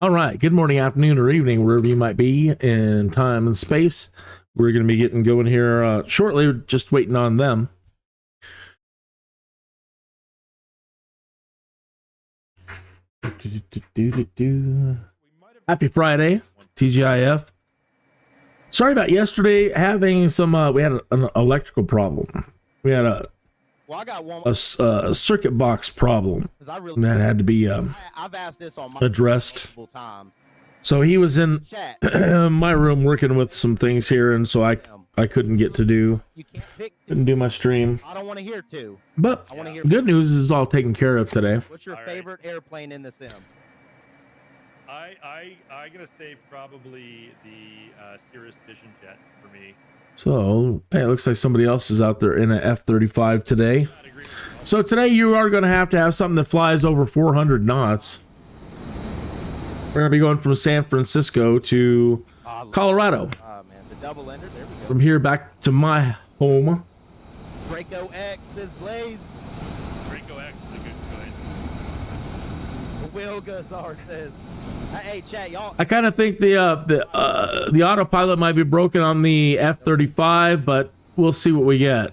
All right. Good morning, afternoon, or evening, wherever you might be in time and space. We're going to be getting going here shortly. Just waiting on them. Happy Friday, TGIF. Sorry about yesterday having some. We had an electrical problem. We had a circuit box problem that had to be I've asked this on my addressed. times. So he was in my room working with some things here, and so I couldn't get to do couldn't do my stream. I don't want to hear two. But I want to hear. Good news is all taken care of today. What's your favorite airplane in the sim? I'm gonna say probably the Cirrus Vision Jet for me. So hey, it looks like somebody else is out there in an F-35 today. So today you are going to have something that flies over 400 knots. We're going to be going from San Francisco to Colorado. Man, the double ender. There we go. From here back to my home. Draco X says Blaze. Draco X is a good choice. Will Gazar says, "Hey, chat, y'all." I kind of think the autopilot might be broken on the F-35, but we'll see what we get.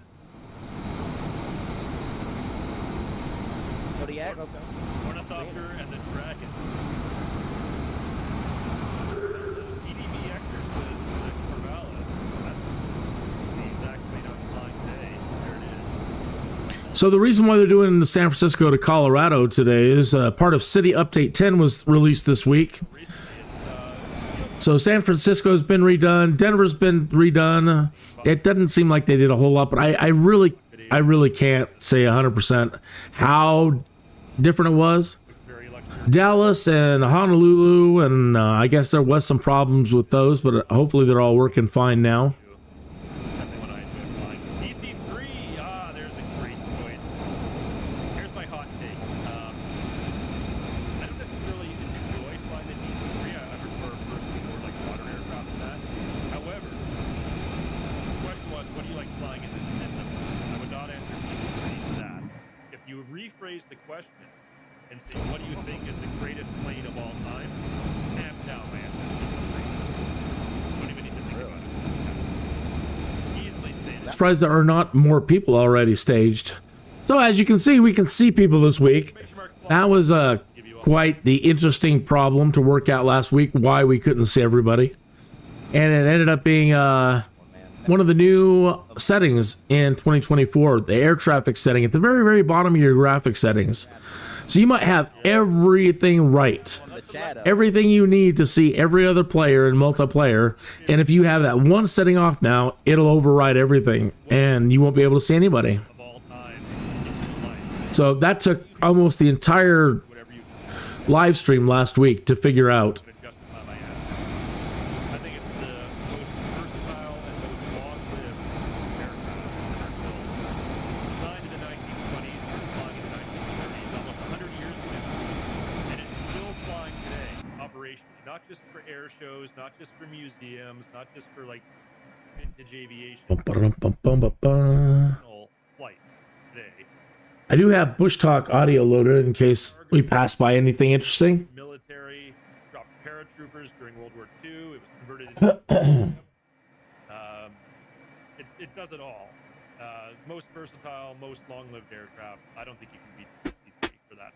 Kodiak, okay. Ornithopter and the Dragon. EDV Hector says the Corvallis. That's the exact plane I'm flying today. There it is. So the reason why they're doing the San Francisco to Colorado today is part of City Update 10 was released this week. So San Francisco's been redone, Denver's been redone. It doesn't seem like they did a whole lot, but I really can't say 100% how different it was. Dallas and Honolulu, and I guess there was some problems with those, but hopefully they're all working fine now. There's a great choice. Here's my hot take. I don't necessarily enjoy flying the DC-3. I prefer personally more like water aircraft than that. However, the question was, what do you like flying in this system? I would not answer DC-3 to that. If you rephrase the question and say, what do you think is the greatest plane of all time? Hands down, my answer is DC-3. Don't even need to think about it. Easily stated. Surprised there are not more people already staged. So as you can see, we can see people this week. That was quite the interesting problem to work out last week, why we couldn't see everybody. And it ended up being one of the new settings in 2024, the air traffic setting at the very, very bottom of your graphic settings. So you might have everything right. Everything you need to see every other player in multiplayer. And if you have that one setting off now, it'll override everything and you won't be able to see anybody. So that took almost the entire live stream last week to figure out. I think it's the most versatile and most long-lived aircraft ever built. Designed in the 1920s and flying in the 1930s, almost 100 years ago. And it's still flying today, operationally. Not just for air shows, not just for museums, not just for like vintage aviation. Flight today. I do have Bushtalk audio loaded in case we pass by anything interesting. Military dropped paratroopers during World War II. It was converted into it does it all. Most versatile, most long-lived aircraft. I don't think you can beat DC-3 for that.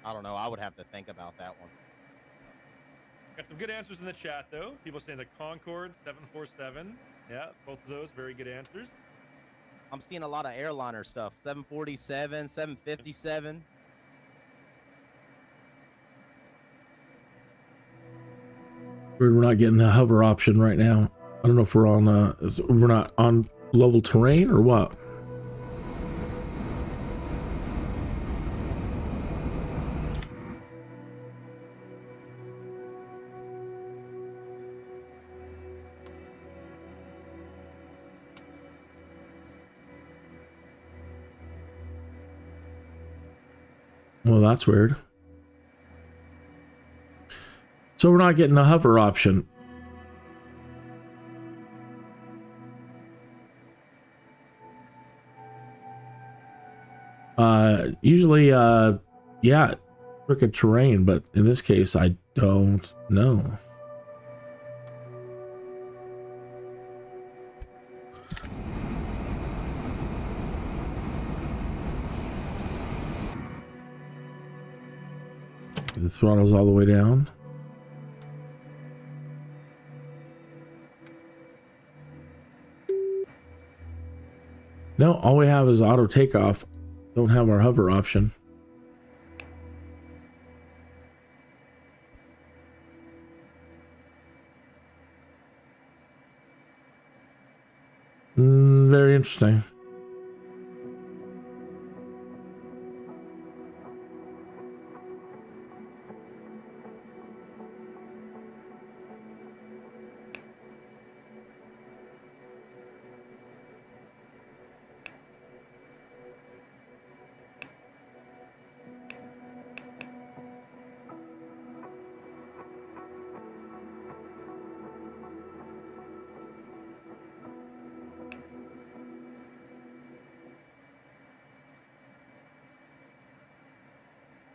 I don't know. I would have to think about that one. Got some good answers in the chat, though. People saying the Concorde 747. Yeah, both of those very good answers. I'm seeing a lot of airliner stuff. 747, 757. We're not getting the hover option right now. I don't know if we're on we're not on level terrain or what. Well, that's weird. So we're not getting a hover option. Usually, yeah, crooked terrain, but in this case, I don't know. The throttle's all the way down. No, all we have is auto takeoff. Don't have our hover option. Very interesting.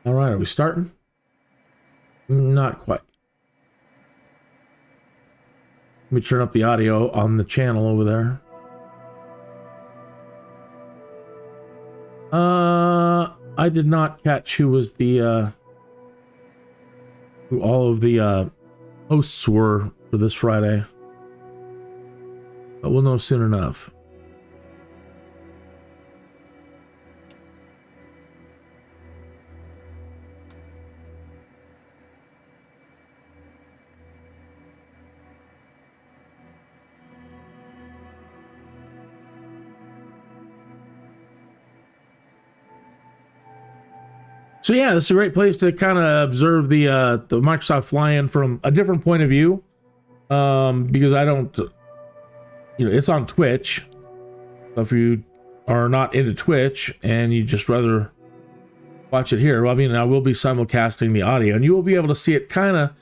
All right, are we starting? Not quite. Let me turn up the audio on the channel over there. I did not catch who was the who all of the hosts were for this Friday, but we'll know soon enough. So yeah, this is a great place to kind of observe the Microsoft fly-in from a different point of view, because I don't, it's on Twitch. So if you are not into Twitch and you just rather watch it here, well, I mean, I will be simulcasting the audio, and you will be able to see it kind of.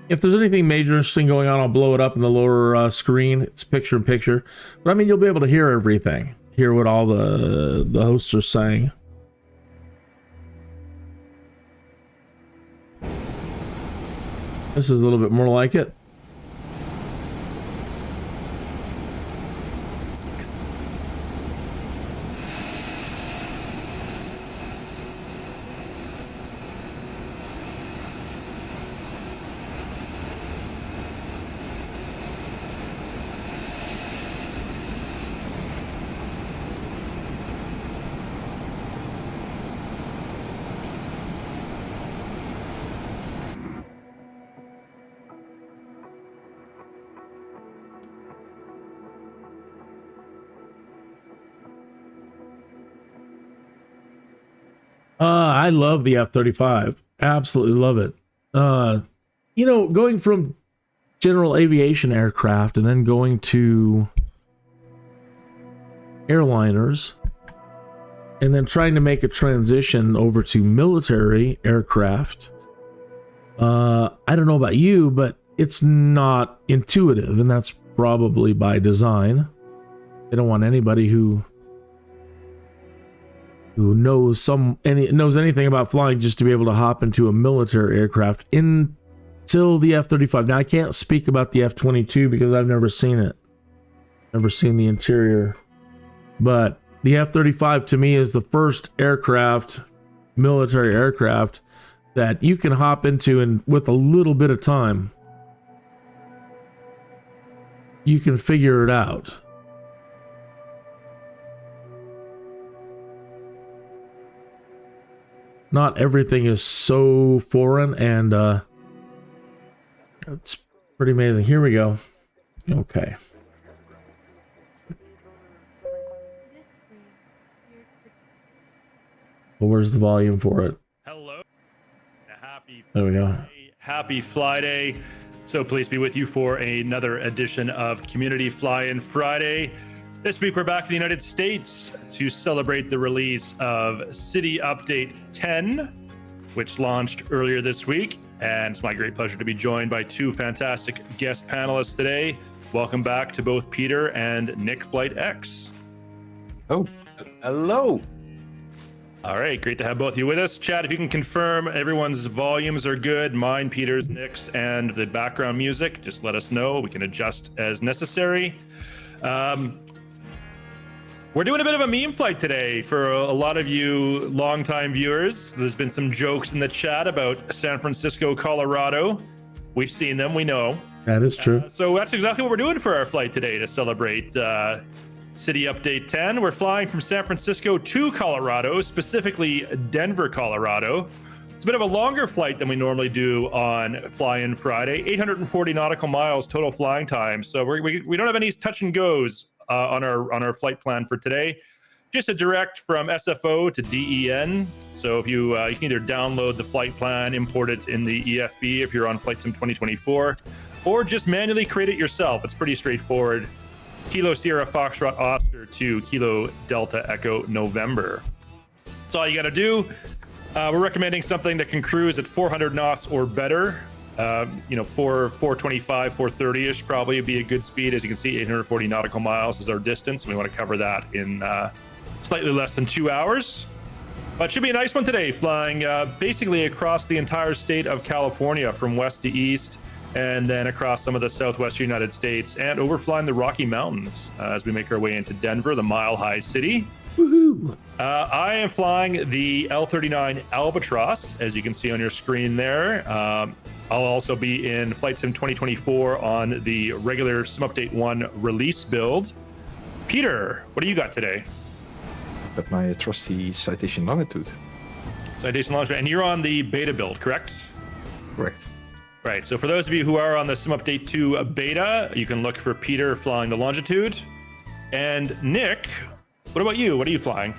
If there's anything major interesting going on, I'll blow it up in the lower screen. It's picture in picture, but I mean, you'll be able to hear everything, hear what all the hosts are saying. This is a little bit more like it. I love the F-35. Absolutely love it. Going from general aviation aircraft and then going to airliners and then trying to make a transition over to military aircraft. I don't know about you, but it's not intuitive, and that's probably by design. They don't want anybody who knows anything about flying just to be able to hop into a military aircraft until the F-35. Now, I can't speak about the F-22 because I've never seen it. Never seen the interior. But the F-35 to me is the first military aircraft that you can hop into, and with a little bit of time, you can figure it out. Not everything is so foreign, and it's pretty amazing. Here we go. Okay. Well, where's the volume for it? Hello. Happy There we go. Happy Fly Day. So pleased to be with you for another edition of Community Fly-In Friday. This week, we're back in the United States to celebrate the release of City Update 10, which launched earlier this week. And it's my great pleasure to be joined by two fantastic guest panelists today. Welcome back to both Peter and Nick Flight X. Oh, hello. All right, great to have both of you with us. Chad, if you can confirm everyone's volumes are good, mine, Peter's, Nick's, and the background music, just let us know. We can adjust as necessary. We're doing a bit of a meme flight today for a lot of you longtime viewers. There's been some jokes in the chat about San Francisco, Colorado. We've seen them, we know. That is true. So that's exactly what we're doing for our flight today to celebrate City Update 10. We're flying from San Francisco to Colorado, specifically Denver, Colorado. It's a bit of a longer flight than we normally do on Fly-In Friday. 840 nautical miles total flying time. So we don't have any touch and goes on our flight plan for today. Just a direct from SFO to DEN. So if you can either download the flight plan, import it in the EFB if you're on Flight Sim 2024, or just manually create it yourself. It's pretty straightforward. Kilo Sierra Foxtrot Oscar to Kilo Delta Echo November. That's all you got to do. We're recommending something that can cruise at 400 knots or better. 425, 430-ish probably would be a good speed. As you can see, 840 nautical miles is our distance. We want to cover that in slightly less than 2 hours. But it should be a nice one today, flying basically across the entire state of California from west to east, and then across some of the southwestern United States, and overflying the Rocky Mountains as we make our way into Denver, the mile-high city. Woohoo! I am flying the L39 Albatross, as you can see on your screen there. I'll also be in Flight Sim 2024 on the regular Sim Update 1 release build. Peter, what do you got today? Got my trusty Citation Longitude. Citation Longitude, and you're on the beta build, correct? Correct. Right, so for those of you who are on the Sim Update 2 beta, you can look for Peter flying the Longitude. And Nick, what about you? What are you flying?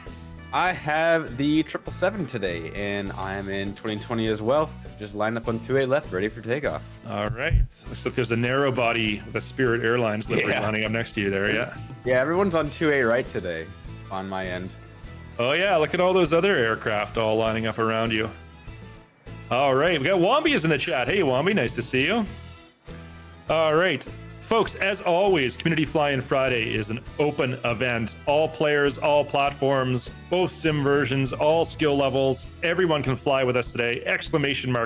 I have the 777 today, and I am in 2020 as well. Just lined up on 28 left, ready for takeoff. All right. Looks like there's a narrow body with a Spirit Airlines livery lining up next to you there, yeah? Yeah, everyone's on 2A right today on my end. Oh, yeah, look at all those other aircraft all lining up around you. All right, we got Wombi is in the chat. Hey, Wombi, nice to see you. All right. Folks, as always, Community Fly-In Friday is an open event. All players, all platforms, both sim versions, all skill levels. Everyone can fly with us today.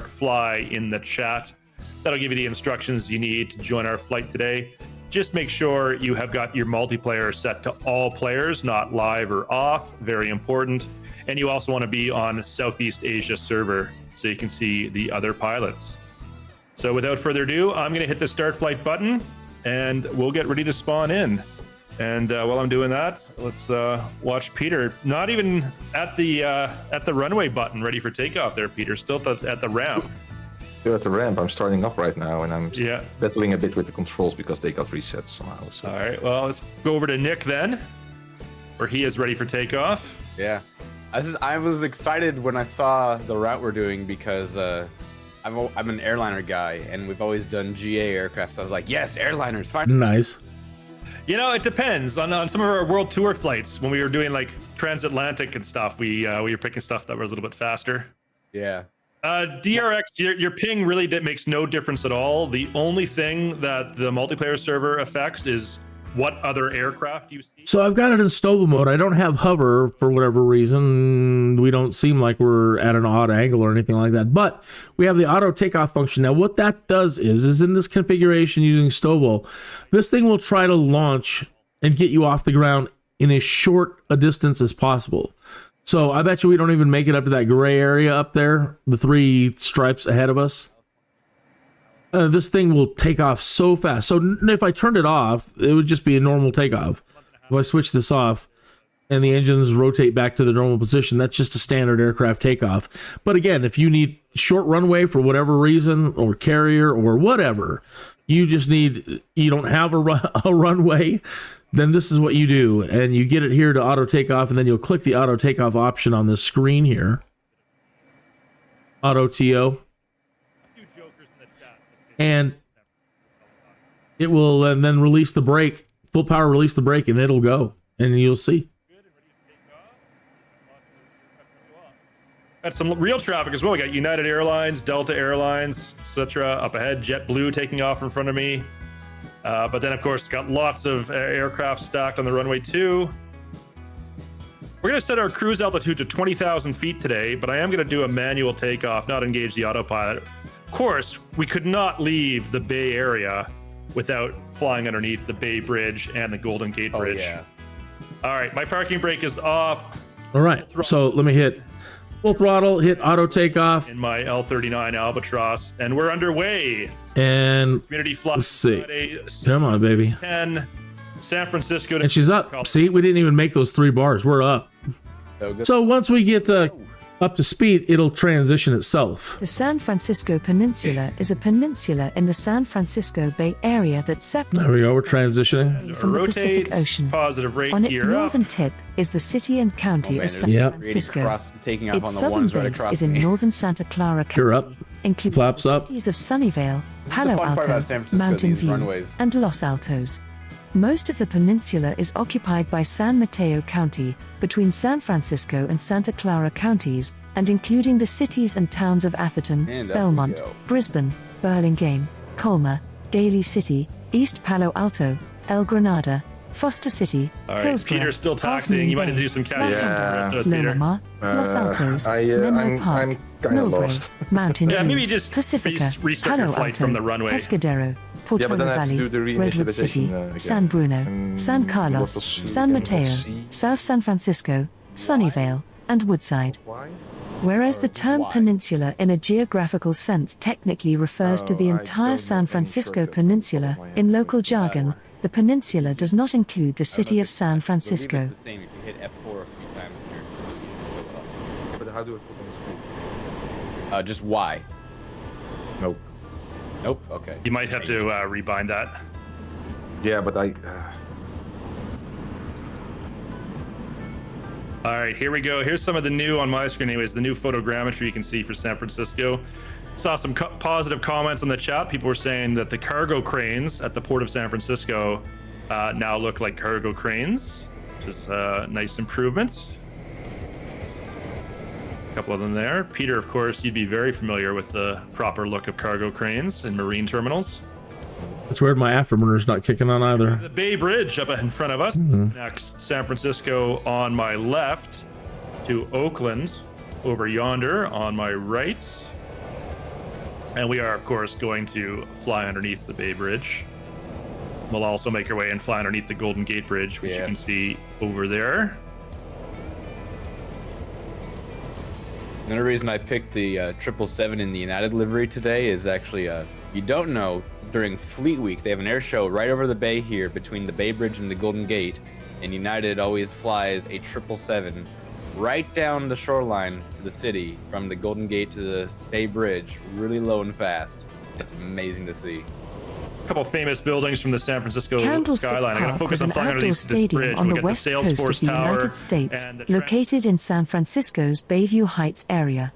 !fly in the chat. That'll give you the instructions you need to join our flight today. Just make sure you have got your multiplayer set to all players, not live or off. Very important. And you also want to be on Southeast Asia server so you can see the other pilots. So without further ado, I'm going to hit the start flight button, and we'll get ready to spawn in. And while I'm doing that, let's watch Peter. Not even at the runway button, ready for takeoff there, Peter. Still at the ramp. Still at the ramp. I'm starting up right now, and I'm battling a bit with the controls because they got reset somehow. So. All right, well, let's go over to Nick then, where he is ready for takeoff. Yeah. I was excited when I saw the route we're doing because I'm an airliner guy, and we've always done GA aircraft, so I was like, yes, airliners, fine. Nice. You know, it depends on some of our world tour flights. When we were doing like transatlantic and stuff, we were picking stuff that was a little bit faster. Yeah. DRX, your ping really makes no difference at all. The only thing that the multiplayer server affects is what other aircraft you see. So I've got it in STOVA mode. I don't have hover for whatever reason. We don't seem like we're at an odd angle or anything like that. But we have the auto takeoff function. Now what that does is in this configuration using STOVA, this thing will try to launch and get you off the ground in as short a distance as possible. So I bet you we don't even make it up to that gray area up there, the 3 stripes ahead of us. This thing will take off so fast. So if I turned it off, it would just be a normal takeoff. If I switch this off and the engines rotate back to the normal position, that's just a standard aircraft takeoff. But again, if you need short runway for whatever reason, or carrier or whatever, you don't have a runway, then this is what you do. And you get it here to auto takeoff, and then you'll click the auto takeoff option on this screen here. Auto TO. And it will then release the brake, full power release the brake, and it'll go, and you'll see. Got some real traffic as well. We got United Airlines, Delta Airlines, etc. up ahead. JetBlue taking off in front of me. But then, of course, got lots of aircraft stacked on the runway too. We're going to set our cruise altitude to 20,000 feet today, but I am going to do a manual takeoff, not engage the autopilot. Of course, we could not leave the Bay Area without flying underneath the Bay Bridge and the Golden Gate Bridge. Yeah. All right, my parking brake is off. All right, so let me hit full throttle, hit auto takeoff. In my L39 Albatross, and we're underway. And Community flight. let's see. Come on, baby. 10, San Francisco. And she's up. See, we didn't even make those 3 bars. We're up. So once we get up to speed, it'll transition itself. The San Francisco Peninsula is a peninsula in the San Francisco Bay Area that separates. There we go. We're transitioning. From the Pacific Ocean. Positive rate. On its northern tip is the city and county of San Francisco. Taking off Its on the southern ones right base across is in me. northern Santa Clara You're County, up. including Flaps the up. cities of Sunnyvale, This is the Palo fun part about Alto, San Francisco, Mountain these View, runways. and Los Altos. Most of the peninsula is occupied by San Mateo County, between San Francisco and Santa Clara counties, and including the cities and towns of Atherton, And up we Belmont, go. Brisbane, Burlingame, Colma, Daly City, East Palo Alto, El Granada, Foster City, All right, Hillsborough, Peter's still Half taxiing. Moon You might need to Bay, do some La catching. Yeah. for us, Peter. Lomar, Los Altos, I'm Menlo Park, kind of lost. Millbrae, Mountain Yeah, View, maybe just Pacifica, restart your Palo flight Alto, from the runway. Pescadero, Portola then I have to Valley, do the Redwood reinitialization, City, again. San Bruno, And San what Carlos, was San again? Mateo, What was South San Francisco, Sunnyvale, and Woodside. Why? Whereas the term Why? peninsula in a geographical sense technically refers to the Oh, I entire don't San know any Francisco shortcuts Peninsula, off my head. in local jargon, the peninsula does not include the city of San Francisco. I believe it's the same if you hit F4 a few times here. But how do I put on the screen? Just Y. Nope. Nope. Okay. You might have to rebind that. Yeah, but I. All right, here we go. Here's some of the new on my screen, anyways. The new photogrammetry you can see for San Francisco. Saw some positive comments on the chat. People were saying that the cargo cranes at the port of San Francisco now look like cargo cranes, which is nice improvements. A couple of them there. Peter, of course, you'd be very familiar with the proper look of cargo cranes in marine terminals. It's weird my afterburner's not kicking on either. The Bay Bridge up in front of us. Next, San Francisco on my left to Oakland over yonder on my right. And we are, of course, going to fly underneath the Bay Bridge. We'll also make our way and fly underneath the Golden Gate Bridge, which you can see over there. Another reason I picked the 777 in the United livery today is actually, you don't know, during Fleet Week, they have an air show right over the bay here between the Bay Bridge and the Golden Gate, and United always flies a 777 right down the shoreline to the city from the Golden Gate to the Bay Bridge, really low and fast. It's amazing to see. A couple famous buildings from the San Francisco Candlestick skyline. I'm going to Park focus was on an flying outdoor underneath this stadium bridge. on We'll the get west the coast of Salesforce the Tower United States, and the located in San Francisco's Bayview Heights area.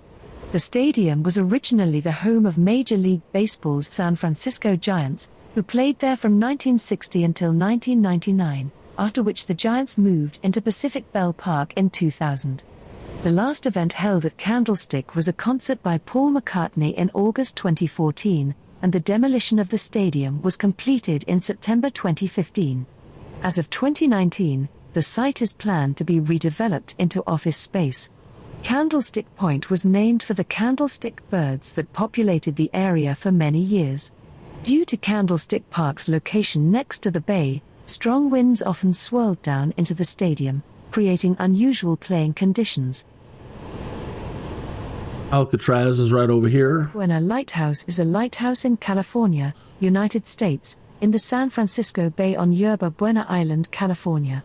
The stadium was originally the home of Major League Baseball's San Francisco Giants, who played there from 1960 until 1999, after which the Giants moved into Pacific Bell Park in 2000. The last event held at Candlestick was a concert by Paul McCartney in August 2014, and the demolition of the stadium was completed in September 2015. As of 2019, the site is planned to be redeveloped into office space. Candlestick Point was named for the candlestick birds that populated the area for many years. Due to Candlestick Park's location next to the bay, strong winds often swirled down into the stadium, creating unusual playing conditions. Alcatraz is right over here. Buena Lighthouse is a lighthouse in California, United States, in the San Francisco Bay on Yerba Buena Island, California.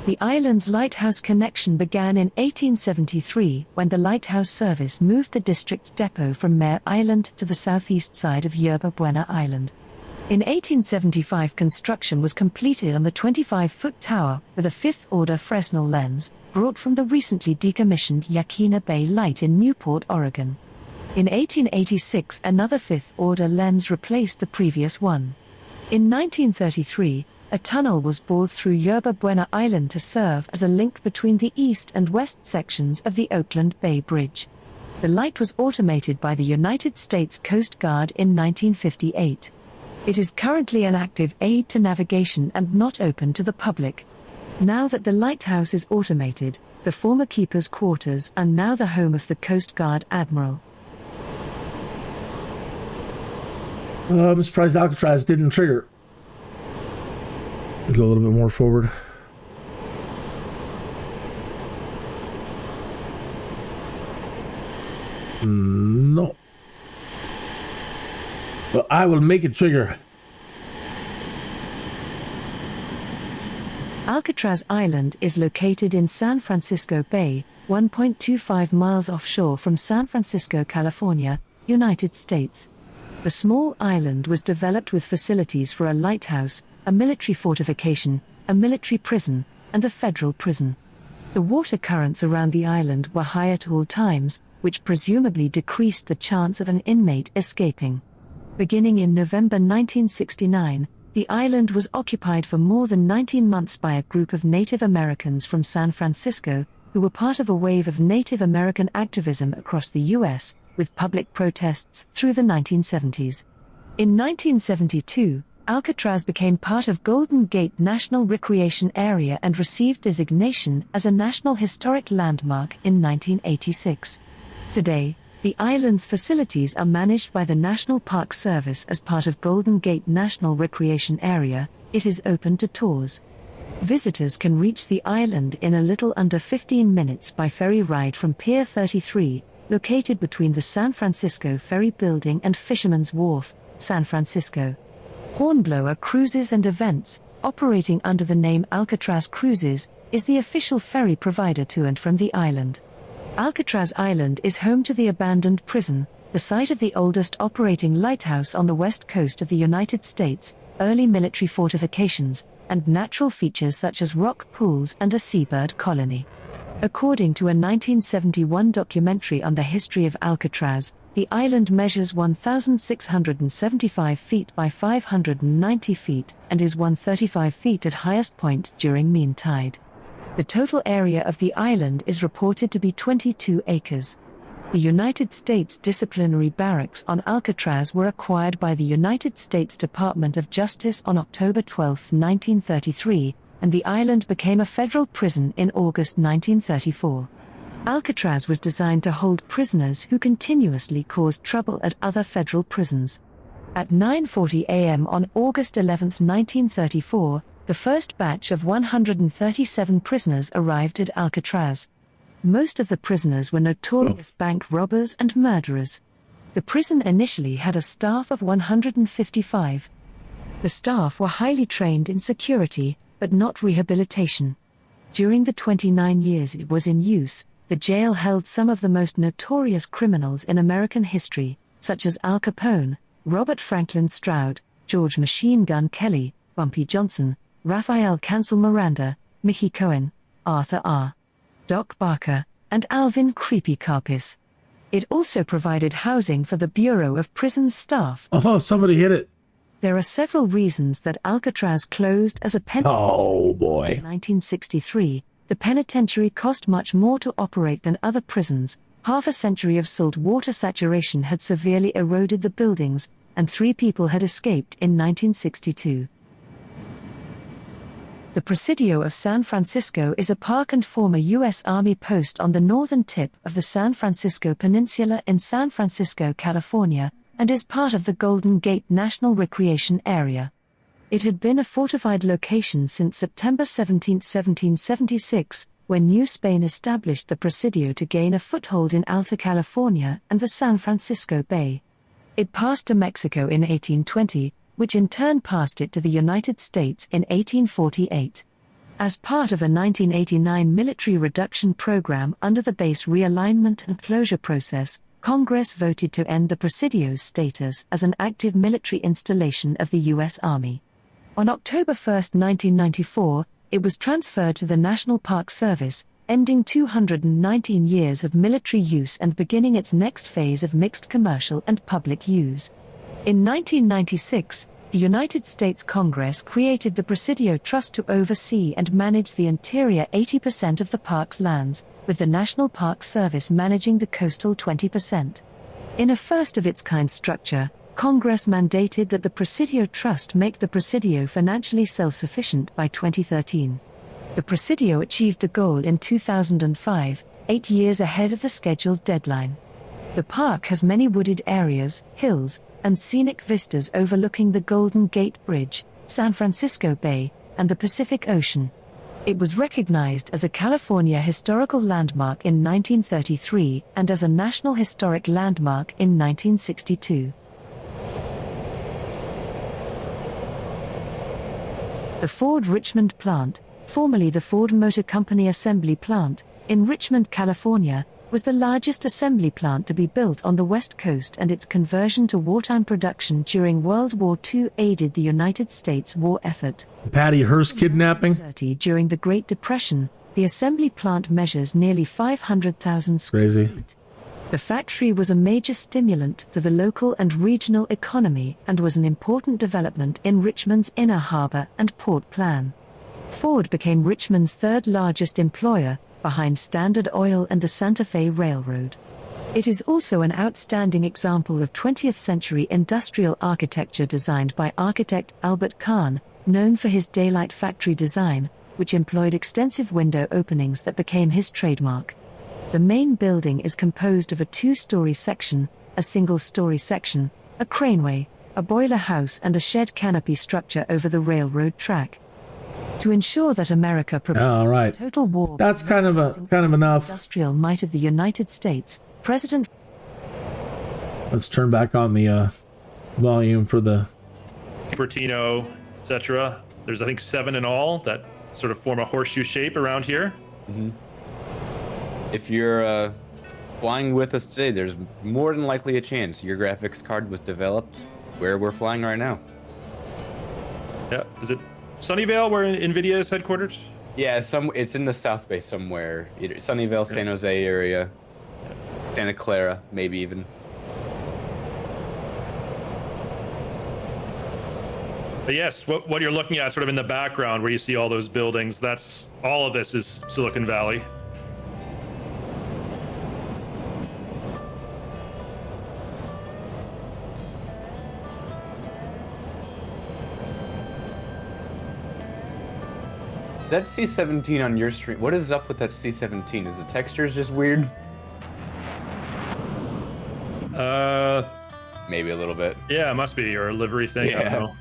The island's lighthouse connection began in 1873 when the lighthouse service moved the district's depot from Mare Island to the southeast side of Yerba Buena Island. In 1875, construction was completed on the 25-foot tower with a fifth-order Fresnel lens, brought from the recently decommissioned Yaquina Bay Light in Newport, Oregon. In 1886, another fifth-order lens replaced the previous one. In 1933, a tunnel was bored through Yerba Buena Island to serve as a link between the east and west sections of the Oakland Bay Bridge. The light was automated by the United States Coast Guard in 1958. It is currently an active aid to navigation and not open to the public. Now that the lighthouse is automated, The former keeper's quarters are now the home of the Coast Guard Admiral. I'm surprised Alcatraz didn't trigger. Go a little bit more forward. No. But I will make it trigger. Alcatraz Island is located in San Francisco Bay, 1.25 miles offshore from San Francisco, California, United States. The small island was developed with facilities for a lighthouse, a military fortification, a military prison, and a federal prison. The water currents around the island were high at all times, which presumably decreased the chance of an inmate escaping. Beginning in November 1969, the island was occupied for more than 19 months by a group of Native Americans from San Francisco, who were part of a wave of Native American activism across the U.S., with public protests through the 1970s. In 1972, Alcatraz became part of Golden Gate National Recreation Area and received designation as a National Historic Landmark in 1986. Today, the island's facilities are managed by the National Park Service as part of Golden Gate National Recreation Area. It is open to tours. Visitors can reach the island in a little under 15 minutes by ferry ride from Pier 33, located between the San Francisco Ferry Building and Fisherman's Wharf, San Francisco. Hornblower Cruises and Events, operating under the name Alcatraz Cruises, is the official ferry provider to and from the island. Alcatraz Island is home to the abandoned prison, the site of the oldest operating lighthouse on the west coast of the United States, early military fortifications, and natural features such as rock pools and a seabird colony. According to a 1971 documentary on the history of Alcatraz, the island measures 1,675 feet by 590 feet and is 135 feet at highest point during mean tide. The total area of the island is reported to be 22 acres. The United States disciplinary barracks on Alcatraz were acquired by the United States Department of Justice on October 12, 1933, and the island became a federal prison in August 1934. Alcatraz was designed to hold prisoners who continuously caused trouble at other federal prisons. At 9:40 a.m. on August 11, 1934, the first batch of 137 prisoners arrived at Alcatraz. Most of the prisoners were notorious bank robbers and murderers. The prison initially had a staff of 155. The staff were highly trained in security, but not rehabilitation. During the 29 years it was in use, the jail held some of the most notorious criminals in American history, such as Al Capone, Robert Franklin Stroud, George Machine Gun Kelly, Bumpy Johnson, Raphael Cancel Miranda, Mickey Cohen, Arthur R. Doc Barker, and Alvin Creepy Carpis. It also provided housing for the Bureau of Prisons staff. Oh, somebody hit it. There are several reasons that Alcatraz closed as a penitentiary. Oh, boy. In 1963, the penitentiary cost much more to operate than other prisons. Half a century of salt water saturation had severely eroded the buildings, and 3 people had escaped in 1962. The Presidio of San Francisco is a park and former U.S. Army post on the northern tip of the San Francisco Peninsula in San Francisco, California, and is part of the Golden Gate National Recreation Area. It had been a fortified location since September 17, 1776, when New Spain established the Presidio to gain a foothold in Alta California and the San Francisco Bay. It passed to Mexico in 1820, which in turn passed it to the United States in 1848. As part of a 1989 military reduction program under the base realignment and closure process, Congress voted to end the Presidio's status as an active military installation of the U.S. Army. On October 1, 1994, it was transferred to the National Park Service, ending 219 years of military use and beginning its next phase of mixed commercial and public use. In 1996, the United States Congress created the Presidio Trust to oversee and manage the interior 80% of the park's lands, with the National Park Service managing the coastal 20%. In a first-of-its-kind structure, Congress mandated that the Presidio Trust make the Presidio financially self-sufficient by 2013. The Presidio achieved the goal in 2005, 8 years ahead of the scheduled deadline. The park has many wooded areas, hills, and scenic vistas overlooking the Golden Gate Bridge, San Francisco Bay, and the Pacific Ocean. It was recognized as a California Historical Landmark in 1933 and as a National Historic Landmark in 1962. The Ford Richmond plant, formerly the Ford Motor Company Assembly Plant, in Richmond, California, was the largest assembly plant to be built on the West Coast, and its conversion to wartime production during World War II aided the United States war effort. Patty Hearst kidnapping? During the Great Depression, the assembly plant measures nearly 500,000 square Crazy. feet. The factory was a major stimulant to the local and regional economy and was an important development in Richmond's inner harbor and port plan. Ford became Richmond's third largest employer, behind Standard Oil and the Santa Fe Railroad. It is also an outstanding example of 20th-century industrial architecture designed by architect Albert Kahn, known for his daylight factory design, which employed extensive window openings that became his trademark. The main building is composed of a two-story section, a single-story section, a craneway, a boiler house and a shed canopy structure over the railroad track. To ensure that America right. total war, That's kind of enough. Industrial might of the United States, President. Let's turn back on the volume for the Cupertino, etc. There's, I think, 7 in all that sort of form a horseshoe shape around here. Mm-hmm. If you're flying with us today, there's more than likely a chance your graphics card was developed where we're flying right now. Yeah, is it Sunnyvale, where NVIDIA is headquartered? Yeah, it's in the South Bay somewhere. Either Sunnyvale, San Jose area, Santa Clara, maybe even. But yes, what you're looking at sort of in the background where you see all those buildings, that's all of this is Silicon Valley. That C-17 on your stream, what is up with that C-17? Is the textures just weird? Maybe a little bit. Yeah, it must be your livery thing. Yeah. I don't know.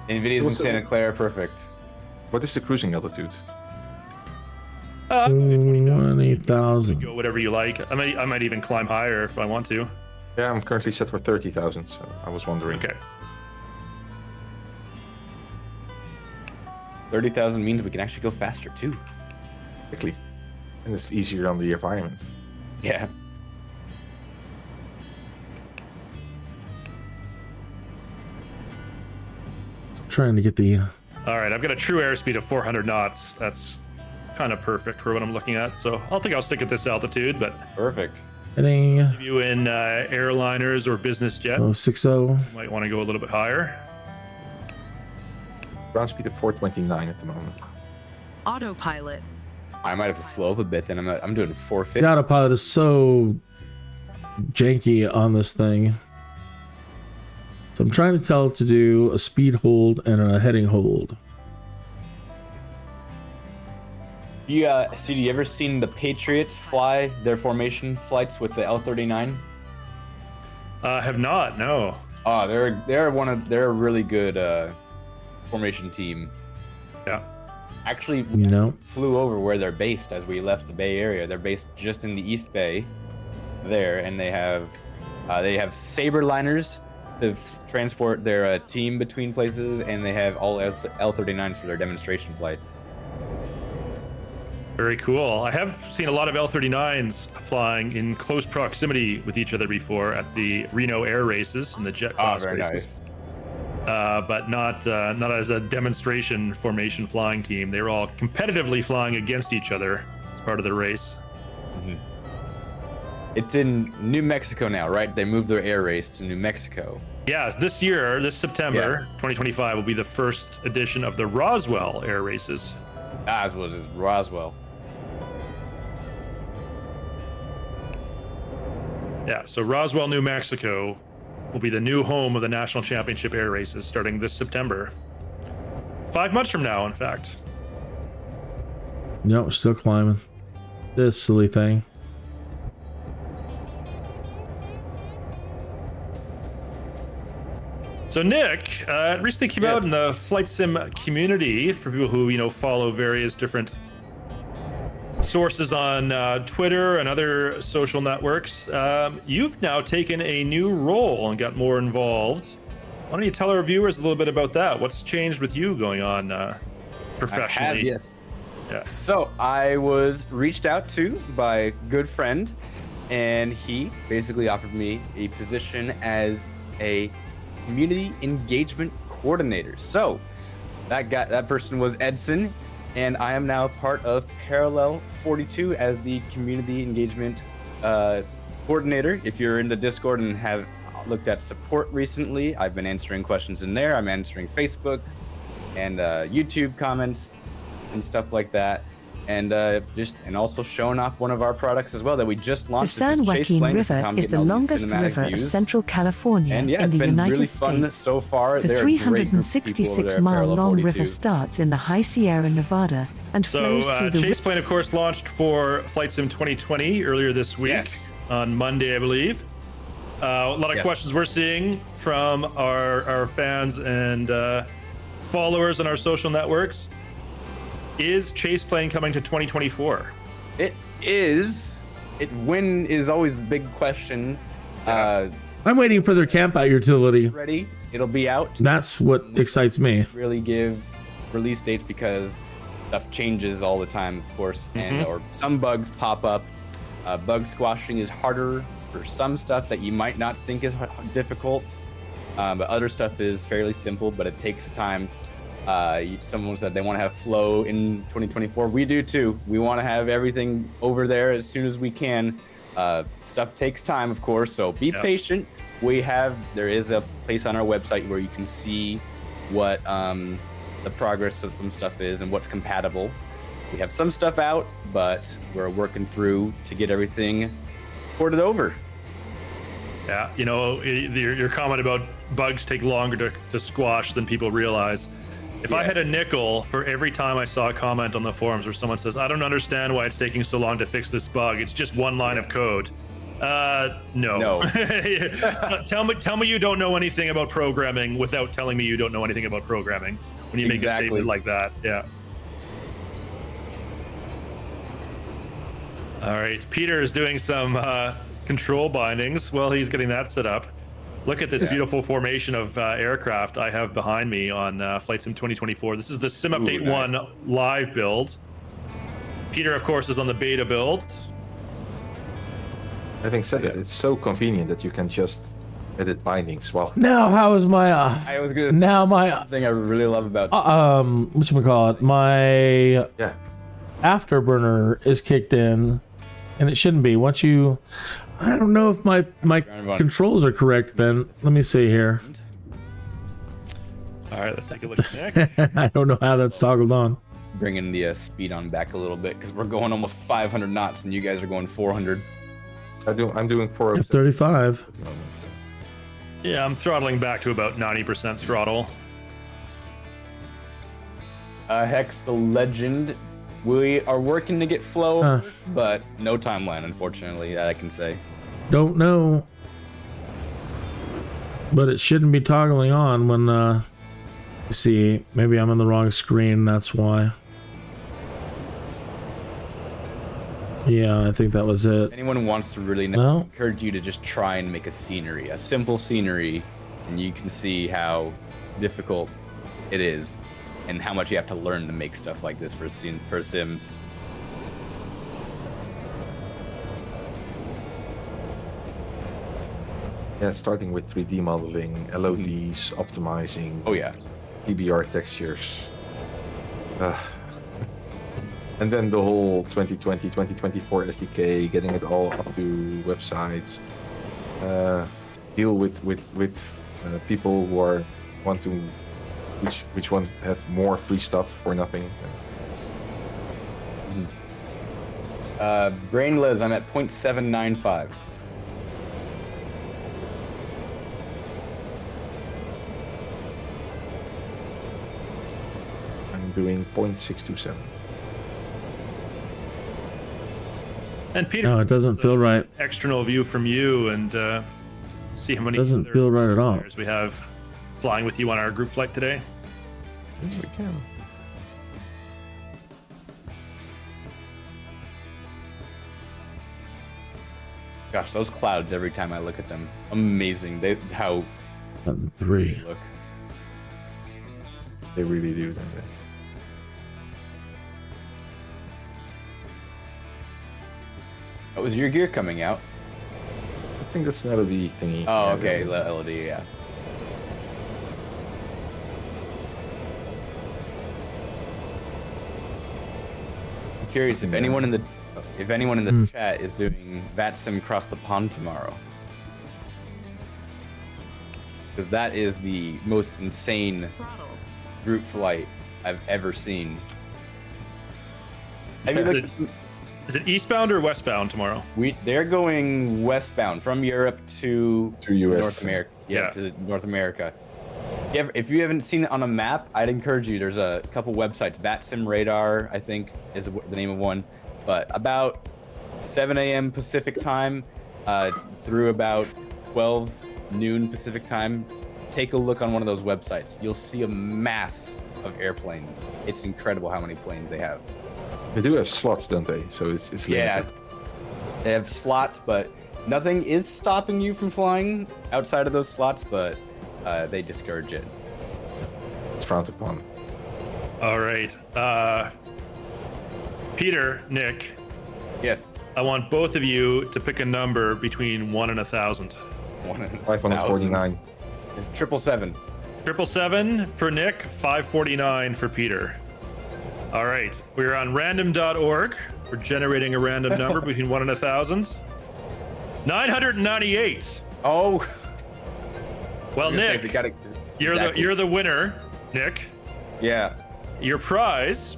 NVIDIA's in Santa Clara, perfect. What is the cruising altitude? 20,000. Go whatever you like. I might even climb higher if I want to. Yeah, I'm currently set for 30,000, so I was wondering. Okay. 30,000 means we can actually go faster too. Quickly. And it's easier on the environment. Yeah. Trying to get the All right, I've got a true airspeed of 400 knots. That's kind of perfect for what I'm looking at. So I think I'll stick at this altitude, but Perfect. heading if you in airliners or business jet, 060. you might want to go a little bit higher. Ground speed of 429 at the moment. Autopilot. I might have to slow up a bit then. I'm doing 450. The autopilot is so janky on this thing. So I'm trying to tell it to do a speed hold and a heading hold. Do you ever seen the Patriots fly their formation flights with the L-39? Have not, no. Oh, they're a really good formation team. Yeah. Actually, we No. flew over where they're based as we left the Bay Area. They're based just in the East Bay, there, and they have Sabre liners to transport their team between places, and they have all L-39s for their demonstration flights. Very cool. I have seen a lot of L-39s flying in close proximity with each other before at the Reno Air Races and the jet class very races. nice. But not as a demonstration formation flying team. They were all competitively flying against each other as part of the race. Mm-hmm. It's in New Mexico now, right? They moved their air race to New Mexico. Yeah, this September, 2025, will be the first edition of the Roswell Air Races. As was Roswell. Yeah, so Roswell, New Mexico will be the new home of the National Championship Air Races starting this September. 5 months from now, in fact. Nope, still climbing. This silly thing. So Nick, it recently came out in the flight sim community for people who follow various different sources on Twitter and other social networks. You've now taken a new role and got more involved. Why don't you tell our viewers a little bit about that? What's changed with you going on professionally? I have, yes. Yeah. So I was reached out to by a good friend, and he basically offered me a position as a community engagement coordinator. So that person was Edson, and I am now part of Parallel 42 as the community engagement coordinator. If you're in the Discord and have looked at support recently, I've been answering questions in there. I'm answering Facebook and YouTube comments and stuff like that, and also showing off one of our products as well that we just The launched. San Joaquin River is the longest river of Central California and in the it's been United really States. fun so far. The They're a great group of people over there at 366-mile Parallel long 42. river starts in the High Sierra Nevada and flows So through the Chase Plane, of course, launched for Flight Sim 2020 earlier this week on Monday, I believe. A lot of questions we're seeing from our fans and followers on our social networks. Is Chase Plane coming to 2024? It is. When is always the big question. I'm waiting for their camp out utility. Ready? It'll be out. That's what excites me. Really give release dates because stuff changes all the time, of course, and or some bugs pop up. Bug squashing is harder for some stuff that you might not think is difficult, but other stuff is fairly simple, but it takes time. Someone said they want to have flow in 2024. We do too. We want to have everything over there as soon as we can. Stuff takes time, of course, so be patient. There is a place on our website where you can see what the progress of some stuff is and what's compatible. We have some stuff out, but we're working through to get everything ported over. Yeah, your comment about bugs take longer to squash than people realize. If I had a nickel for every time I saw a comment on the forums where someone says, I don't understand why it's taking so long to fix this bug, it's just one line of code. No. Tell me you don't know anything about programming without telling me you don't know anything about programming when you make a statement like that. Yeah. All right, Peter is doing some control bindings while he's getting that set up. Look at this beautiful formation of aircraft I have behind me on Flight Sim 2024. This is the Sim Update 1 live build. Peter, of course, is on the beta build. Having said that, it's so convenient that you can just edit bindings. Well, Now, how is my I was gonna now my thing I really love about whatchamacallit, my afterburner is kicked in, and it shouldn't be. Once you, I don't know if my controls are correct. Then let me see here. All right, let's take a look at Nick. I don't know how that's toggled on. bringing the speed on back a little bit because we're going almost 500 knots and you guys are going 400. I'm doing 407. F-35. Yeah, I'm throttling back to about 90% throttle. Hex the Legend. We are working to get flow, but no timeline, unfortunately, that I can say. Don't know. But it shouldn't be toggling on when, you see, maybe I'm on the wrong screen, that's why. Yeah, I think that was it. If anyone wants to really know, I encourage you to just try and make a scenery, a simple scenery, and you can see how difficult it is and how much you have to learn to make stuff like this for Sims. Yeah, starting with 3D modeling, LODs, optimizing. Oh yeah. PBR textures. And then the whole 2020, 2024 SDK, getting it all up to websites. Deal with people who are want to, which want have more free stuff for nothing. Brainless, I'm at 0.795. I'm doing 0.627. And Peter, No, it doesn't feel right. external view from you and see how many Doesn't other feel right at all. players we have flying with you on our group flight today. We can. Gosh, those clouds, every time I look at them, amazing. How 3. they look. They really do, don't they? Oh, was your gear coming out? I think that's an LED thingy. Oh, Yeah, okay, yeah. LED, yeah. I'm curious if anyone in the chat is doing VATSIM across the pond tomorrow. Because that is the most insane Throttle. group flight I've ever seen. I mean, like, Is it eastbound or westbound tomorrow? they're going westbound from Europe to US. North America. Yeah. To North America. If you haven't seen it on a map, I'd encourage you. There's a couple websites. VATSIM Radar, I think, is the name of one. But about 7 a.m. Pacific time through about 12 noon Pacific time, take a look on one of those websites. You'll see a mass of airplanes. It's incredible how many planes they have. They do have slots, don't they? So it's Yeah, limited. they have slots, but nothing is stopping you from flying outside of those slots, but they discourage it. It's frowned upon. All right. Peter, Nick, Yes. I want both of you to pick a number between 1 and 1,000. 549. It's 777. 777 for Nick, 549 for Peter. All right. We're on random.org. We're generating a random number between 1 and 1,000. 998. Oh. Well, Nick, you're the winner, Nick. Yeah. Your prize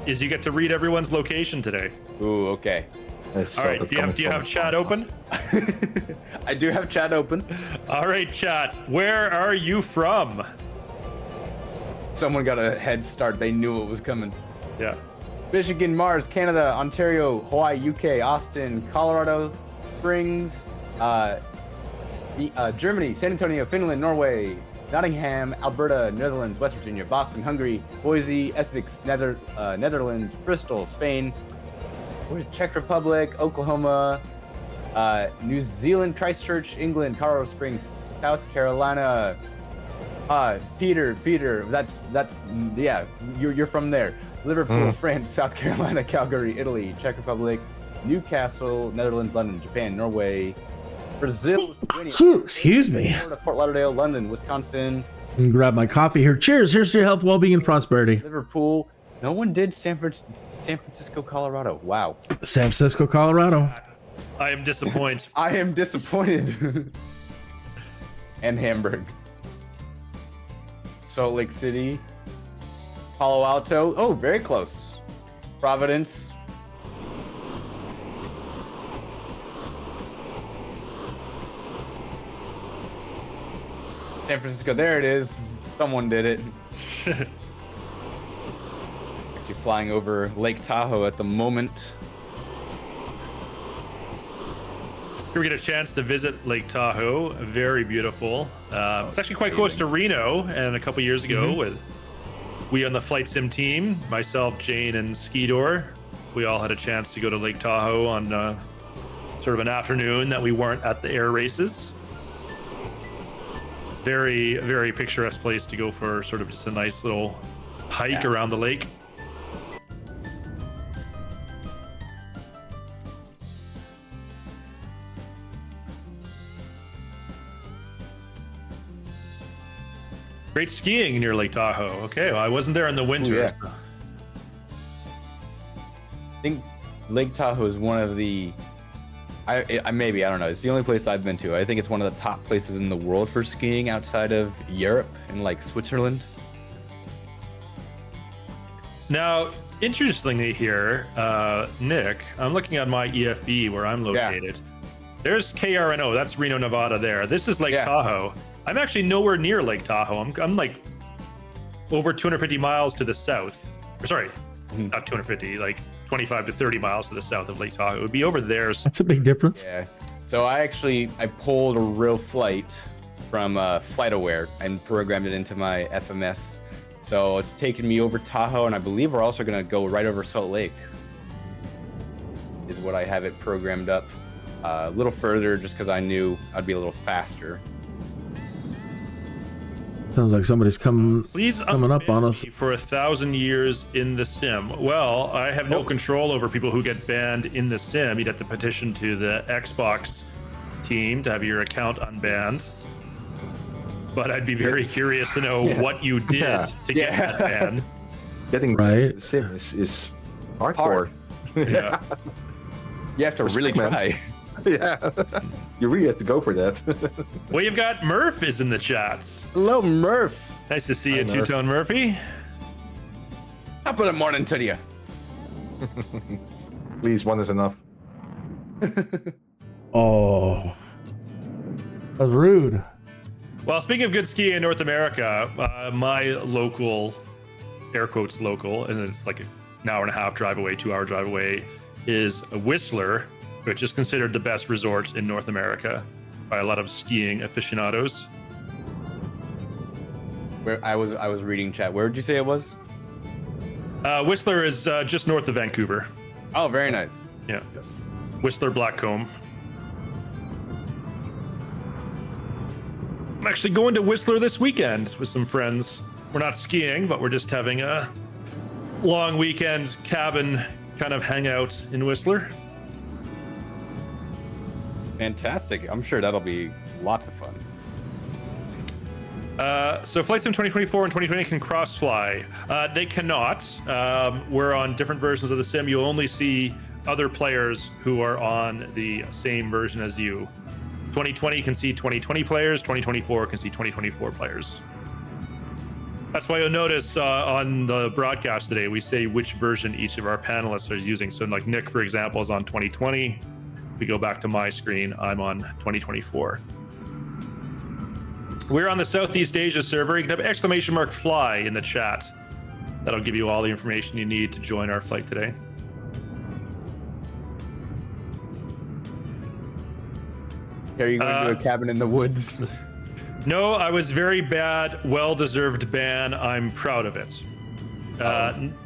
is you get to read everyone's location today. Ooh, okay. All right. Do you have chat open? I do have chat open. All right, chat. Where are you from? Someone got a head start. They knew it was coming. Yeah. Michigan, Mars, Canada, Ontario, Hawaii, UK, Austin, Colorado Springs, Germany, San Antonio, Finland, Norway, Nottingham, Alberta, Netherlands, West Virginia, Boston, Hungary, Boise, Essex, Netherlands, Bristol, Spain, Czech Republic, Oklahoma, New Zealand, Christchurch, England, Colorado Springs, South Carolina. Peter, that's yeah, you're from there. Liverpool, France, South Carolina, Calgary, Italy, Czech Republic, Newcastle, Netherlands, London, Japan, Norway, Brazil, Lithuania, Excuse me. Florida, Fort Lauderdale, London, Wisconsin, And grab my coffee here. Cheers. Here's to your health, well-being, and prosperity. Liverpool. No one did San Francisco, Colorado. Wow. San Francisco, Colorado. I am disappointed. I am disappointed. And Hamburg. Salt Lake City. Palo Alto. Oh, very close. Providence. San Francisco. There it is. Someone did it. Actually flying over Lake Tahoe at the moment. Here we get a chance to visit Lake Tahoe. Very beautiful. It's actually quite close to Reno, and a couple years ago, with we on the flight sim team, myself, Jane, and Skidor, we all had a chance to go to Lake Tahoe on sort of an afternoon that we weren't at the air races. Very, very picturesque place to go for sort of just a nice little hike around the lake. Great skiing near Lake Tahoe. Okay, well, I wasn't there in the winter. Ooh, yeah. I think Lake Tahoe is one of the I don't know. It's the only place I've been to. I think it's one of the top places in the world for skiing outside of Europe and like Switzerland. Now, interestingly here, Nick, I'm looking at my EFB where I'm located. There's KRNO. That's Reno, Nevada there. This is Lake Tahoe. I'm actually nowhere near Lake Tahoe. I'm like over 250 miles to the south. Or sorry, not 250, like 25 to 30 miles to the south of Lake Tahoe. It would be over there. That's a big difference. Yeah. So I pulled a real flight from FlightAware and programmed it into my FMS. So it's taken me over Tahoe, and I believe we're also going to go right over Salt Lake. Is what I have it programmed up. A little further, just because I knew I'd be a little faster. Sounds like somebody's coming up on us. For 1,000 years in the sim. Well, I have no control over people who get banned in the sim. You'd have to petition to the Xbox team to have your account unbanned. But I'd be very curious to know what you did to get that ban. Getting right. the sim is hardcore. Yeah. You have to really try. Yeah. You really have to go for that. Well, you've got Murph is in the chats. Hello, Murph. Nice to see Hi, you, Murph. Two-Tone Murphy. Top of the morning to you. Please, one is enough. Oh, that's rude. Well, speaking of good skiing in North America, my local, air quotes local, and it's like an hour and a half drive away, 2 hour drive away, is Whistler, which is considered the best resort in North America by a lot of skiing aficionados. Where I was reading chat. Where did you say it was? Whistler is just north of Vancouver. Oh, very nice. Yeah. Whistler Blackcomb. I'm actually going to Whistler this weekend with some friends. We're not skiing, but we're just having a long weekend cabin kind of hangout in Whistler. Fantastic. I'm sure that'll be lots of fun. So Flight Sim 2024 and 2020 can cross fly. They cannot. We're on different versions of the sim. You'll only see other players who are on the same version as you. 2020 can see 2020 players, 2024 can see 2024 players. That's why you'll notice on the broadcast today, we say which version each of our panelists are using. So like Nick, for example, is on 2020. If we go back to my screen, I'm on 2024. We're on the Southeast Asia server. You can have !fly in the chat. That'll give you all the information you need to join our flight today. Are you going to a cabin in the woods? No, I was very bad, well-deserved ban. I'm proud of it.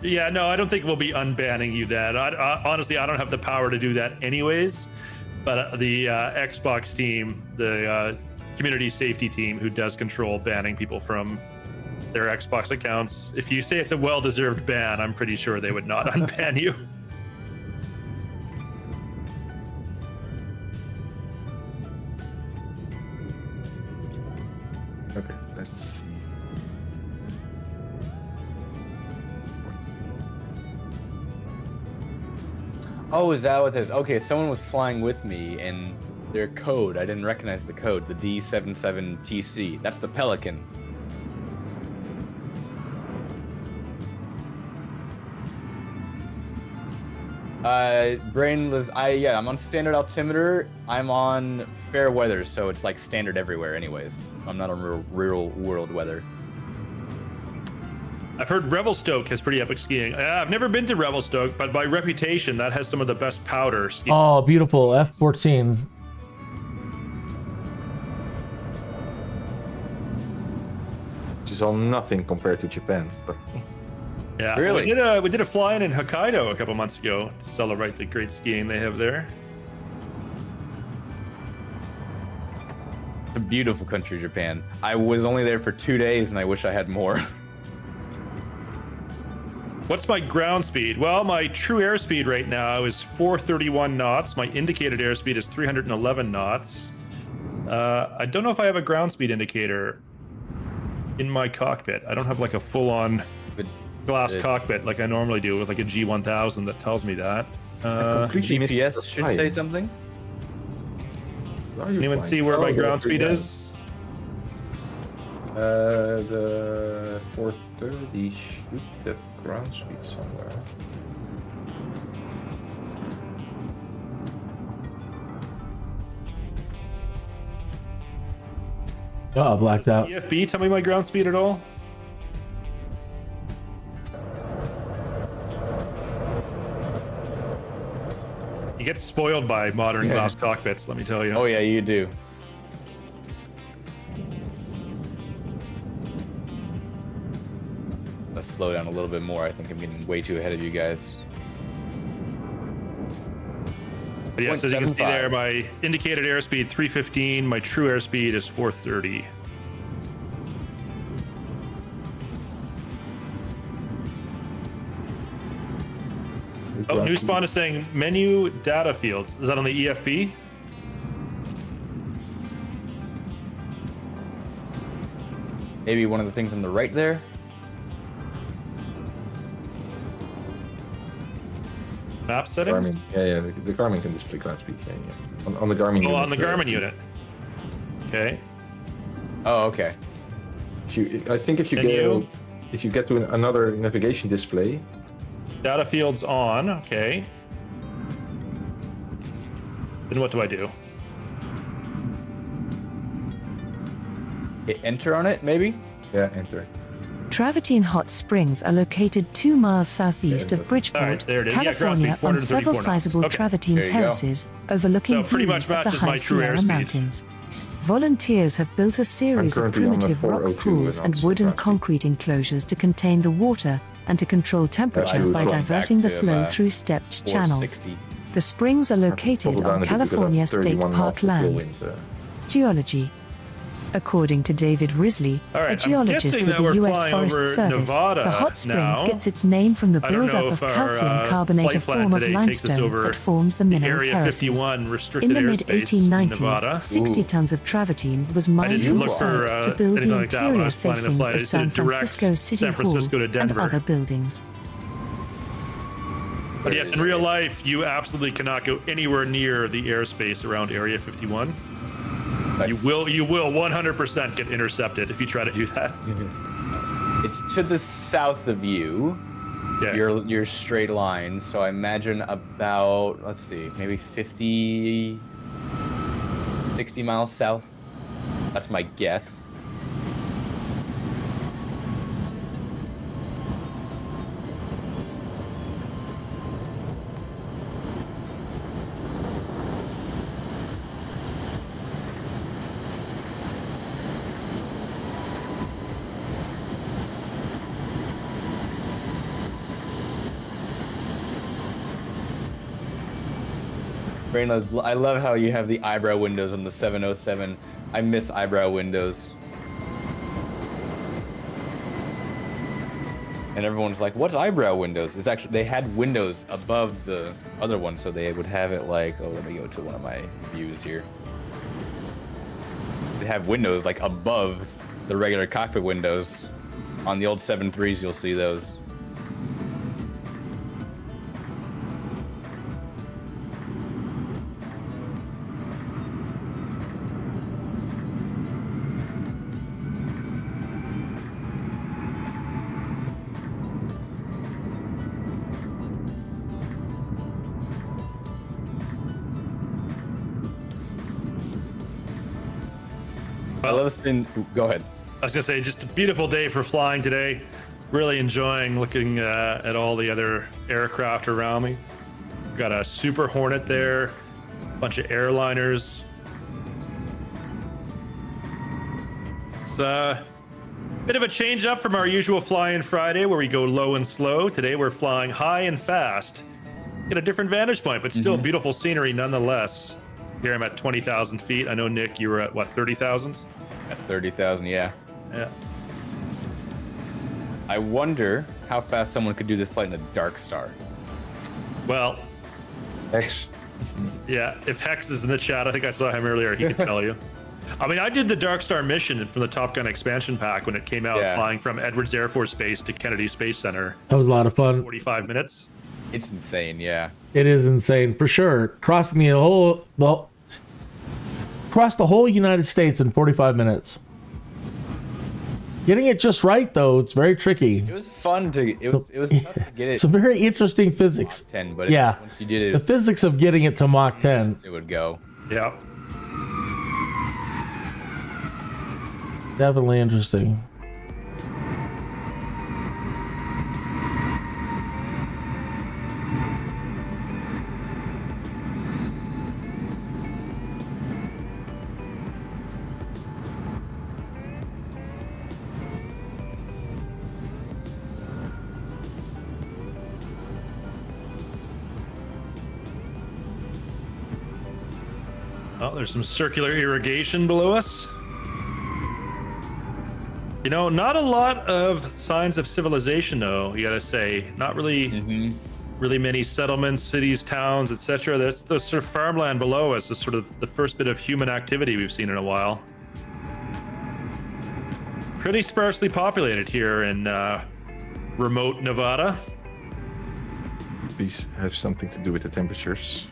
Yeah, no, I don't think we'll be unbanning you, Dad. Honestly, I don't have the power to do that anyways. But the Xbox team, the community safety team who does control banning people from their Xbox accounts, if you say it's a well-deserved ban, I'm pretty sure they would not unban you. Okay, let's see. Oh, is that what it is? Okay, someone was flying with me and their code, I didn't recognize the code, the D77TC. That's the Pelican. Brainless, I'm on standard altimeter. I'm on fair weather, so it's like standard everywhere anyways. So I'm not on real world weather. I've heard Revelstoke has pretty epic skiing. I've never been to Revelstoke, but by reputation, that has some of the best powder skiing. Oh, beautiful. F-14. Which is all nothing compared to Japan. But Yeah, Really? We did a fly-in Hokkaido a couple months ago to celebrate the great skiing they have there. It's a beautiful country, Japan. I was only there for 2 days and I wish I had more. What's my ground speed? Well, my true airspeed right now is 431 knots. My indicated airspeed is 311 knots. I don't know if I have a ground speed indicator in my cockpit. I don't have like a full-on glass cockpit like I normally do with like a G1000 that tells me that. completely missed your GPS should flight. say something. Are you Anyone flying? see where my Oh, ground speed yeah. is? The 430 should have ground speed somewhere. Oh, blacked out. EFB, tell me my ground speed at all? get spoiled by modern glass cockpits, let me tell you. Oh yeah, you do. Let's slow down a little bit more. I think I'm getting way too ahead of you guys. But yes, as you can see 0.75. there, my indicated airspeed 315, my true airspeed is 430. Oh, new spawn is saying menu data fields. Is that on the EFB? Maybe one of the things on the right there. Map settings? Garmin. Yeah. The Garmin can display ground speed. Yeah. On the Garmin. Oh, unit, on the Garmin unit. Okay. Oh, okay. I think if you get to another navigation display. Data fields on. Okay. Then what do I do? Hit enter on it, maybe? Yeah, enter. Travertine Hot Springs are located 2 miles southeast of All right, Bridgeport, there it is. Yeah, ground California, speed, on several 434 knots. sizable Okay. travertine There you go. terraces overlooking So pretty views much of the matches my high true Sierra airspeed. Mountains. Volunteers have built a series I'm of currently on the primitive rock 402 pools and knots wooden ground speed. concrete enclosures to contain the water and to control temperature would by go back diverting the to flow about through stepped channels. 460. The springs are located Toggle down on a bit because California of State 31 Park knots of land. wind, Geology. According to David Risley, All right, a I'm geologist guessing with that the we're U.S. flying Forest over Service, Nevada the hot springs now. gets its name from the I don't buildup know of if calcium our carbonate, a flight plan form of today takes us limestone over that forms the mineral Area terraces. 51 restricted In the airspace in Nevada. mid-1890s, 60 tons of travertine was I mined didn't from look the for site to build anything the like that when I interior was planning the facings flight. I of just San did direct Francisco City San Francisco Hall to and Denver. other buildings. But yes, in real life, you absolutely cannot go anywhere near the airspace around Area 51. You will 100% get intercepted if you try to do that. It's to the south of you. Yeah. Your straight line. So I imagine about, let's see, maybe 50, 60 miles south. That's my guess. Brainless, I love how you have the eyebrow windows on the 707. I miss eyebrow windows. And everyone's like, what's eyebrow windows? It's actually, they had windows above the other one, so they would have it like, oh, let me go to one of my views here. They have windows like above the regular cockpit windows. On the old 7.3s, you'll see those. I love seeing. Go ahead. I was gonna say, just a beautiful day for flying today. Really enjoying looking at all the other aircraft around me. Got a Super Hornet there, a bunch of airliners. It's a bit of a change up from our usual fly-in Friday where we go low and slow. Today we're flying high and fast. Get a different vantage point, but still beautiful scenery nonetheless. Here I'm at 20,000 feet. I know, Nick, you were at what, 30,000? At 30,000, yeah. Yeah. I wonder how fast someone could do this flight in a dark star. Well, X. yeah, if Hex is in the chat, I think I saw him earlier, he could tell you. I mean, I did the Dark Star mission from the Top Gun expansion pack when it came out, Yeah. flying from Edwards Air Force Base to Kennedy Space Center. That was a lot of fun. 45 minutes. It's insane, yeah. It is insane for sure. Crossing across the whole United States in 45 minutes. Getting it just right though, it's very tricky. It was fun to. It was tough to get it. It's a very interesting physics. 10, but Yeah. once you did The it, physics of getting it to Mach 10. it would go. Yeah. Definitely interesting. Oh, there's some circular irrigation below us. You know, not a lot of signs of civilization, though. You gotta say, not really, really many settlements, cities, towns, etc. That's the sort of farmland below us is sort of the first bit of human activity we've seen in a while. Pretty sparsely populated here in remote Nevada. These have something to do with the temperatures.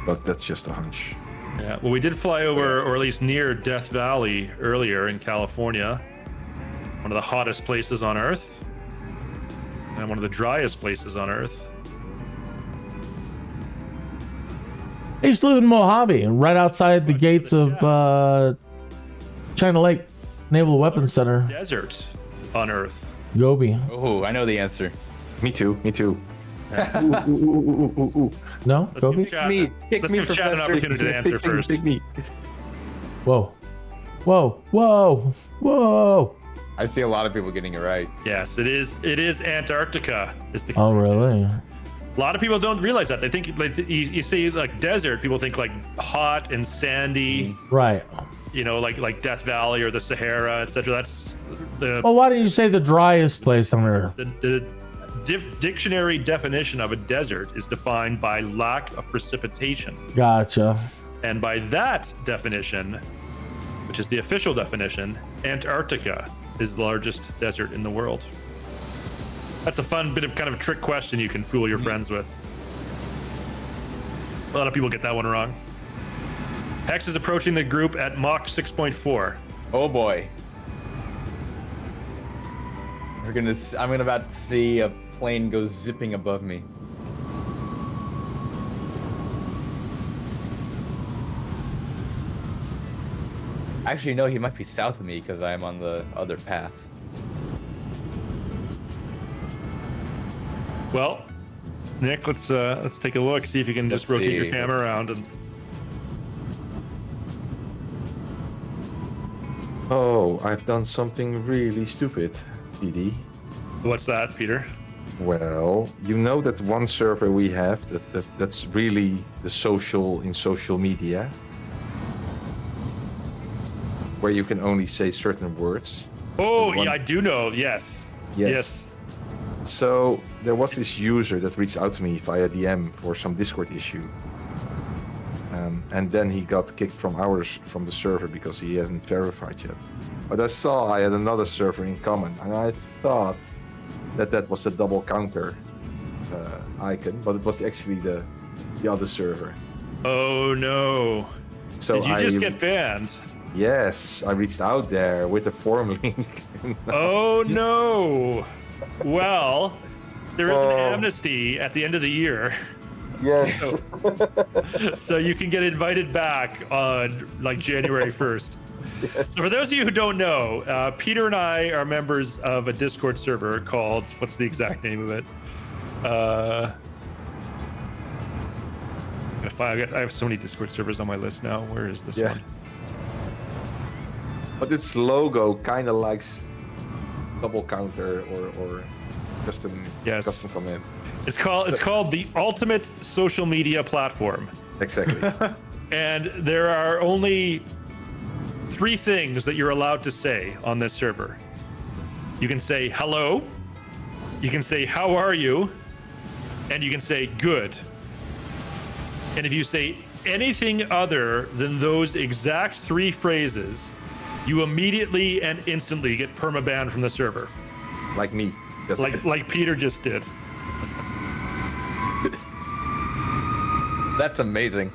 But that's just a hunch. Yeah, well, we did fly over, or at least near Death Valley earlier in California. One of the hottest places on Earth. And one of the driest places on Earth. I used to live in Mojave, right outside the gates of China Lake Naval Weapons Center. Desert on Earth. Gobi. Oh, I know the answer. Me too. No? Let's Gobi? give Chad- me. Kick let's me, give Chad an Professor. opportunity to answer first. Pick me. Whoa. Whoa. Whoa. Whoa. I see a lot of people getting it right. Yes, it is. It is Antarctica. Is the Oh, really? A lot of people don't realize that. They think like you see like desert. People think like hot and sandy. Right. You know, like Death Valley or the Sahara, etc. That's the Well, why didn't you say the driest place on Earth? the dictionary definition of a desert is defined by lack of precipitation. Gotcha. And by that definition, which is the official definition, Antarctica is the largest desert in the world. That's a fun bit of kind of a trick question you can fool your friends with. A lot of people get that one wrong. Hex is approaching the group at Mach 6.4. Oh boy. I'm about to see a plane go zipping above me. Actually, no, he might be south of me because I am on the other path. Well, Nick, let's take a look, see if you can just Let's rotate see, your camera around. And Oh, I've done something really stupid, PD. what's that, Peter? Well, you know that one server we have that's really the social media, where you can only say certain words. Oh, One- yeah, I do know. Yes. Yes. So there was this user that reached out to me via DM for some Discord issue. And then he got kicked from the server because he hasn't verified yet. But I saw I had another server in common, and I thought that was the double counter icon, but it was actually the other server. Oh no. So Did you just get banned? Yes, I reached out there with a forum link. Oh no. Well, there is an Oh. amnesty at the end of the year. Yes. So you can get invited back on like January 1st. Yes. So for those of you who don't know, Peter and I are members of a Discord server called, what's the exact name of it? I have so many Discord servers on my list now. Where is this Yeah. one? But its logo kind of likes double counter or custom Yes. custom command. It's called the Ultimate Social Media Platform. Exactly. And there are only 3 things that you're allowed to say on this server. You can say hello, you can say how are you, and you can say good. And if you say anything other than those exact 3 phrases, you immediately and instantly get permabanned from the server. Like me. Just Like Peter just did. That's amazing.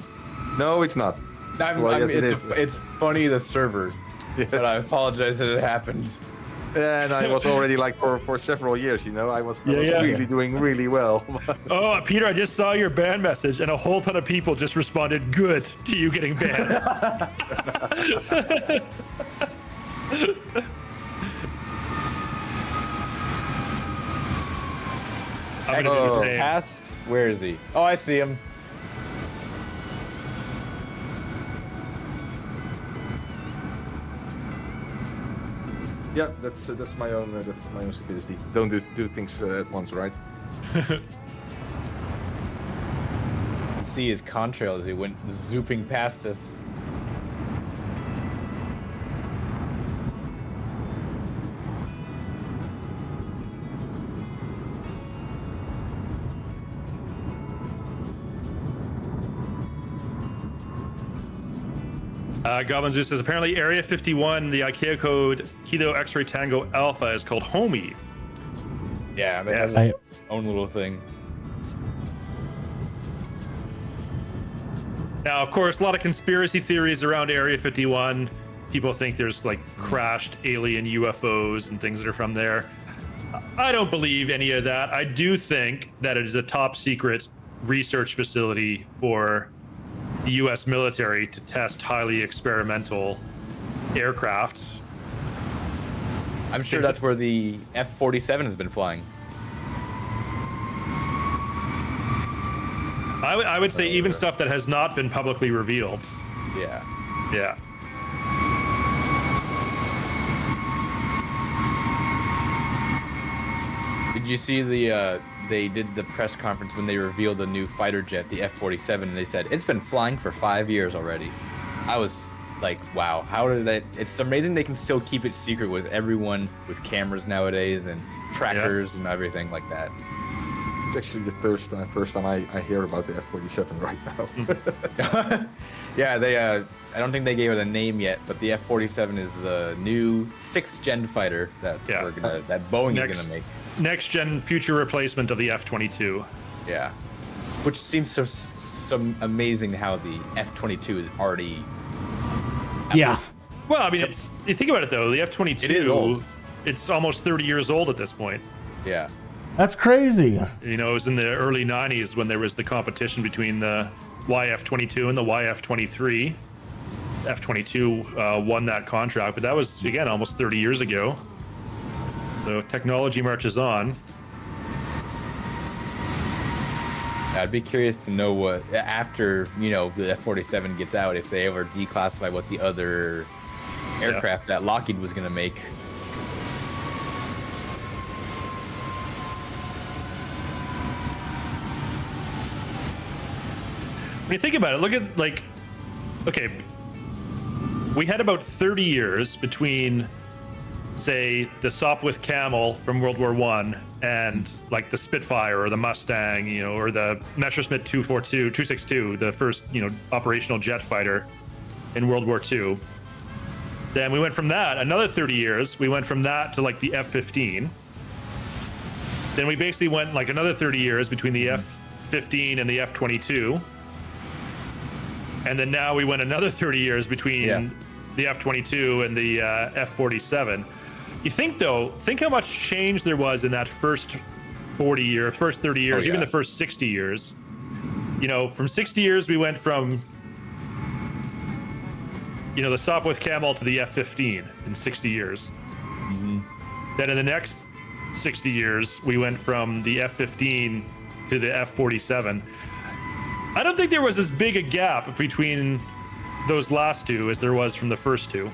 No, it's not. Well, yes, it is. It's funny, the server, but I Yes. apologize that it happened. And I was already like for several years, you know, I was Yeah. really doing really well. Oh, Peter, I just saw your ban message, and a whole ton of people just responded good to you getting banned. I'm gonna do the same. Past, where is he? Oh, I see him. Yeah, that's my own stupidity. Don't do things at once, right? see his contrail as he went zooping past us. Goblin Zeus says apparently Area 51, the IKEA code Kilo X-Ray Tango Alpha is called Homie. Yeah, they have I- their own little thing. Now, of course, a lot of conspiracy theories around Area 51. People think there's like crashed alien UFOs and things that are from there. I don't believe any of that. I do think that it is a top secret research facility for the U.S. military to test highly experimental aircraft. I'm sure that's where the F-47 has been flying. I would say even stuff that has not been publicly revealed. Yeah. Yeah. Did you see they did the press conference when they revealed the new fighter jet, the F-47, and they said it's been flying for 5 years already. I was like, wow, how did that? It's amazing they can still keep it secret with everyone with cameras nowadays and trackers and everything like that. It's actually the first time I hear about the F-47 right now. Yeah, they I don't think they gave it a name yet, but the F-47 is the new 6th gen fighter that that Boeing is gonna make. Next gen future replacement of the F-22. Yeah, which seems so amazing how the F-22 is already. Yeah. Well, I mean, it's you think about it though, the F-22 It is old. It's almost 30 years old at this point. Yeah. That's crazy. You know, it was in the early 90s when there was the competition between the YF-22 and the YF-23. F-22 won that contract, but that was, again, almost 30 years ago. So technology marches on. I'd be curious to know what, after, you know, the F-47 gets out, if they ever declassify what the other aircraft that Lockheed was going to make. When you think about it, look at, like, okay, we had about 30 years between, say, the Sopwith Camel from World War I and, like, the Spitfire or the Mustang, you know, or the Messerschmitt 262, the first, you know, operational jet fighter in World War II. Then we went from that, another 30 years, we went from that to, like, the F-15. Then we basically went, like, another 30 years between the F-15 and the F-22. And then now we went another 30 years between the F-22 and the F-47. You think, though, think how much change there was in that first 30 years, even the first 60 years. You know, from 60 years, we went from, you know, the Sopwith Camel to the F-15 in 60 years. Mm-hmm. Then in the next 60 years, we went from the F-15 to the F-47. I don't think there was as big a gap between those last two as there was from the first two.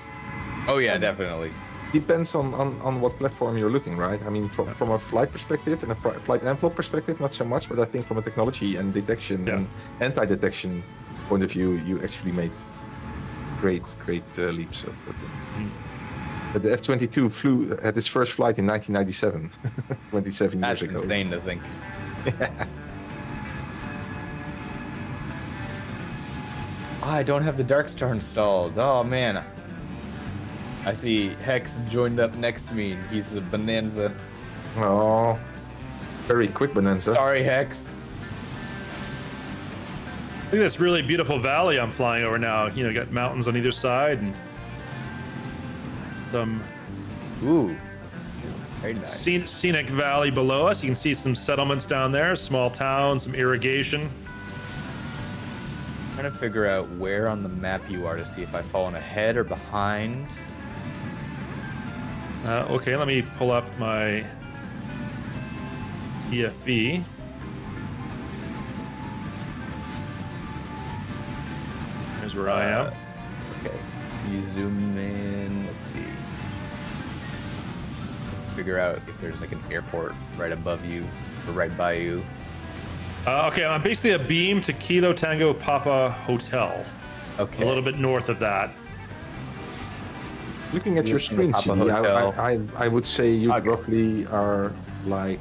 Oh yeah, definitely. Depends on what platform you're looking, right? I mean, from a flight perspective and a flight envelope perspective, not so much, but I think from a technology and detection and anti-detection point of view, you actually made great leaps. But the F-22 flew at its first flight in 1997, 27 years ago. That's insane to think. Oh, I don't have the Darkstar installed. Oh man. I see Hex joined up next to me. He's a Bonanza. Oh, very quick Bonanza. Sorry, Hex. Look at this really beautiful valley I'm flying over now. You know, got mountains on either side and some very nice. Scenic valley below us. You can see some settlements down there, small towns, some irrigation. I'm trying to figure out where on the map you are to see if I've fallen ahead or behind. Okay, let me pull up my EFB. Here's where I am. Okay, you zoom in. Let's see. Figure out if there's like an airport right above you or right by you. Okay, I'm basically a beam to Kilo Tango Papa Hotel. Okay. A little bit north of that. Looking at your screen, Papa CD, Hotel. I would say you Okay. roughly are like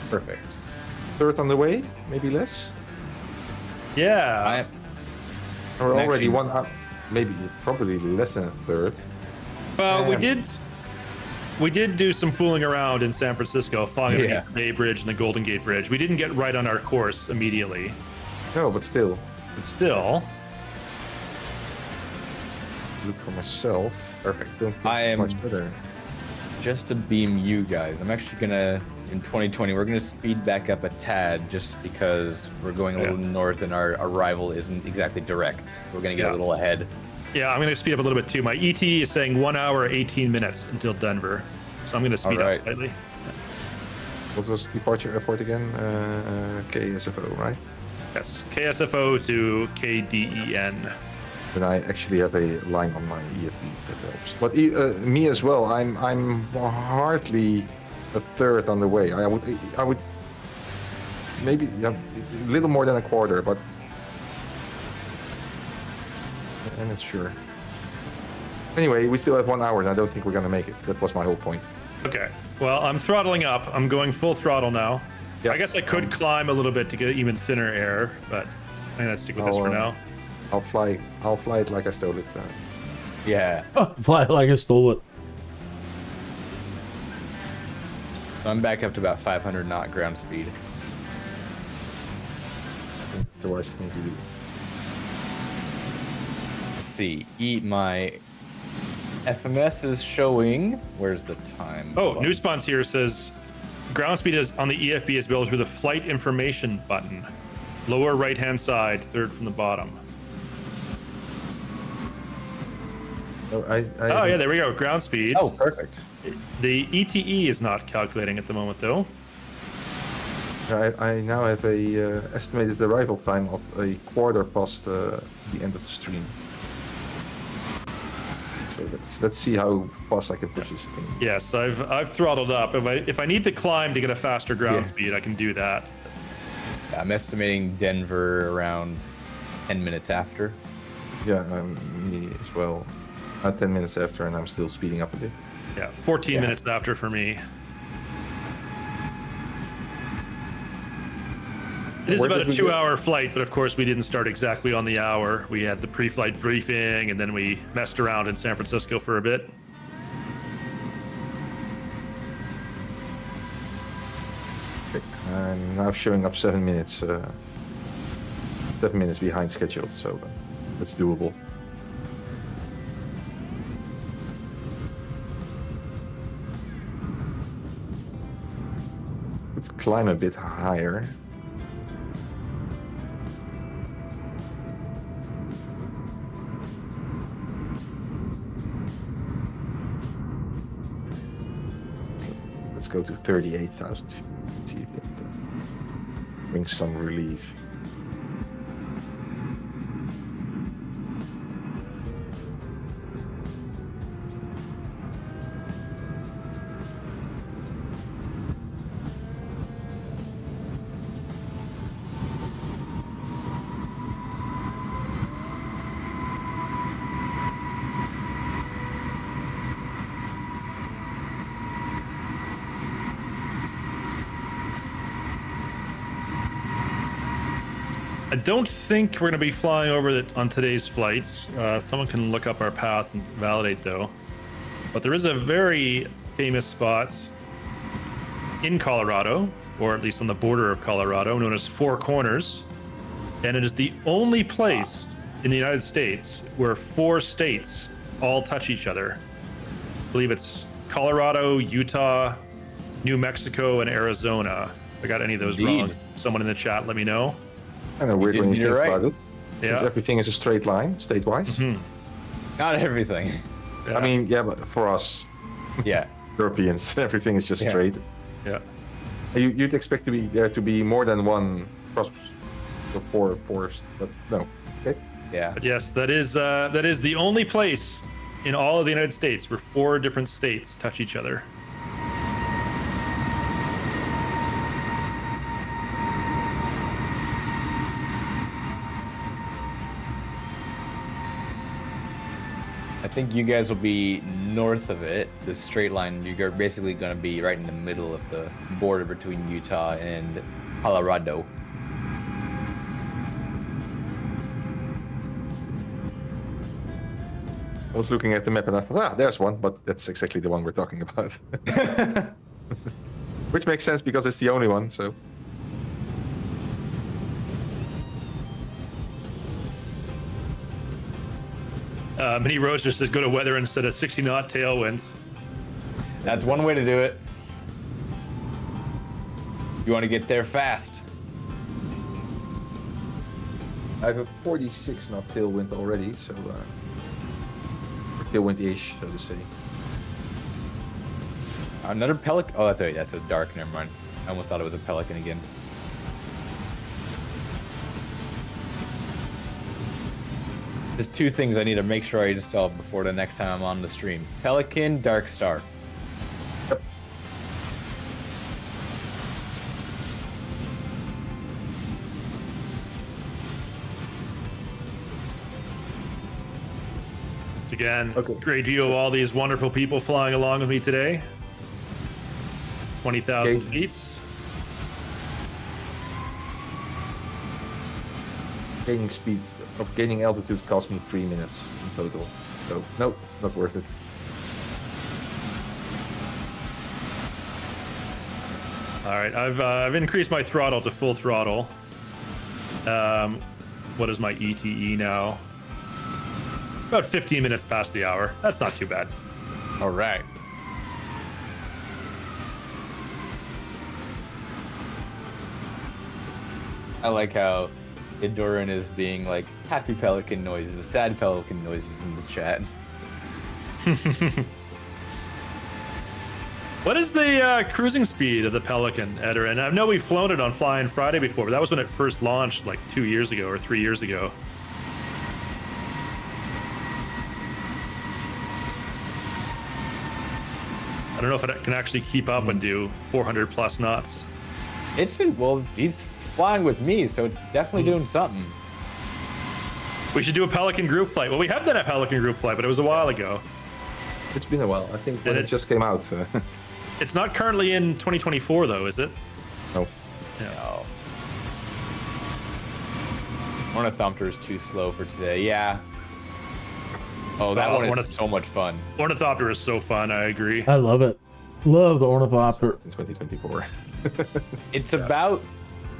Perfect. third on the way, maybe less. Yeah. Or And already actually- one up, maybe probably less than a third. Well, we And- did do some fooling around in San Francisco, flying Yeah. underneath the Bay Bridge and the Golden Gate Bridge. We didn't get right on our course immediately, No, but still, but still. look for myself. Perfect. Don't think I it's am- much better. Just to beam you guys, I'm actually gonna, in 2020, we're gonna speed back up a tad just because we're going a little north and our arrival isn't exactly direct. So we're gonna get Yeah. a little ahead. Yeah, I'm going to speed up a little bit too. My ET is saying 1 hour, 18 minutes until Denver. So I'm going to speed Alright. up slightly. What was departure airport again? KSFO, right? Yes, KSFO to KDEN. Then I actually have a line on my EFB that helps. But me as well. I'm hardly a third on the way. I would maybe a little more than a quarter, but I'm not sure. Anyway, we still have 1 hour, and I don't think we're gonna make it. That was my whole point. Okay, well, I'm throttling up. I'm going full throttle now. Yeah. I guess I could climb a little bit to get even thinner air, but I'm going to stick with this for now. I'll fly it like I stole it. Yeah. Fly like I stole it. So I'm back up to about 500 knot ground speed. That's the worst thing to do. Let's see. My FMS is showing. Where's the time? Oh, button? new spawns here says ground speed is on the EFB is built through the flight information button. Lower right-hand side, third from the bottom. Oh, Oh, yeah, there we go. Ground speed. Oh, perfect. The ETE is not calculating at the moment, though. I now have a estimated arrival time of a quarter past the end of the stream. So let's see how fast I can push this thing. Yes, I've throttled up. If I need to climb to get a faster ground Yeah. speed, I can do that. I'm estimating Denver around 10 minutes after. Yeah, me as well. 10 minutes after, and I'm still speeding up a bit. Yeah, 14 Yeah. minutes after for me. It is Where about a did we 2-hour flight, but of course we didn't start exactly on the hour. We had the pre-flight briefing, and then we messed around in San Francisco for a bit. Okay. I'm now showing up 7 minutes. 7 minutes behind schedule, so that's doable. Let's climb a bit higher. Let's go to 38,000 feet. See if that brings some relief. I don't think we're going to be flying over it on today's flights. Someone can look up our path and validate, though. But there is a very famous spot in Colorado, or at least on the border of Colorado, known as Four Corners. And it is the only place in the United States where 4 states all touch each other. I believe it's Colorado, Utah, New Mexico, and Arizona. If I got any of those Indeed. wrong, someone in the chat, let me know. Kind of weird when you You're think right. about it. Since Yeah. everything is a straight line, state-wise. Mhm. Not everything. Yeah. I mean, yeah, but for us Yeah. Europeans, everything is just Yeah. straight. yeah. You'd expect there to be more than one cross for fours, but no. Okay. Yeah. But yes, that is the only place in all of the United States where 4 different states touch each other. I think you guys will be north of it, the straight line. You're basically going to be right in the middle of the border between Utah and Colorado. I was looking at the map and I thought, there's one, but that's exactly the one we're talking about. Which makes sense because it's the only one, so. Mini Roaster says go to weather instead of 60 knot tailwinds. That's one way to do it. You want to get there fast. I have a 46 knot tailwind already, so tailwind-ish, so to say. Another pelican. Oh, that's a dark. Never mind. I almost thought it was a pelican again. There's two things I need to make sure I install before the next time I'm on the stream. Pelican, Dark Star. Yep. Once again, Okay. great view of all these wonderful people flying along with me today. 20,000 Okay. feet. Gaining altitude cost me 3 minutes in total. So, no, not worth it. All right, I've increased my throttle to full throttle. What is my ETE now? About 15 minutes past the hour. That's not too bad. All right. I like how Endurin is being like happy pelican noises, sad pelican noises in the chat. What is the cruising speed of the Pelican, Edorin? I know we've flown it on Flying Friday before, but that was when it first launched like 2 years ago or 3 years ago. I don't know if it can actually keep up and do 400 plus knots. Well, he's flying with me, so it's definitely doing something. We should do a Pelican group flight. Well, we have done a Pelican group flight, but it was a while ago. It's been a while. I think when And it just came out. It's not currently in 2024, though, is it? No. Yeah. No. Ornithopter is too slow for today. Yeah. Oh, that one is so much fun. Ornithopter is so fun. I agree. I love it. Love the ornithopter. In 2024. It's about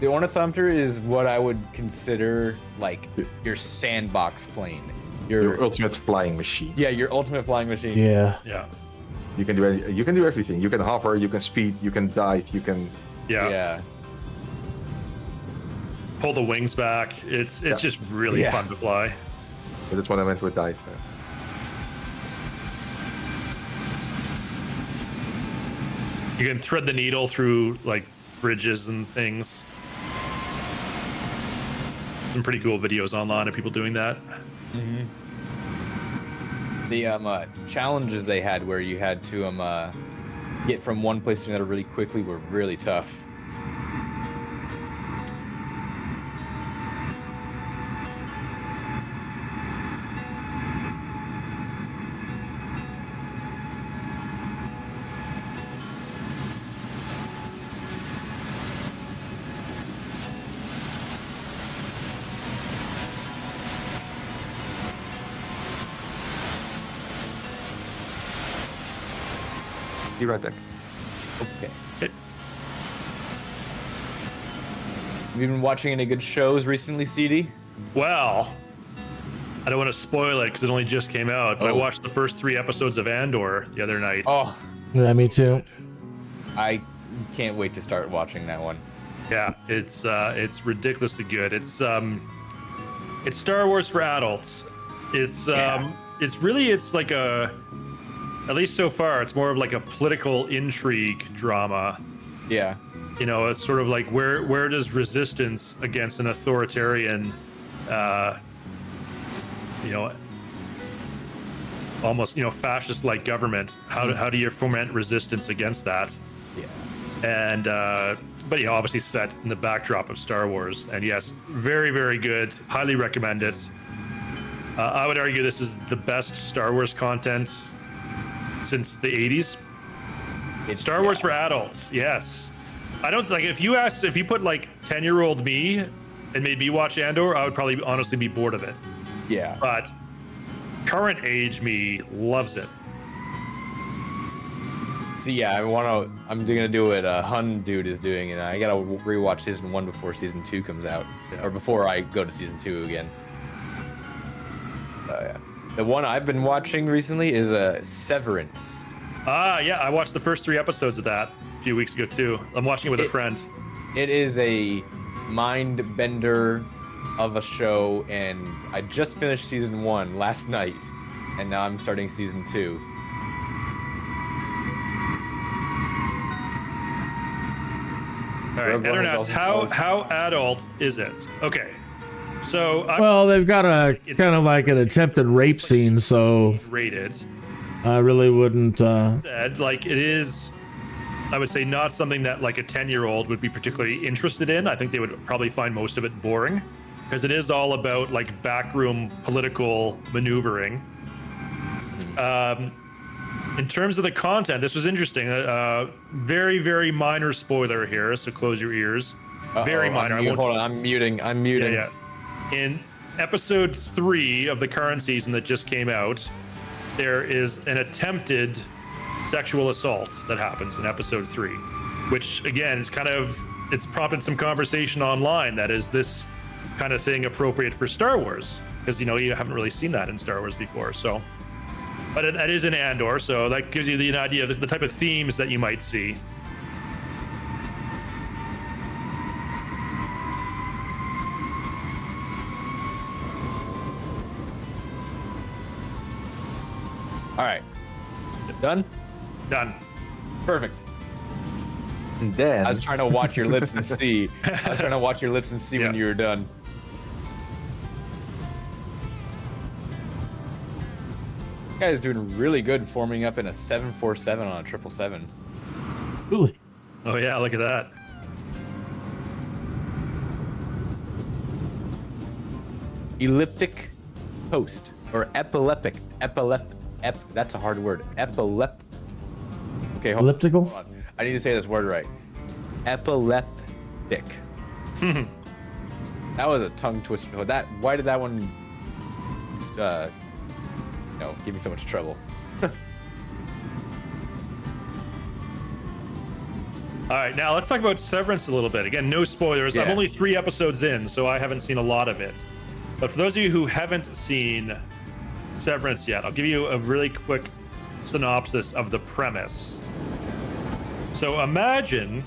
the Ornithopter is what I would consider like your sandbox plane. Your ultimate flying machine. Yeah, your ultimate flying machine. Yeah. Yeah. You can do everything. You can hover, you can speed, you can dive, you can. Yeah. Pull the wings back. It's just really fun to fly. That's what I meant with dive. You can thread the needle through like bridges and things. Some pretty cool videos online of people doing that. Mm-hmm. The challenges they had where you had to get from one place to another really quickly were really tough. Be right back. Okay. Have you been watching any good shows recently, CD? Well, I don't want to spoil it because it only just came out, but I watched the first 3 episodes of Andor the other night. Oh, Yeah, me too. I can't wait to start watching that one. Yeah, it's ridiculously good. It's Star Wars for adults. It's like a, at least so far, it's more of like a political intrigue drama. Yeah. You know, it's sort of like where does resistance against an authoritarian, almost fascist-like government? How do you foment resistance against that? Yeah. And but obviously set in the backdrop of Star Wars. And yes, very, very good. Highly recommend it. I would argue this is the best Star Wars content since the 80s. It's Star Wars for adults, yes. I don't like if you put like 10-year-old me and made me watch Andor, I would probably honestly be bored of it. Yeah. But current age me loves it. See, yeah, I'm gonna do what Hun Dude is doing, and I gotta rewatch season 1 before season 2 comes out, or before I go to season 2 again. Yeah. The one I've been watching recently is Severance. Yeah, I watched the first 3 episodes of that a few weeks ago too. I'm watching it with a friend. It is a mind bender of a show, and I just finished season 1 last night, and now I'm starting season 2. All right, Ed asks, how adult is it? Okay, so well, they've got a kind of like an attempted rape scene, so rated. I really wouldn't. Like it is, I would say not something that like a 10-year-old would be particularly interested in. I think they would probably find most of it boring, because it is all about like backroom political maneuvering. In terms of the content, this was interesting. Very, very minor spoiler here, so close your ears. Very minor. Hold on, I'm muting. Yeah. In episode 3 of the current season that just came out, there is an attempted sexual assault that happens in episode 3, which again, it's prompted some conversation online. That is this kind of thing appropriate for Star Wars? Because you haven't really seen that in Star Wars before, so. But that is in Andor, so that gives you an idea of the type of themes that you might see. All right. Done? Done. Perfect. And then I was trying to watch your lips and see. When you were done. You guys doing really good forming up in a 747 on a 777. Really? Oh yeah, look at that. Elliptic post or epileptic. That's a hard word. Okay, hold Elliptical? on. I need to say this word right. Epileptic. That was a tongue twister. Why did that one give me so much trouble? All right, now let's talk about Severance a little bit. Again, no spoilers. Yeah. I'm only 3 episodes in, so I haven't seen a lot of it. But for those of you who haven't seen Severance yet, I'll give you a really quick synopsis of the premise. So imagine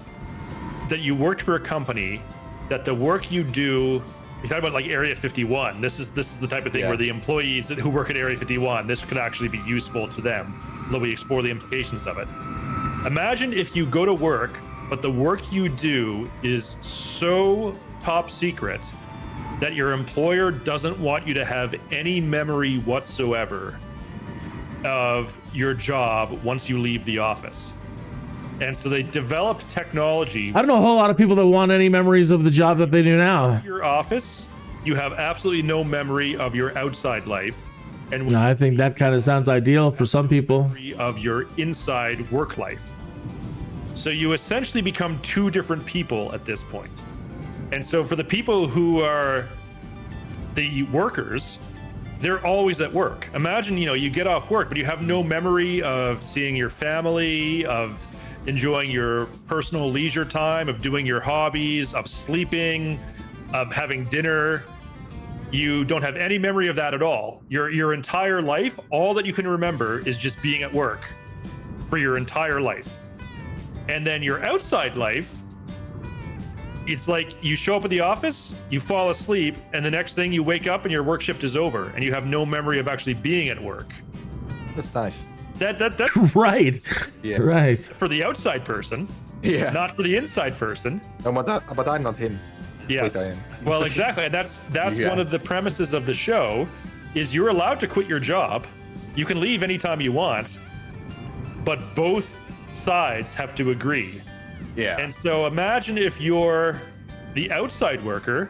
that you worked for a company that the work you do, you talk about like Area 51. This is the type of thing where the employees who work at Area 51, this could actually be useful to them. Though we explore the implications of it. Imagine if you go to work, but the work you do is so top secret that your employer doesn't want you to have any memory whatsoever of your job once you leave the office. And so they developed technology. I don't know a whole lot of people that want any memories of the job that they do now. Your office, you have absolutely no memory of your outside life. And No, I think that kind of sounds ideal for some people. of your inside work life. So you essentially become 2 different people at this point. And so for the people who are the workers, they're always at work. Imagine, you get off work, but you have no memory of seeing your family, of enjoying your personal leisure time, of doing your hobbies, of sleeping, of having dinner. You don't have any memory of that at all. Your entire life, all that you can remember is just being at work for your entire life. And then your outside life, it's like you show up at the office, you fall asleep, and the next thing you wake up and your work shift is over, and you have no memory of actually being at work. that's nice. That Right. Yeah. Right. for the outside person, Yeah. not for the inside person. No, but I'm not him. Yes. Wait, I am. Well, exactly. And that's Yeah. one of the premises of the show is you're allowed to quit your job. You can leave anytime you want, but both sides have to agree. Yeah. And so imagine if you're the outside worker,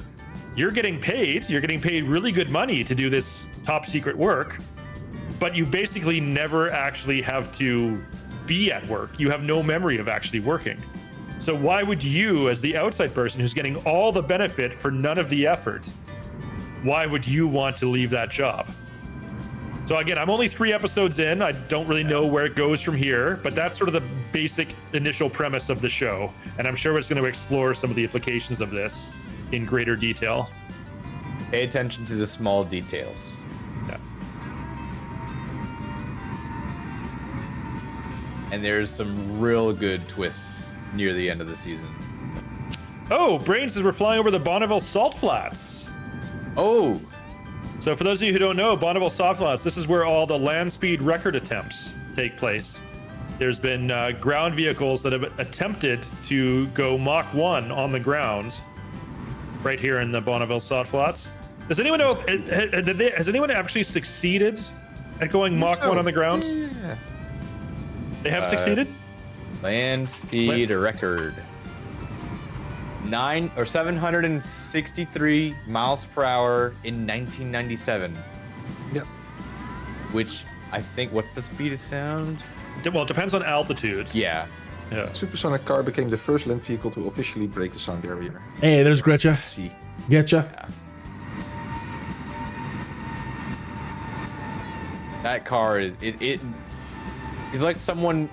you're getting paid really good money to do this top secret work, but you basically never actually have to be at work. You have no memory of actually working. So why would you, as the outside person who's getting all the benefit for none of the effort, why would you want to leave that job? So again, I'm only 3 episodes in. I don't really know where it goes from here, but that's sort of the basic initial premise of the show. And I'm sure it's going to explore some of the implications of this in greater detail. Pay attention to the small details. Yeah. And there's some real good twists near the end of the season. Oh, Brain says we're flying over the Bonneville Salt Flats. Oh, So for those of you who don't know, Bonneville Salt Flats, this is where all the land speed record attempts take place. There's been ground vehicles that have attempted to go Mach 1 on the ground right here in the Bonneville Salt Flats. Does anyone know if has anyone actually succeeded at going Mach 1 on the ground? Yeah. They have succeeded? land speed record. 763 miles per hour in 1997. Yep. Which I think, what's the speed of sound? Well, it depends on altitude. Yeah. Yeah. Supersonic car became the first land vehicle to officially break the sound barrier. Hey, there's Gretcha. See. Getcha. Yeah. That car is it's like someone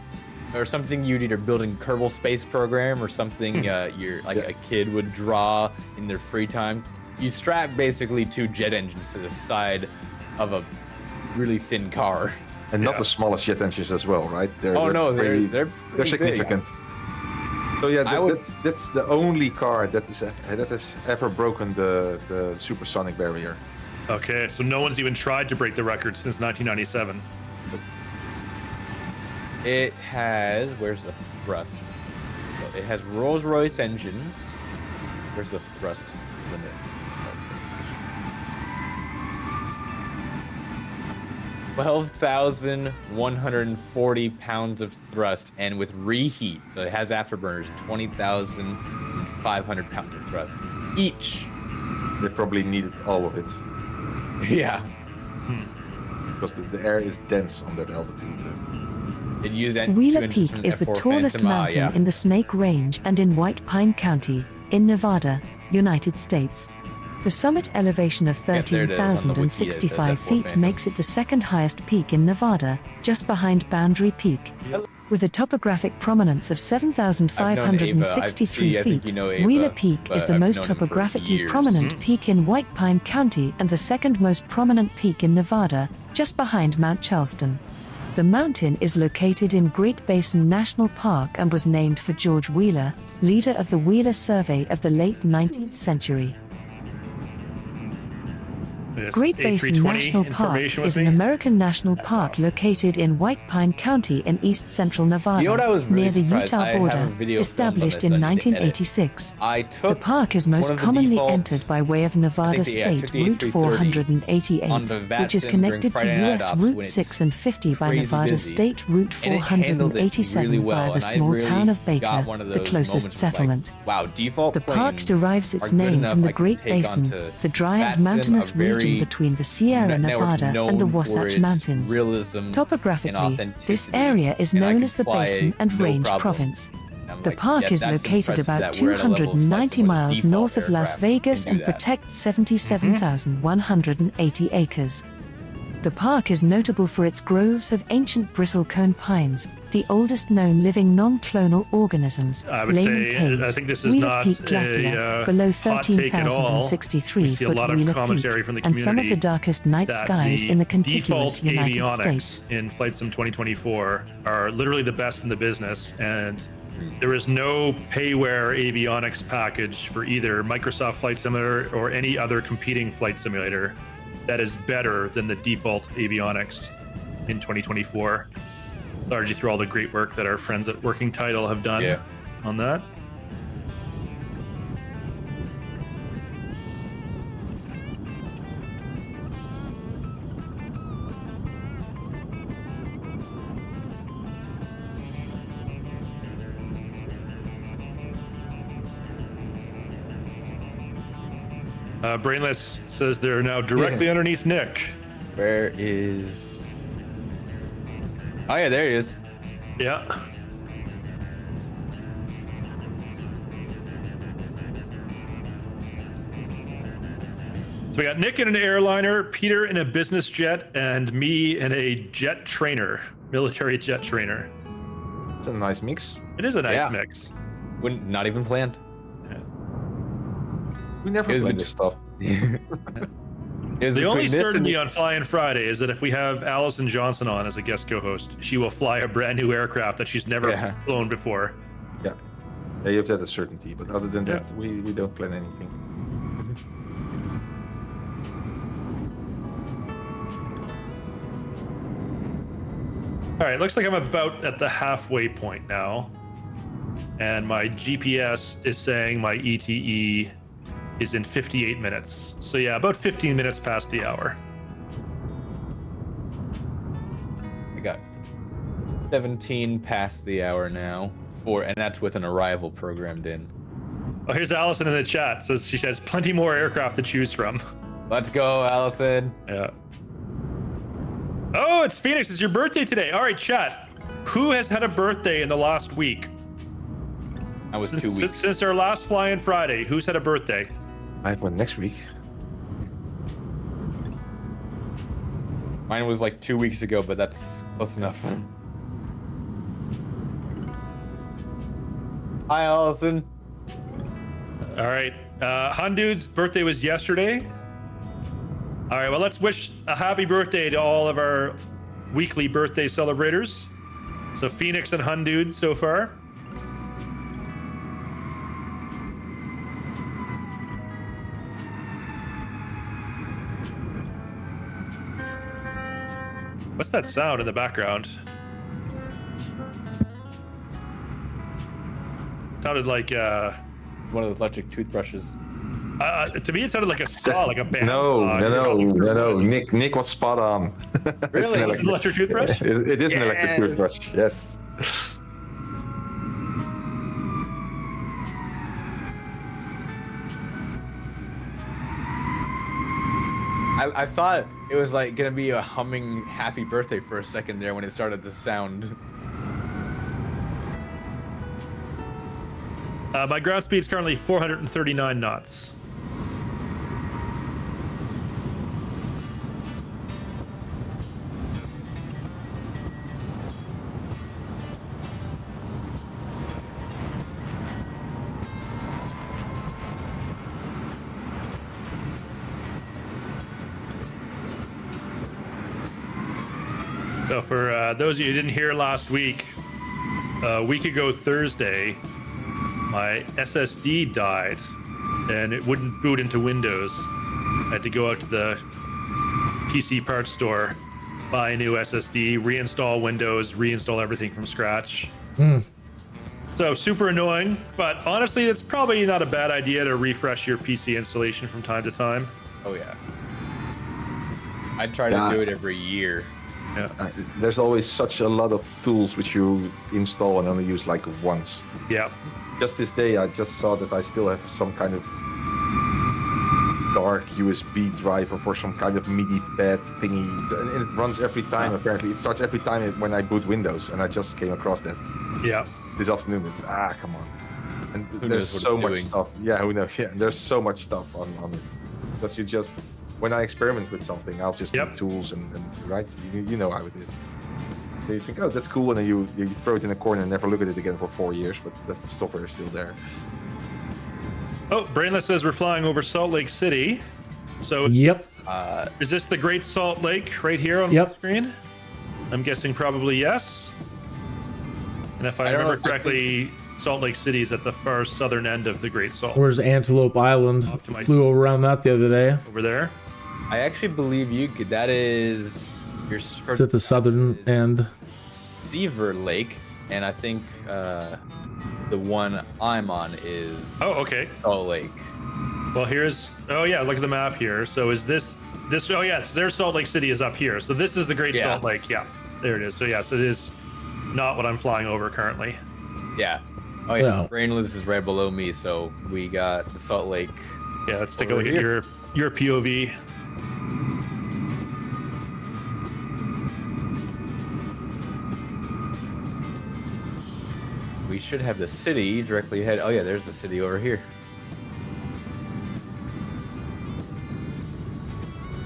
or something you'd either build in Kerbal Space Program or something you're like a kid would draw in their free time. You strap basically 2 jet engines to the side of a really thin car. And not the smallest jet engines as well, right? They're they're significant. So yeah, that's the only car that has ever broken the supersonic barrier. Okay, so no one's even tried to break the record since 1997. It has, where's the thrust? So it has Rolls-Royce engines. Where's the thrust limit? 12,140 pounds of thrust, and with reheat, so it has afterburners, 20,500 pounds of thrust each. They probably needed all of it Yeah. because the air is dense on that altitude. It used Wheeler Peak is the tallest mountain in the Snake Range and in White Pine County, in Nevada, United States. The summit elevation of there it is on the wiki, it says 13,065 F4 feet Phantom. makes it the second highest peak in Nevada, just behind Boundary Peak. With a topographic prominence of 7,563 I think feet, you know Ava, Wheeler Peak but is the I've most known him for topographically years. prominent peak in White Pine County and the second most prominent peak in Nevada, just behind Mount Charleston. The mountain is located in Great Basin National Park and was named for George Wheeler, leader of the Wheeler Survey of the late 19th century. Yes, Great Basin A320 National Park information is with an me. American national park located in White Pine County in east-central Nevada, You know what I was really near the surprised? I Utah have a border, video established filmed in on this I need to edit. 1986. I The took park is one most of the commonly default- entered by way of Nevada I State took the Route A330 488, on the which is Vatson connected during to Friday Night US Ops when Route it's 6 and 50 by crazy Nevada busy. State Route And it handled it 487 really well, via the and I small really town of got Baker, one of the those closest moments where, like, settlement. wow, default The park planes derives its are good name enough from the I can Great take Basin, onto the dry and Vatson, mountainous a very region between the Sierra network Nevada known and the for Wasatch its Mountains. realism and Topographically, this authenticity, area is and I known can as the fly Basin and no Range problem. Province. I'm The like, park yeah, is that's located impressive about that we're at a level of flight 290 where the miles default north of Las aircraft can Vegas do and that. protects 77,180 acres. The park is notable for its groves of ancient bristlecone pines, the oldest known living non-clonal organisms. I would Lehman say, Caves, I think this is Wheeler not Peak a, Glacier, below hot take at all. 13,063 We see a foot lot of Wheeler commentary Peak, from the and some of the community darkest night that skies in the contiguous default United avionics States. in Flight Sim 2024 are literally the best in the business, and there is no payware avionics package for either Microsoft Flight Simulator or any other competing flight simulator that is better than the default avionics in 2024, largely through all the great work that our friends at Working Title have done on that. Brainless says they're now directly underneath Nick. Where is... Oh yeah, there he is. Yeah. So we got Nick in an airliner, Peter in a business jet, and me in a jet trainer, military jet trainer. It's a nice mix. It is a nice Yeah. mix. Not even planned. We never Is play it- this stuff. The only certainty on Flying Friday is that if we have Allison Johnson on as a guest co-host, she will fly a brand new aircraft that she's never Yeah. flown before. Yeah, you have that certainty. But other than that, we don't plan anything. All right, looks like I'm about at the halfway point now. And my GPS is saying my ETE is in 58 minutes. So yeah, about 15 minutes past the hour. I got 17 past the hour now. And that's with an arrival programmed in. Oh, here's Allison in the chat. Says she has plenty more aircraft to choose from. Let's go, Allison. Yeah. Oh, it's Phoenix. It's your birthday today. All right, chat. Who has had a birthday in the last week? That was 2 weeks. Since our last Flying Friday, who's had a birthday? I have one next week. Mine was like 2 weeks ago, but that's close enough. Hi, Allison. All right. Hundude's birthday was yesterday. All right. Well, let's wish a happy birthday to all of our weekly birthday celebrators. So Phoenix and Hundude so far. What's that sound in the background? Sounded like One of those electric toothbrushes. to me it sounded like a saw, like a band. No. Nick was spot on. It's Really? It's an electric toothbrush? It is an electric toothbrush. Yes. I thought it was like gonna be a humming happy birthday for a second there when it started to sound. My ground speed is currently 439 knots. So for those of you who didn't hear last week, a week ago Thursday, my SSD died and it wouldn't boot into Windows. I had to go out to the PC parts store, buy a new SSD, reinstall Windows, reinstall everything from scratch. So super annoying, but honestly, it's probably not a bad idea to refresh your PC installation from time to time. Oh yeah. I try to do it every year. There's always such a lot of tools which you install and only use like once. Yeah. Just this day, I just saw that I still have some kind of dark USB driver for some kind of MIDI pad thingy, and it runs every time. Apparently, it starts every time when I boot Windows, and I just came across that Yeah. this afternoon. It's come on. And Who there's knows what so it's much doing? stuff. Yeah, who knows? Yeah, there's so much stuff on it. Because you just, when I experiment with something, I'll just need tools and right. You know how it is. So you think, oh, that's cool, and then you throw it in a corner and never look at it again for 4 years. But that software is still there. Oh, Brainless says we're flying over Salt Lake City. So Yep. is this the Great Salt Lake right here on the screen? I'm guessing probably yes. And if I remember correctly, Salt Lake City is at the far southern end of the Great Salt. Where's Antelope Island? Flew around that the other day. Over there. I actually believe you could. That is your It's at the southern end. Seaver Lake, and I think the one I'm on is okay. Salt Lake. Well, oh yeah, look at the map here. So is this, oh yeah, there's Salt Lake City is up here. So this is the Great Salt Lake. Yeah, there it is. So yes, it is not what I'm flying over currently. Yeah. Oh yeah, Brainless is right below me, so we got the Salt Lake. Yeah, let's take a look at your POV. we should have the city directly ahead. Oh yeah, there's the city over here.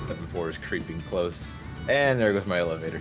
7-4 is creeping close. And there goes my elevator.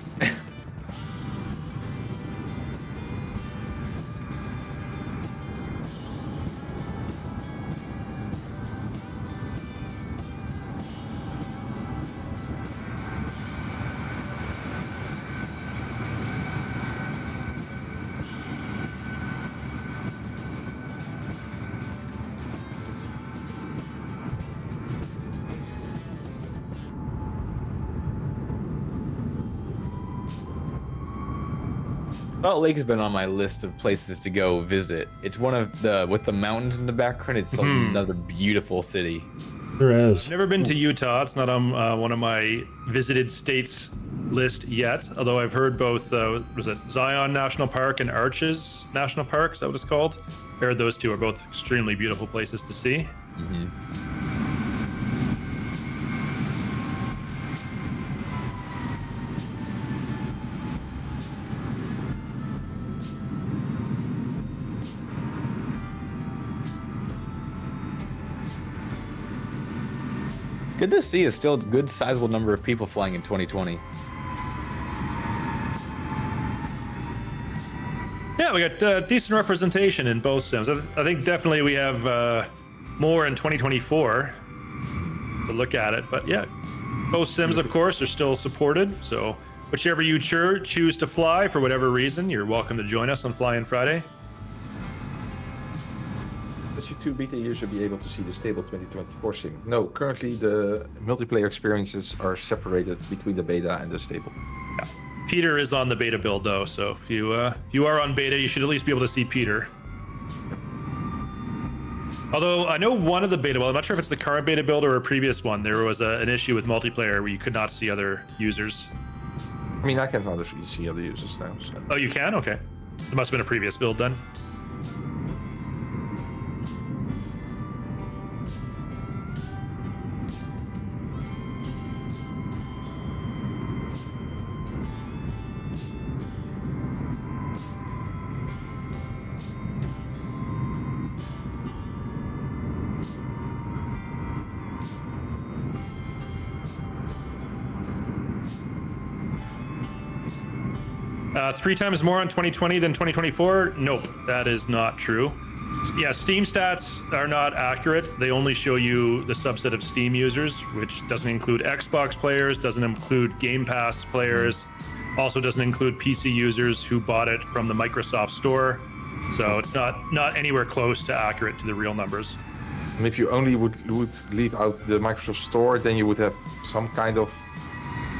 Salt Lake has been on my list of places to go visit. It's one of the, with the mountains in the background, it's another beautiful city. There is. Never been to Utah. It's not on one of my visited states list yet. Although I've heard both, was it Zion National Park and Arches National Park? Is that what it's called? I heard those two are both extremely beautiful places to see. Good to see a still good sizable number of people flying in 2020. Yeah, we got decent representation in both sims. I think definitely we have more in 2024 to look at it. But yeah, both sims, of course, are still supported. So whichever you choose to fly for whatever reason, you're welcome to join us on Fly-In Friday. SU2 beta users should be able to see the stable 2024 sim. No, currently the multiplayer experiences are separated between the beta and the stable. Yeah. Peter is on the beta build though, so if you are on beta, you should at least be able to see Peter. Although I know one of the beta, well, I'm not sure if it's the current beta build or a previous one, there was an issue with multiplayer where you could not see other users. I mean, I can't honestly see other users now. So. Oh, you can? Okay. It must have been a previous build then. 3 times more on 2020 than 2024? Nope, that is not true. Yeah, Steam stats are not accurate. They only show you the subset of Steam users, which doesn't include Xbox players, doesn't include Game Pass players, also doesn't include PC users who bought it from the Microsoft Store. So it's not anywhere close to accurate to the real numbers. And if you only would leave out the Microsoft Store, then you would have some kind of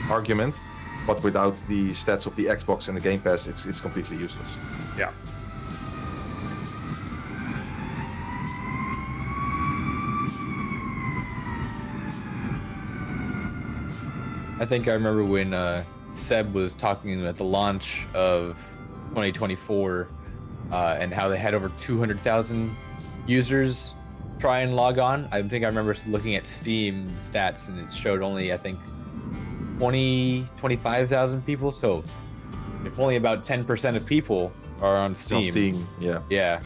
argument. But without the stats of the Xbox and the Game Pass, it's completely useless. Yeah. I think I remember when Seb was talking at the launch of 2024 and how they had over 200,000 users try and log on. I think I remember looking at Steam stats and it showed only, I think, 25,000 people. So if only about 10% of people are on Steam. On Steam, yeah. Yeah.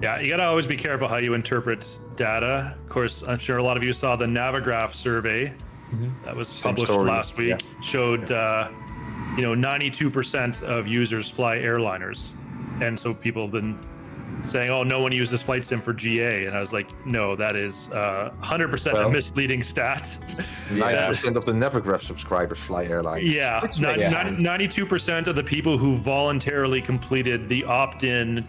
Yeah, you gotta always be careful how you interpret data. Of course, I'm sure a lot of you saw the Navigraph survey that was published last week. Yeah. Showed 92% of users fly airliners, and so people have been saying, "Oh, no one uses Flight Sim for GA," and I was like, "No, that is 100% a misleading stat." 90% of the Navigraph subscribers fly airline. Yeah, 92% of the people who voluntarily completed the opt-in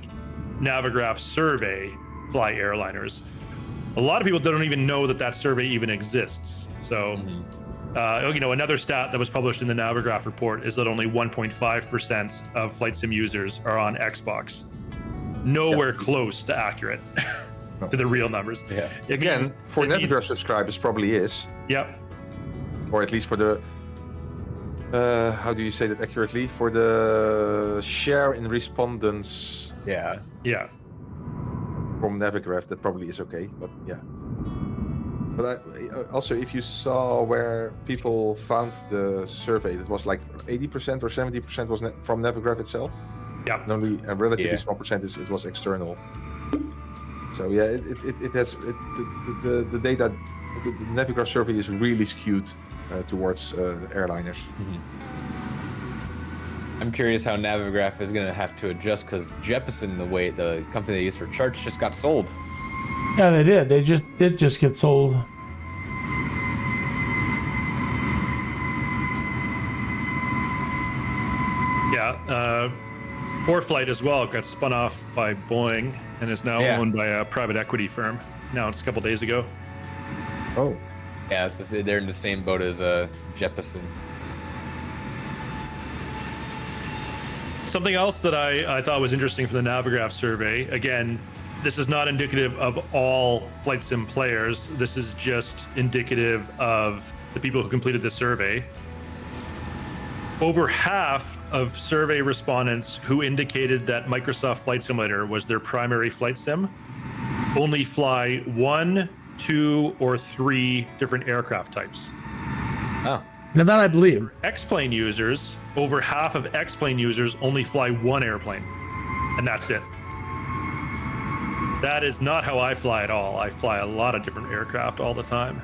Navigraph survey fly airliners. A lot of people don't even know that survey even exists. So, another stat that was published in the Navigraph report is that only 1.5% of Flight Sim users are on Xbox. Nowhere close to accurate to the real numbers. Yeah. Again, for Navigraph subscribers probably is. Yep. Or at least for the how do you say that accurately? For the share in respondents Yeah. Yeah. from Navigraph, that probably is okay, but yeah. But also, if you saw where people found the survey, it was like 80% or 70% was from Navigraph itself. Yeah. And only a relatively Yeah. small percentage it was external. So yeah, it has the data. The Navigraph survey is really skewed towards airliners. I'm curious how Navigraph is going to have to adjust because Jeppesen, the company they use for charts, just got sold. Yeah, they did. They did just get sold. Yeah. ForeFlight as well got spun off by Boeing and is now owned by a private equity firm. Announced a couple days ago. Oh. Yeah, they're in the same boat as Jeppesen. Something else that I thought was interesting for the Navigraph survey, again, this is not indicative of all flight sim players. This is just indicative of the people who completed the survey. Over half of survey respondents who indicated that Microsoft Flight Simulator was their primary flight sim only fly 1, 2, or 3 different aircraft types. Oh. Now that I believe. X-plane users, over half of X-plane users only fly 1 airplane, and that's it. That is not how I fly at all. I fly a lot of different aircraft all the time.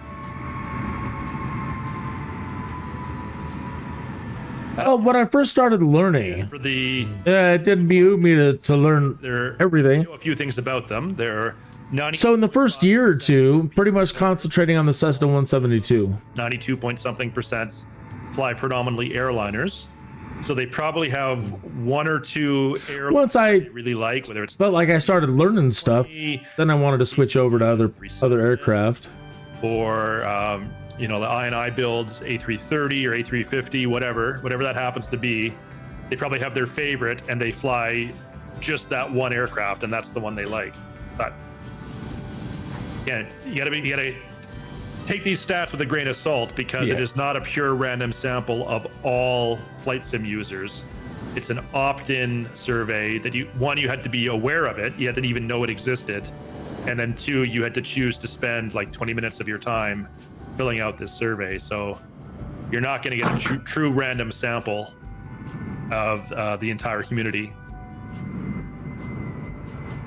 Well, when I first started learning, For the it didn't behoove me to learn there everything. know a few things about them. They're 90, So in the first year or two, pretty much concentrating on the Cessna 172. 92 point something percent fly predominantly airliners. So they probably have 1 or 2 airlines Once I they really like, whether it's felt like I started learning stuff, then I wanted to switch over to other aircraft. or the I&I builds, A330 or A350, whatever that happens to be. They probably have their favorite and they fly just that one aircraft, and that's the one they like. But yeah, you gotta take these stats with a grain of salt, because it is not a pure random sample of all flight sim users. It's an opt-in survey that you had to be aware of it, you had to even know it existed, and then 2, you had to choose to spend like 20 minutes of your time filling out this survey. So you're not going to get a true random sample of the entire community.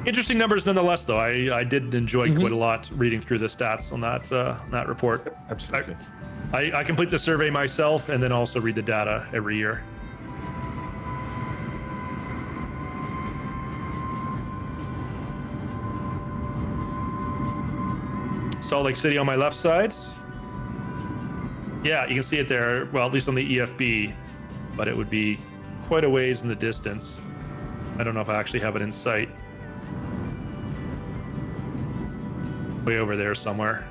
Interesting numbers nonetheless, though. I did enjoy quite a lot reading through the stats on that report. Absolutely. I complete the survey myself and then also read the data every year. Salt Lake City on my left side. Yeah, you can see it there. Well, at least on the EFB, but it would be quite a ways in the distance. I don't know if I actually have it in sight. Way over there somewhere.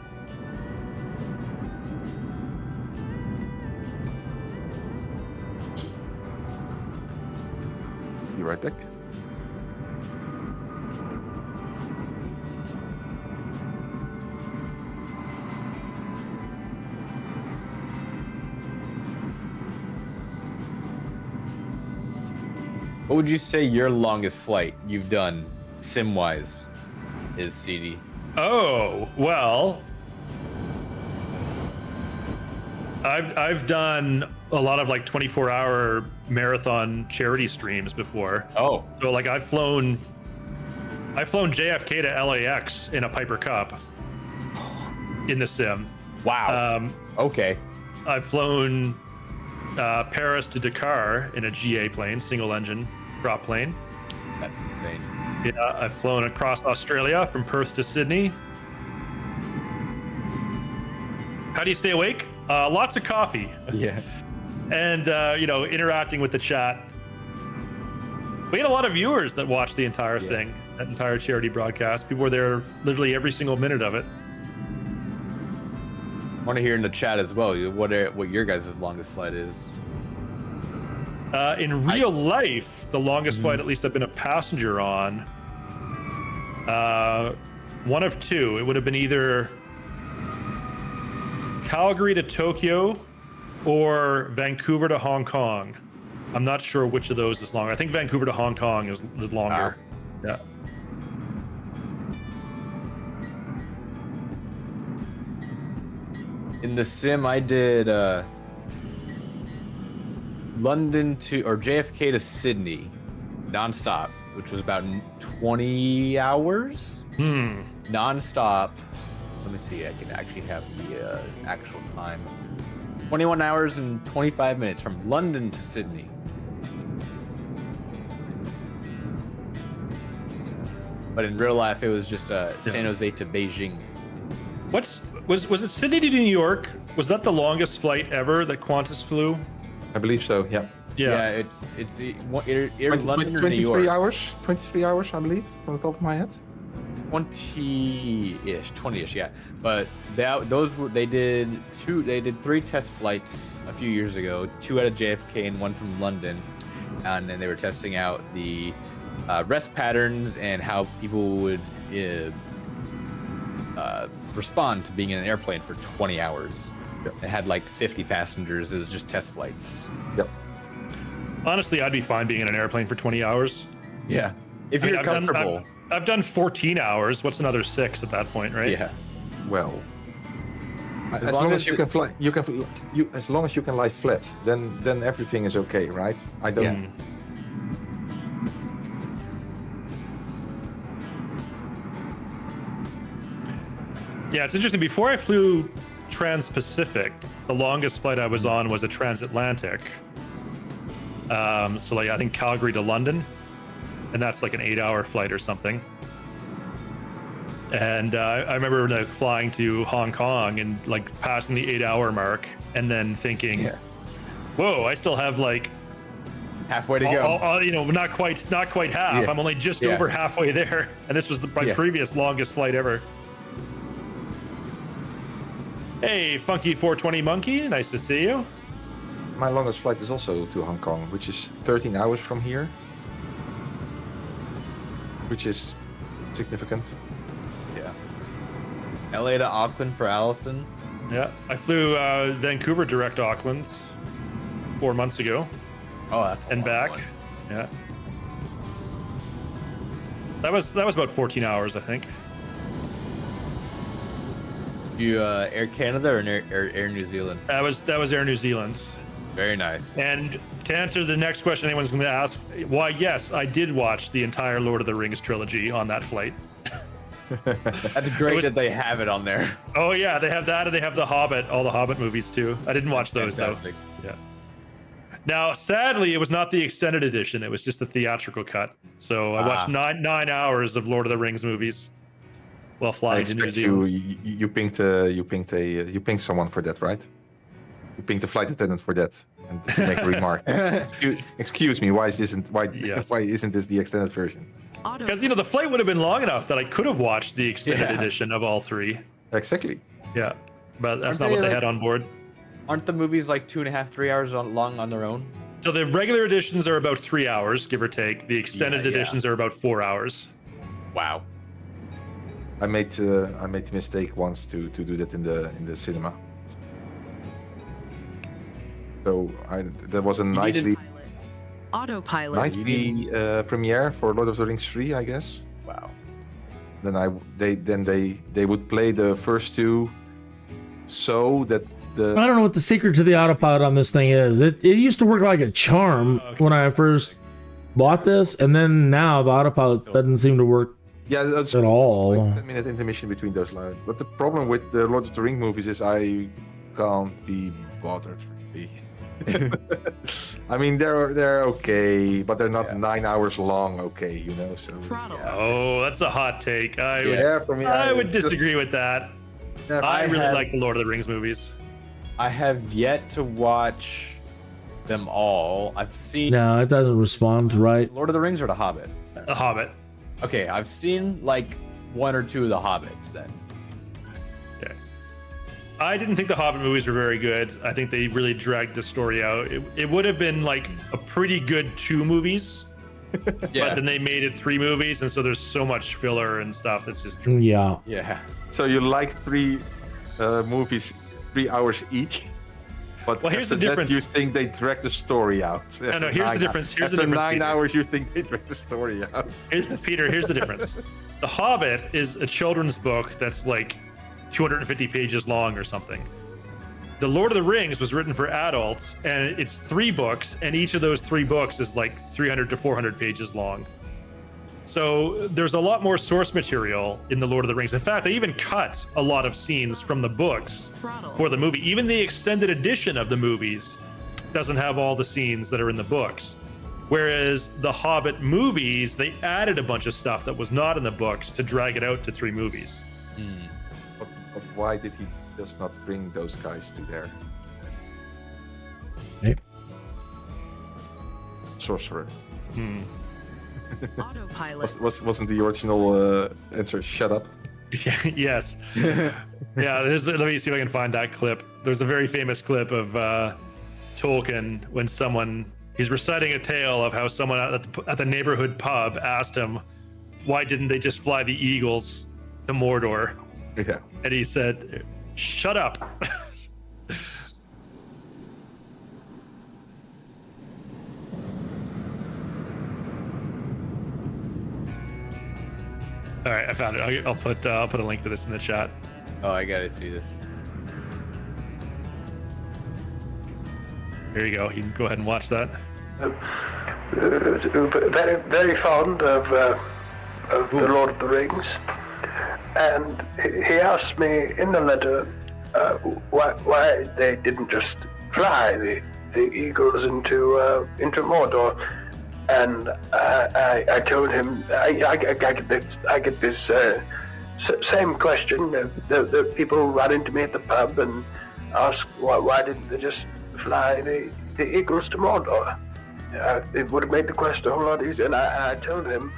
Be right back. What would you say your longest flight you've done, sim-wise, is, CD? Oh, well, I've done a lot of like 24-hour marathon charity streams before. Oh. So like I've flown JFK to LAX in a Piper Cup in the sim. Wow. Okay. I've flown Paris to Dakar in a GA plane, single engine prop plane. That's insane. Yeah, I've flown across Australia from Perth to Sydney. How do you stay awake? Lots of coffee. Yeah. And interacting with the chat. We had a lot of viewers that watched the entire thing, that entire charity broadcast. People were there literally every single minute of it. I want to hear in the chat as well what your guys' longest flight is. In real life, the longest flight, at least I've been a passenger on, one of 2. It would have been either Calgary to Tokyo or Vancouver to Hong Kong. I'm not sure which of those is longer. I think Vancouver to Hong Kong is the longer. Yeah. In the sim, I did London to or JFK to Sydney, nonstop, which was about 20 hours. Nonstop. Let me see. I can actually have the actual time. 21 hours and 25 minutes from London to Sydney. But in real life, it was just San Jose to Beijing. Was it Sydney to New York? Was that the longest flight ever that Qantas flew? I believe so. Yeah. Yeah, it's either London or New 23 York. hours. 23 hours, I believe, from the top of my head. 20-ish, yeah. But they did 3 test flights a few years ago, 2 out of JFK and 1 from London, and then they were testing out the rest patterns and how people would respond to being in an airplane for 20 hours. Yep. It had like 50 passengers. It was just test flights. Yep. Honestly, I'd be fine being in an airplane for 20 hours. Yeah, if I mean, you're comfortable. I've done 14 hours. What's another 6 at that point, right? Yeah. Well, as long as you can fly, as long as you can lie flat, then everything is okay, right? I don't. Yeah. Yeah, it's interesting. Before I flew Trans-Pacific, the longest flight I was on was a transatlantic. So like I think Calgary to London, and that's like an 8-hour flight or something. And I remember like flying to Hong Kong and like passing the 8-hour mark, and then thinking, "Whoa, I still have like Halfway to go. not quite half. Yeah. I'm only just over halfway there." And this was my previous longest flight ever. Hey, Funky 420 Monkey, nice to see you. My longest flight is also to Hong Kong, which is 13 hours from here, which is significant. Yeah. LA to Auckland for Allison. Yeah, I flew Vancouver direct Auckland 4 months ago. Oh, that's a and long back. one. Yeah. That was about 14 hours, I think. You Air Canada or Air New Zealand? That was Air New Zealand. Very nice. And to answer the next question anyone's going to ask, why, yes, I did watch the entire Lord of the Rings trilogy on that flight. That's great that they have it on there. Oh yeah, they have that, and they have the Hobbit, all the Hobbit movies too. I didn't watch those Fantastic. though. Yeah. Now, sadly, it was not the extended edition. It was just the theatrical cut. So I watched nine hours of Lord of the Rings movies while I flying to New expect Zealand. you pinged someone for that, right? You pinged a flight attendant for that, and to make a remark. Excuse me, why isn't this the extended version? Because the flight would have been long enough that I could have watched the extended edition of all 3. Exactly. Yeah, but that's Aren't not they, what they like- had on board. Aren't the movies like 2.5, 3 hours long on their own? So the regular editions are about 3 hours, give or take. The extended Yeah. editions are about 4 hours. Wow. I made the mistake once to do that in the cinema. So there was a nightly Autopilot. premiere for Lord of the Rings 3, I guess. Wow. Then they would play the first 2 so that I don't know what the secret to the autopilot on this thing is. It used to work like a charm when I first bought this, and then now the autopilot doesn't seem to work that's at all. like 10-minute intermission between those lines. But the problem with the Lord of the Rings movies is I can't be bothered. I mean, they're okay, but they're not 9 hours long. Okay, so. Throttle. Oh, that's a hot take. For me, I would disagree with that. Yeah, I really have- like the Lord of the Rings movies. I have yet to watch them all. I've seen No, it doesn't respond right. Lord of the Rings or The Hobbit. The Hobbit. Okay, I've seen like 1 or 2 of the Hobbits then. Okay. I didn't think the Hobbit movies were very good. I think they really dragged the story out. It would have been like a pretty good 2 movies, but then they made it 3 movies, and so there's so much filler and stuff. It's just Yeah. Yeah. So you like 3 movies, 3 hours each? But Well, here's the after that, difference. you think they dragged the story out. No, here's the difference. Here's the After difference, 9 Peter. hours, you think they dragged the story out. Peter, here's the difference. The Hobbit is a children's book that's like 250 pages long or something. The Lord of the Rings was written for adults, and it's 3 books, and each of those 3 books is like 300 to 400 pages long. So there's a lot more source material in the Lord of the Rings. In fact, they even cut a lot of scenes from the books Throttle. for the movie. Even the extended edition of the movies doesn't have all the scenes that are in the books. Whereas the Hobbit movies, they added a bunch of stuff that was not in the books to drag it out to 3 movies. But why did he just not bring those guys to there? Hey. Sorcerer. Autopilot. Wasn't the original answer shut up? Yes. Yeah, let me see if I can find that clip. There's a very famous clip of Tolkien when he's reciting a tale of how someone at the neighborhood pub asked him, why didn't they just fly the eagles to Mordor? Yeah. And he said, shut up. All right, I found it. I'll put a link to this in the chat. Oh, I gotta see this. Here you go. You can go ahead and watch that. Very, very fond of the Lord of the Rings, and he asked me in the letter why they didn't just fly the eagles into Mordor, and I told him I get this same question. The people run into me at the pub and ask why didn't they just fly the eagles to Mordor? It would have made the quest a whole lot easier. And I told him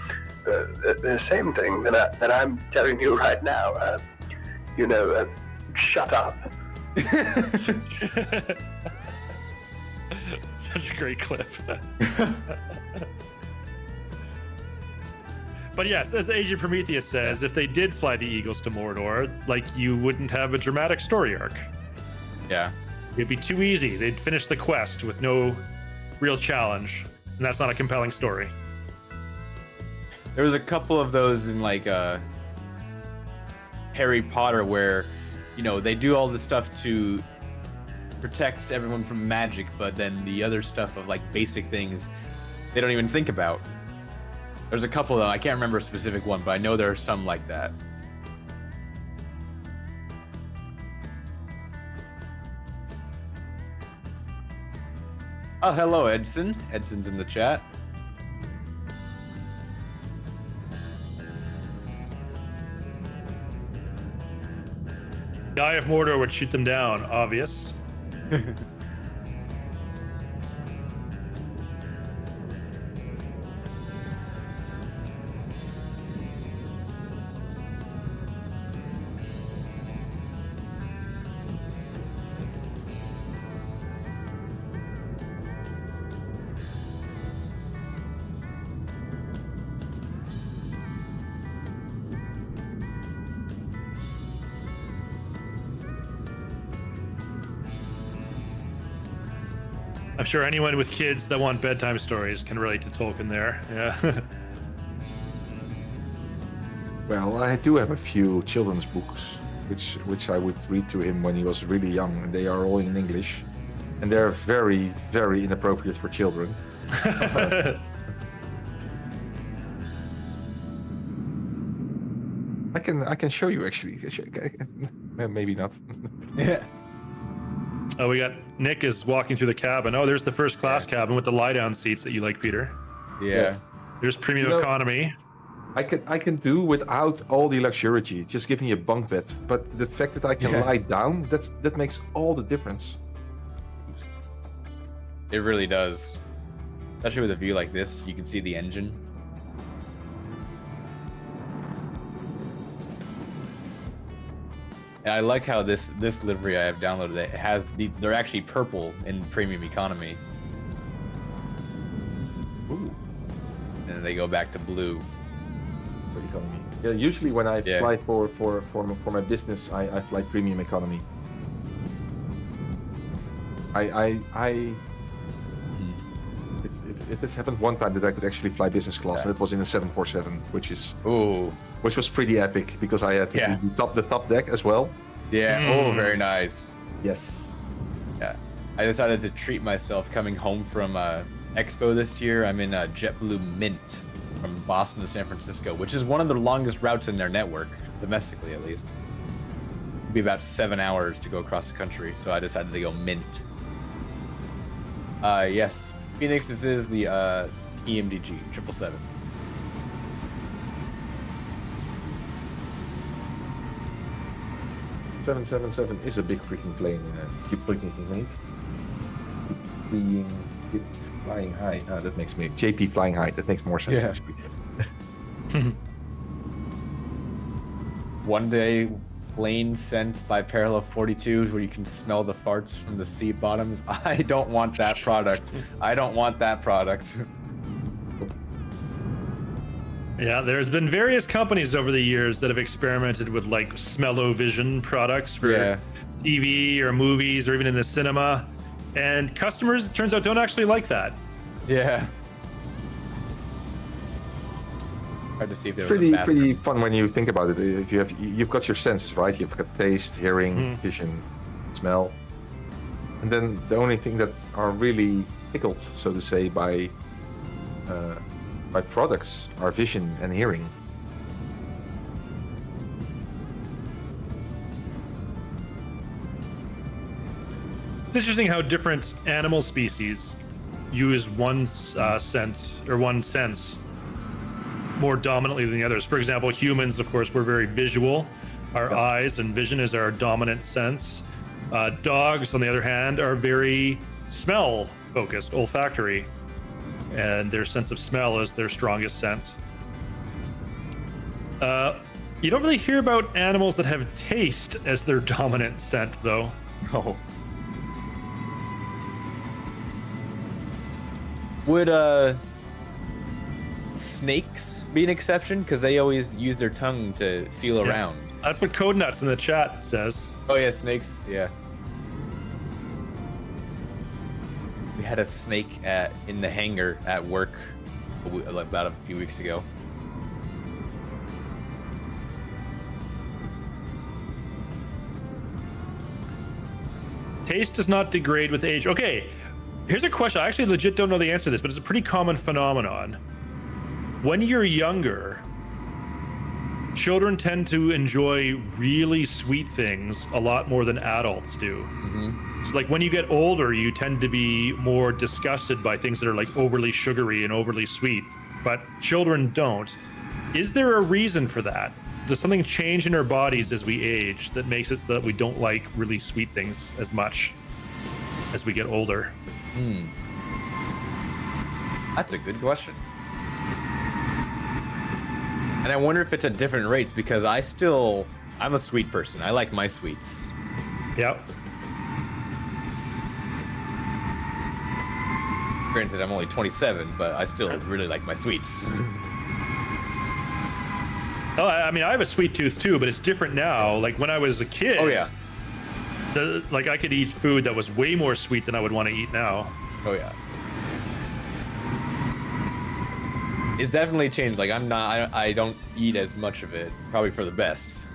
the same thing that I'm telling you right now. Shut up. Such a great clip. But yes, as Agent Prometheus says, if they did fly the eagles to Mordor, like, you wouldn't have a dramatic story arc. Yeah. It'd be too easy. They'd finish the quest with no real challenge, and that's not a compelling story. There was a couple of those in like Harry Potter where, they do all this stuff to protect everyone from magic, but then the other stuff of like basic things they don't even think about. There's a couple though, I can't remember a specific one, but I know there are some like that. Oh, hello, Edson. Edson's in the chat. The Eye of Mordor would shoot them down, obvious. I'm sure anyone with kids that want bedtime stories can relate to Tolkien there. Yeah. Well, I do have a few children's books, which I would read to him when he was really young, and they are all in English, and they're very, very inappropriate for children. I can show you actually. Maybe not. Yeah. Oh, we got Nick is walking through the cabin. Oh, there's the first class cabin with the lie-down seats that you like, Peter. Yeah. Yes. There's premium economy. I can do without all the luxury. Just give me a bunk bed. But the fact that I can lie down, that makes all the difference. It really does. Especially with a view like this, you can see the engine. And I like how this livery I have downloaded, it has they're actually purple in premium economy. Ooh. And then they go back to blue. For economy. Yeah, usually when I fly for my business, I fly premium economy. It has happened one time that I could actually fly business class, and it was in a 747, which was pretty epic because I had to do the top deck as well. Yeah. Oh, very nice. Yes. Yeah. I decided to treat myself coming home from Expo this year. I'm in JetBlue Mint from Boston to San Francisco, which is one of the longest routes in their network, domestically at least. It'd be about 7 hours to go across the country, so I decided to go Mint. Yes. Phoenix, this is the EMDG 777. .777 is a big freaking plane. Keep flying high. That makes me JP flying high. That makes more sense actually. One day, plane sent by Parallel 42 where you can smell the farts from the seat bottoms. I don't want that product. I don't want that product. Yeah, there's been various companies over the years that have experimented with like smell-o-vision products for TV or movies or even in the cinema, and customers, it turns out, don't actually like that. Yeah. Hard to see if there was pretty fun when you think about it. If you've got your senses, right? You've got taste, hearing, vision, smell, and then the only thing that are really tickled, so to say, by products are vision and hearing. It's interesting how different animal species use one sense more dominantly than the others. For example, humans, of course, we're very visual. Our eyes and vision is our dominant sense. Dogs, on the other hand, are very smell focused, olfactory, and their sense of smell is their strongest sense. You don't really hear about animals that have taste as their dominant scent, though. No. Would snakes be an exception? Because they always use their tongue to feel around. That's what Code Nuts in the chat says. Oh yeah, snakes. Yeah. We had a snake in the hangar at work about a few weeks ago. Taste does not degrade with age. Okay, here's a question. I actually legit don't know the answer to this, but it's a pretty common phenomenon. When you're younger, children tend to enjoy really sweet things a lot more than adults do. So like when you get older, you tend to be more disgusted by things that are like overly sugary and overly sweet, but children don't. Is there a reason for that? Does something change in our bodies as we age that makes it so that we don't like really sweet things as much as we get older? That's a good question. And I wonder if it's at different rates, because I'm a sweet person. I like my sweets. Yep. Granted, I'm only 27, but I still really like my sweets. Oh, I mean, I have a sweet tooth too, but it's different now. Like when I was a kid, like I could eat food that was way more sweet than I would want to eat now. Oh yeah. It's definitely changed. Like I don't eat as much of it, probably for the best.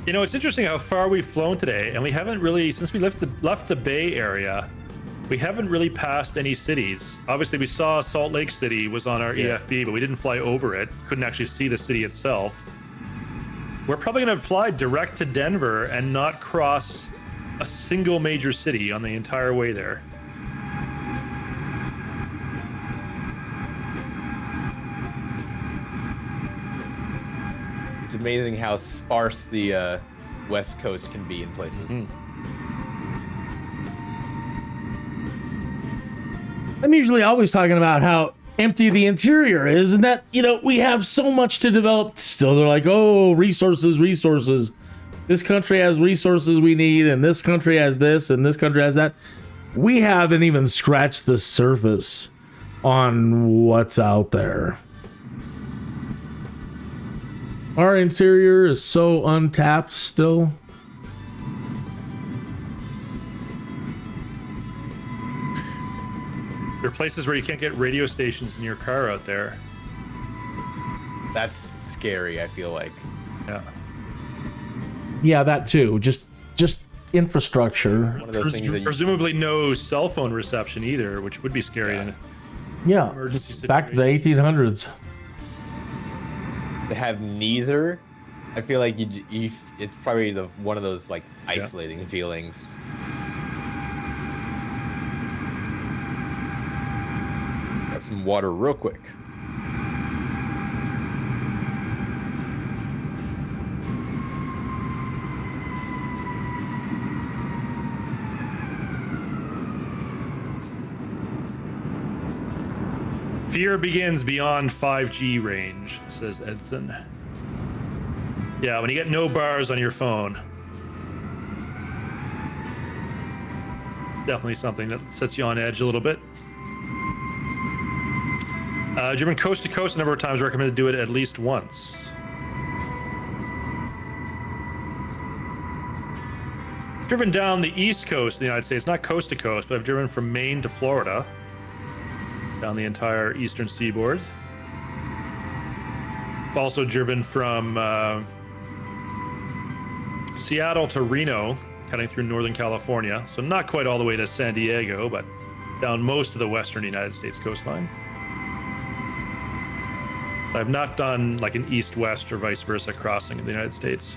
You know, it's interesting how far we've flown today, and we haven't really, since we left the Bay Area, we haven't really passed any cities. Obviously, we saw Salt Lake City was on our EFB, but we didn't fly over it. Couldn't actually see the city itself. We're probably going to fly direct to Denver and not cross a single major city on the entire way there. It's amazing how sparse the West Coast can be in places. I'm usually always talking about how empty the interior is, and that, you know, we have so much to develop still. They're like, oh, resources. This country has resources we need, and this country has this, and this country has that. We haven't even scratched the surface on what's out there. Our interior is so untapped still. There are places where you can't get radio stations in your car out there. That's scary, I feel like. Yeah. Yeah, that too. Just infrastructure. One of those things that you... Presumably no cell phone reception either, which would be scary. Yeah. In Yeah, emergency situation. back to the 1800s. To have neither, I feel like you it's probably one of those like isolating feelings. Grab some water real quick. Fear begins beyond 5G range, says Edson. Yeah, when you get no bars on your phone. Definitely something that sets you on edge a little bit. Driven coast to coast a number of times, recommended to do it at least once. Driven down the east coast of the United States, not coast to coast, but I've driven from Maine to Florida. Down the entire eastern seaboard. Also driven from Seattle to Reno, cutting through Northern California. So not quite all the way to San Diego, but down most of the western United States coastline. I've not done like an east-west or vice versa crossing in the United States.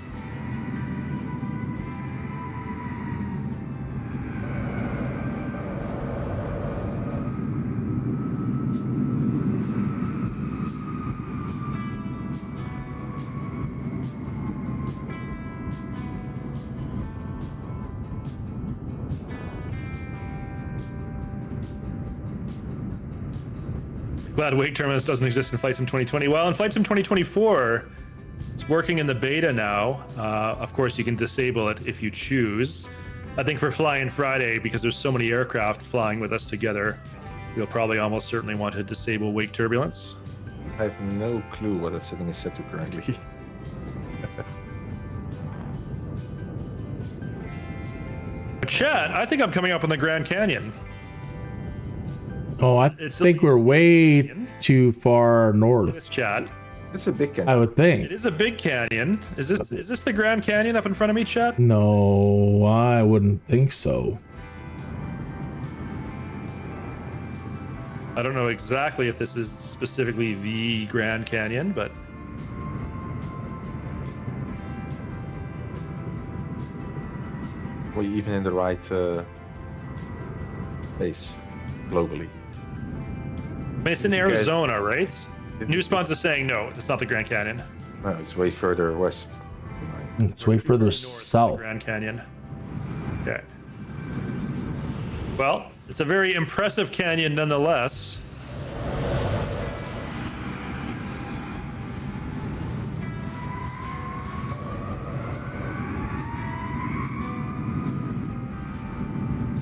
Glad Wake Terminus doesn't exist in Flight Sim 2020. Well, in Flight Sim 2024, it's working in the beta now. Of course, you can disable it if you choose. I think for Flying Friday, because there's so many aircraft flying with us together, you'll probably almost certainly want to disable wake turbulence. I have no clue what that setting is set to currently. Chat, I think I'm coming up on the Grand Canyon. Oh, I think we're way too far north. This chat. It's a big canyon. I would think. It is a big canyon. Is this the Grand Canyon up in front of me, chat? No, I wouldn't think so. I don't know exactly if this is specifically the Grand Canyon, but We're even in the right place globally. I mean, it's in Arizona, right? Newspon's is saying no, it's not the Grand Canyon. No, it's way further west. It's way further North south. of the Grand Canyon. Okay. Well, it's a very impressive canyon nonetheless.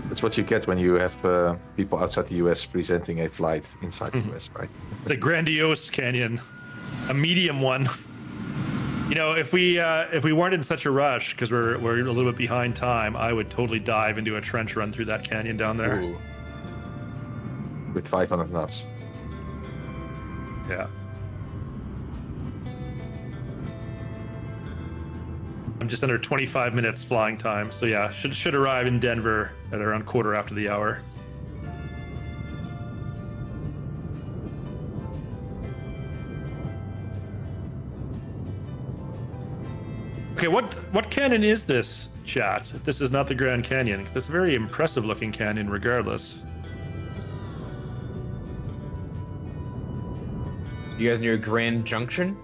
That's what you get when you have people outside the US presenting a flight inside the US, right? It's a grandiose canyon, a medium one. You know, if we weren't in such a rush because we're a little bit behind time, I would totally dive into a trench run through that canyon down there. Ooh. With 500 knots. Yeah. I'm just under 25 minutes flying time, so yeah, should arrive in Denver at around quarter after the hour. Okay, what canyon is this, chat? If this is not the Grand Canyon, 'cause it's a very impressive looking canyon regardless. You guys near Grand Junction?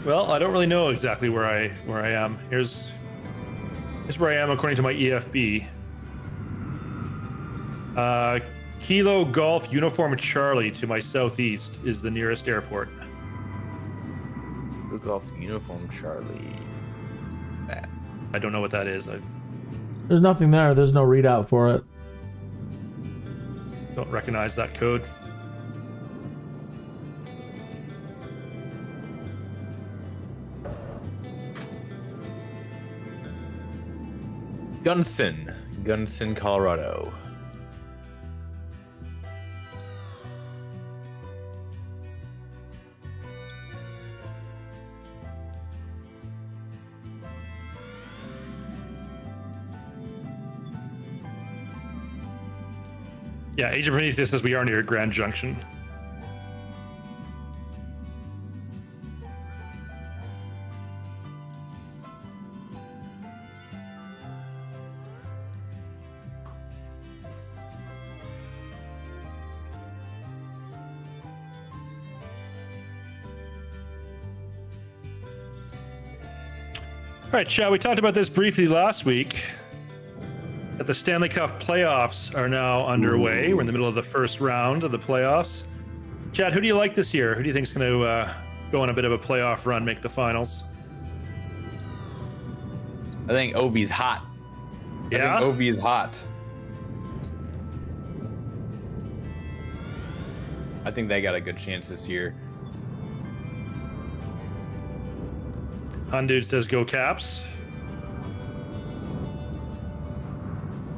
Well, I don't really know exactly where I am. Here's where I am according to my EFB. Kilo Golf Uniform Charlie to my southeast is the nearest airport. Look off uniform, Charlie. That. I don't know what that is. I There's nothing there. There's no readout for it. don't recognize that code. Gunnison, Colorado. Yeah, Agent Prometheus says we are near Grand Junction. All right, Chad, we talked about this briefly last week. That the Stanley Cup playoffs are now underway. We're in the middle of the first round of the playoffs. Chad, who do you like this year? Who do you think is going to go on a bit of a playoff run, make the finals? I think Ovi's hot. Yeah? I think Ovi is hot. I think they got a good chance this year. Undude says go Caps.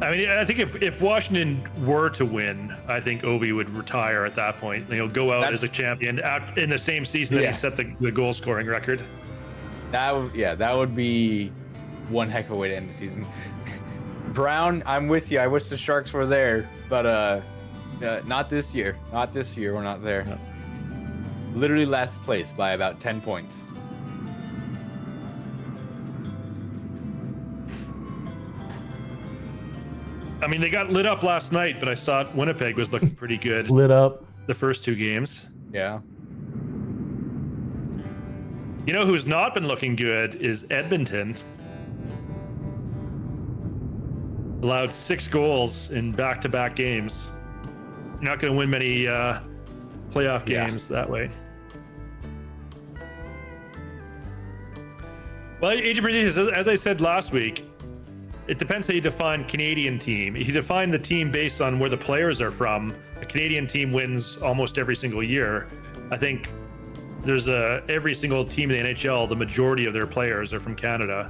I mean, I think if Washington were to win, I think Ovi would retire at that point. Go out as a champion in the same season that he set the goal scoring record. That would be one heck of a way to end the season. Brown, I'm with you. I wish the Sharks were there, but not this year. Not this year. We're not there. No. Literally last place by about 10 points. I mean, they got lit up last night, but I thought Winnipeg was looking pretty good. Lit up. The first two games. Yeah. You know who's not been looking good is Edmonton. Allowed 6 goals in back-to-back games. You're not going to win many playoff games that way. Well, Agent Prometheus, as I said last week, it depends how you define Canadian team. If you define the team based on where the players are from, a Canadian team wins almost every single year. I think there's every single team in the NHL, the majority of their players are from Canada.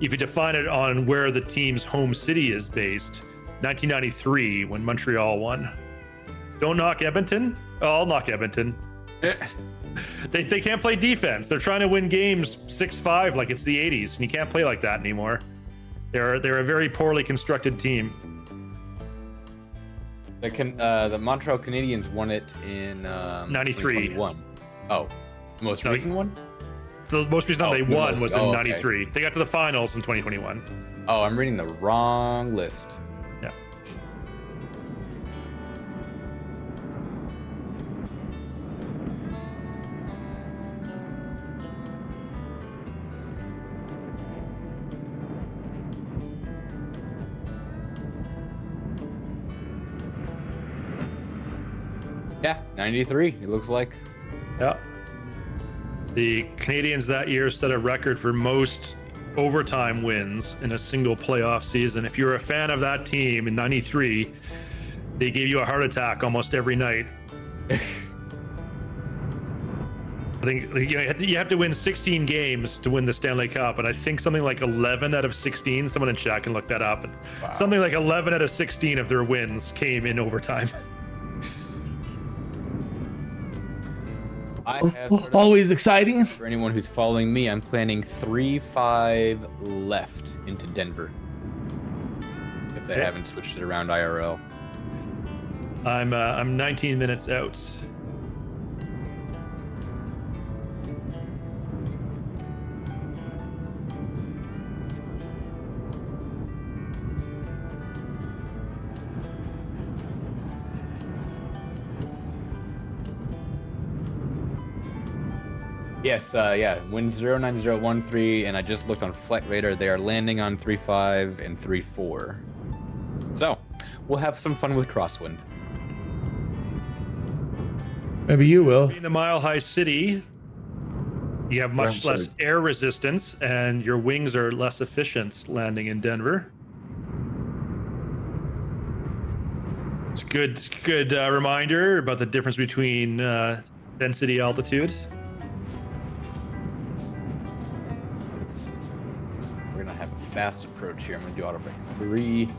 If you define it on where the team's home city is based, 1993 when Montreal won. Don't knock Edmonton. Oh, I'll knock Edmonton. They can't play defense. They're trying to win games 6-5 like it's the 80s, and you can't play like that anymore. They're a very poorly constructed team. The Montreal Canadiens won it in 93. Oh, the most recent one? The most recent one they won was in 93. Okay. They got to the finals in 2021. Oh, I'm reading the wrong list. Yeah. Yeah, 93, it looks like. Yeah. The Canadiens that year set a record for most overtime wins in a single playoff season. If you're a fan of that team in 93, they gave you a heart attack almost every night. I think you have to win 16 games to win the Stanley Cup, and I think something like 11 out of 16, someone in chat can look that up. Wow. Something like 11 out of 16 of their wins came in overtime. I have Always exciting. For anyone who's following me, I'm planning 3-5 left into Denver. If they haven't switched it around IRL. I'm 19 minutes out. Yes, win 09013, and I just looked on Flight Radar. They are landing on 3-5 and 3-4. So, we'll have some fun with Crosswind. Maybe you will. In the Mile High City, you have much less air resistance, and your wings are less efficient landing in Denver. It's a good reminder about the difference between density altitude. We're gonna have a fast approach here. I'm gonna do auto brake 3.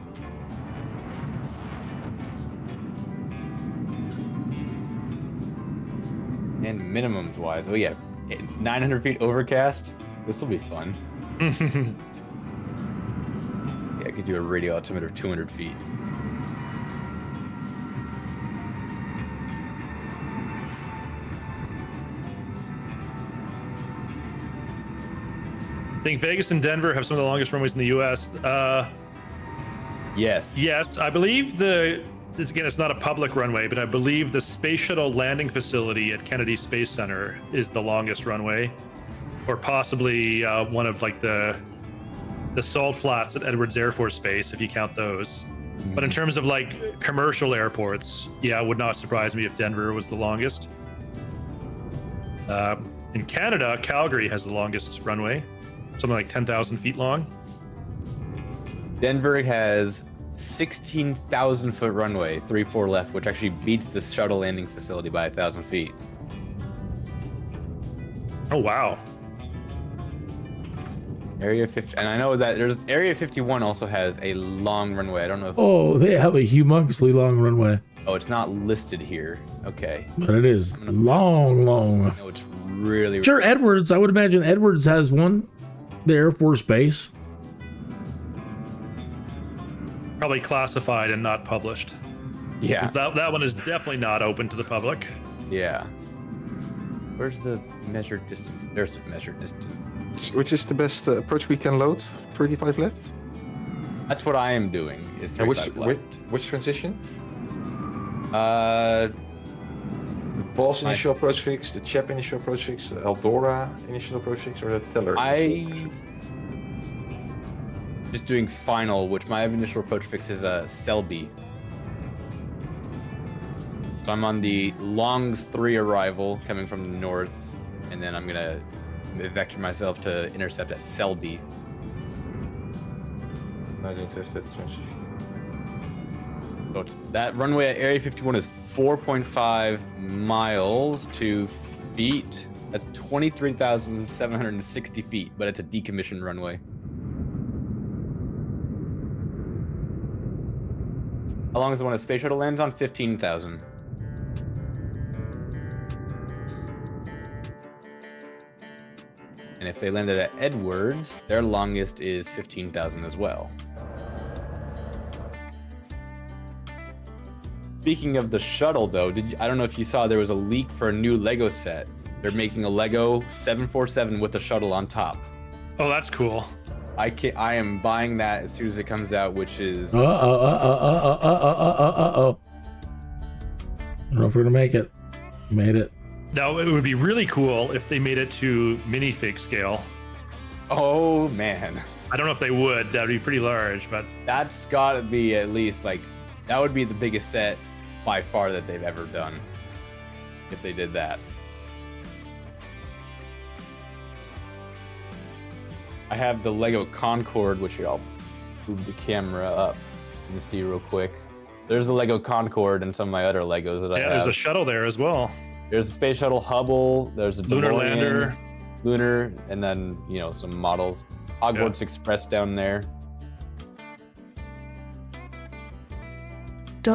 And minimums wise, oh yeah, 900 feet overcast. This will be fun. Yeah, I could do a radio altimeter of 200 feet. I think Vegas and Denver have some of the longest runways in the U.S. Yes. Yes, I believe this again, it's not a public runway, but I believe the Space Shuttle landing facility at Kennedy Space Center is the longest runway, or possibly one of like the salt flats at Edwards Air Force Base, if you count those. But in terms of like commercial airports, yeah, it would not surprise me if Denver was the longest. In Canada, Calgary has the longest runway, something like 10,000 feet long. Denver has 16,000 foot runway, 3-4 left, which actually beats the shuttle landing facility by 1,000 feet. Oh wow. Area 50, and I know that there's Area 51 also has a long runway. I don't know if They have a humongously long runway. Oh, it's not listed here. Okay. But it is long. No, it's really Sure, Edwards. I would imagine Edwards has one. The Air Force Base. Probably classified and not published. Yeah. That one is definitely not open to the public. Yeah. Where's the measured distance? There's the measured distance. Which is the best approach we can load? 35 left? That's what I am doing. Is And 35 left. which transition? Uh, The Boss initial approach fix, the Chep initial approach fix, the Eldora initial approach fix, or the Teller? Just doing final, which my initial approach fix is a Selby. So I'm on the Longs 3 arrival coming from the north, and then I'm gonna vector myself to intercept at Selby. Not interested transition. So that runway at Area 51 is 4.5 miles to feet. That's 23,760 feet, but it's a decommissioned runway. How long is the one a space shuttle lands on? 15,000. And if they landed at Edwards, their longest is 15,000 as well. Speaking of the shuttle, though, I don't know if you saw there was a leak for a new Lego set. They're making a Lego 747 with a shuttle on top. Oh, that's cool. I am buying that as soon as it comes out, which is. I don't know if we're gonna make it. Made it. Now, it would be really cool if they made it to minifig scale. Oh man. I don't know if they would. That would be pretty large, but That's got to be at least like that would be the biggest set by far that they've ever done. If they did that. I have the Lego Concorde, which I'll move the camera up and see real quick. There's the Lego Concorde and some of my other Legos that I have. there's a shuttle there as well. There's a Space Shuttle Hubble. There's a Lunar DeLorean, lander. Lunar, and then, some models. Hogwarts Express down there.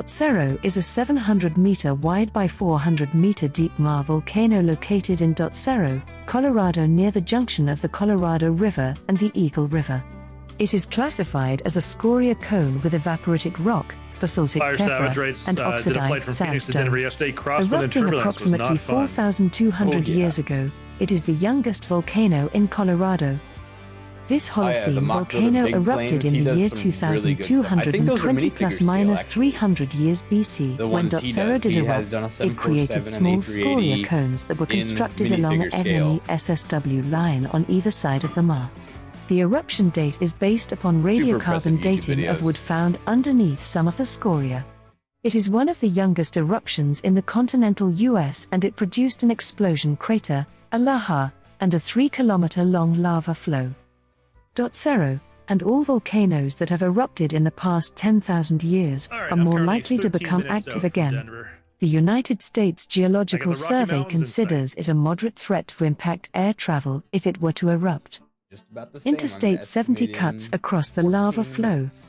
Cerro is a 700-meter wide by 400-meter deep Mar volcano located in Cerro, Colorado, near the junction of the Colorado River and the Eagle River. It is classified as a scoria cone with evaporitic rock, basaltic tephra, and oxidized sandstone. Erupting approximately 4,200 years ago, it is the youngest volcano in Colorado. This Holocene volcano erupted in the year 2220 plus minus 300 years BC. When Cerro did erupt, it created small scoria cones that were constructed along an MSFS line on either side of the Mar. The eruption date is based upon radiocarbon dating of wood found underneath some of the scoria. It is one of the youngest eruptions in the continental US, and it produced an explosion crater, a laha, and a 3-kilometer-long lava flow. Cerro, and all volcanoes that have erupted in the past 10,000 years All right, are I'm more currently likely to 13 become minutes active south of again. Denver. The United States Geological Rocky Survey Mountains in sight. considers it a moderate threat to impact air travel if it were to erupt. Just about the same. I'm Interstate 70 estimating cuts across the lava 14 flow. minutes.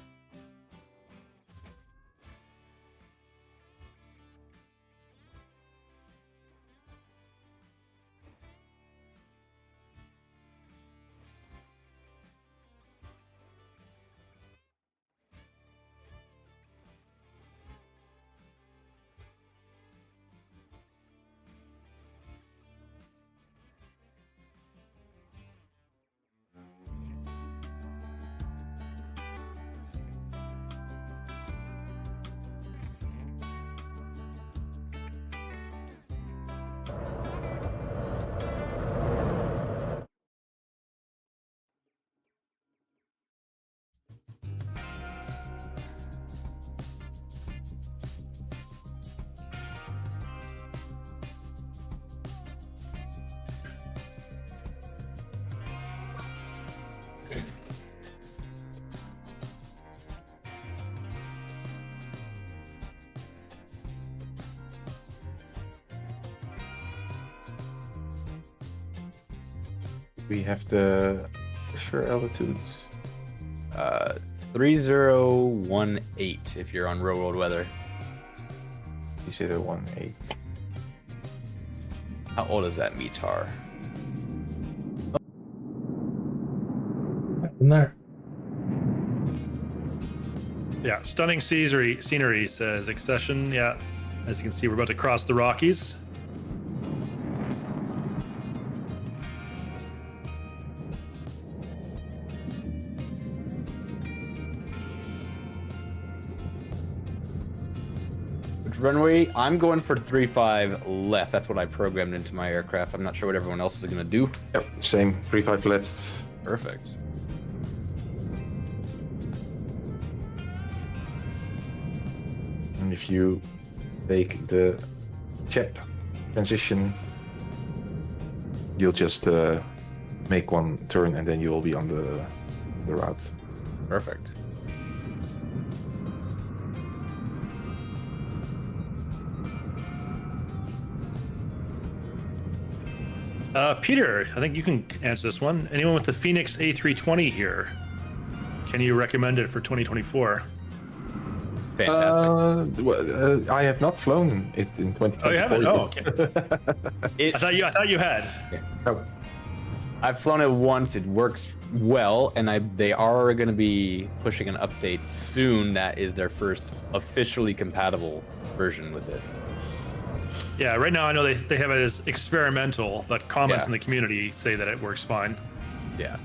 We have the sure altitudes. 3018 if you're on real world weather. 3018. How old is that METAR? In there. Yeah, stunning scenery, says Accession. Yeah, as you can see, we're about to cross the Rockies. Which runway? I'm going for 35 left. That's what I programmed into my aircraft. I'm not sure what everyone else is going to do. Yep, same. 35 left. Perfect. And if you take the CHEP transition, you'll just make one turn and then you will be on the route. Perfect. Peter, I think you can answer this one. Anyone with the Phoenix A320 here? Can you recommend it for 2024? Fantastic. I have not flown it in 2024. Oh, you haven't? Oh, okay. It- I thought you had. Oh, I've flown it once. It works well, and they are going to be pushing an update soon. That is their first officially compatible version with it. Yeah, right now I know they have it as experimental, but comments Yeah. in the community say that it works fine. Yeah.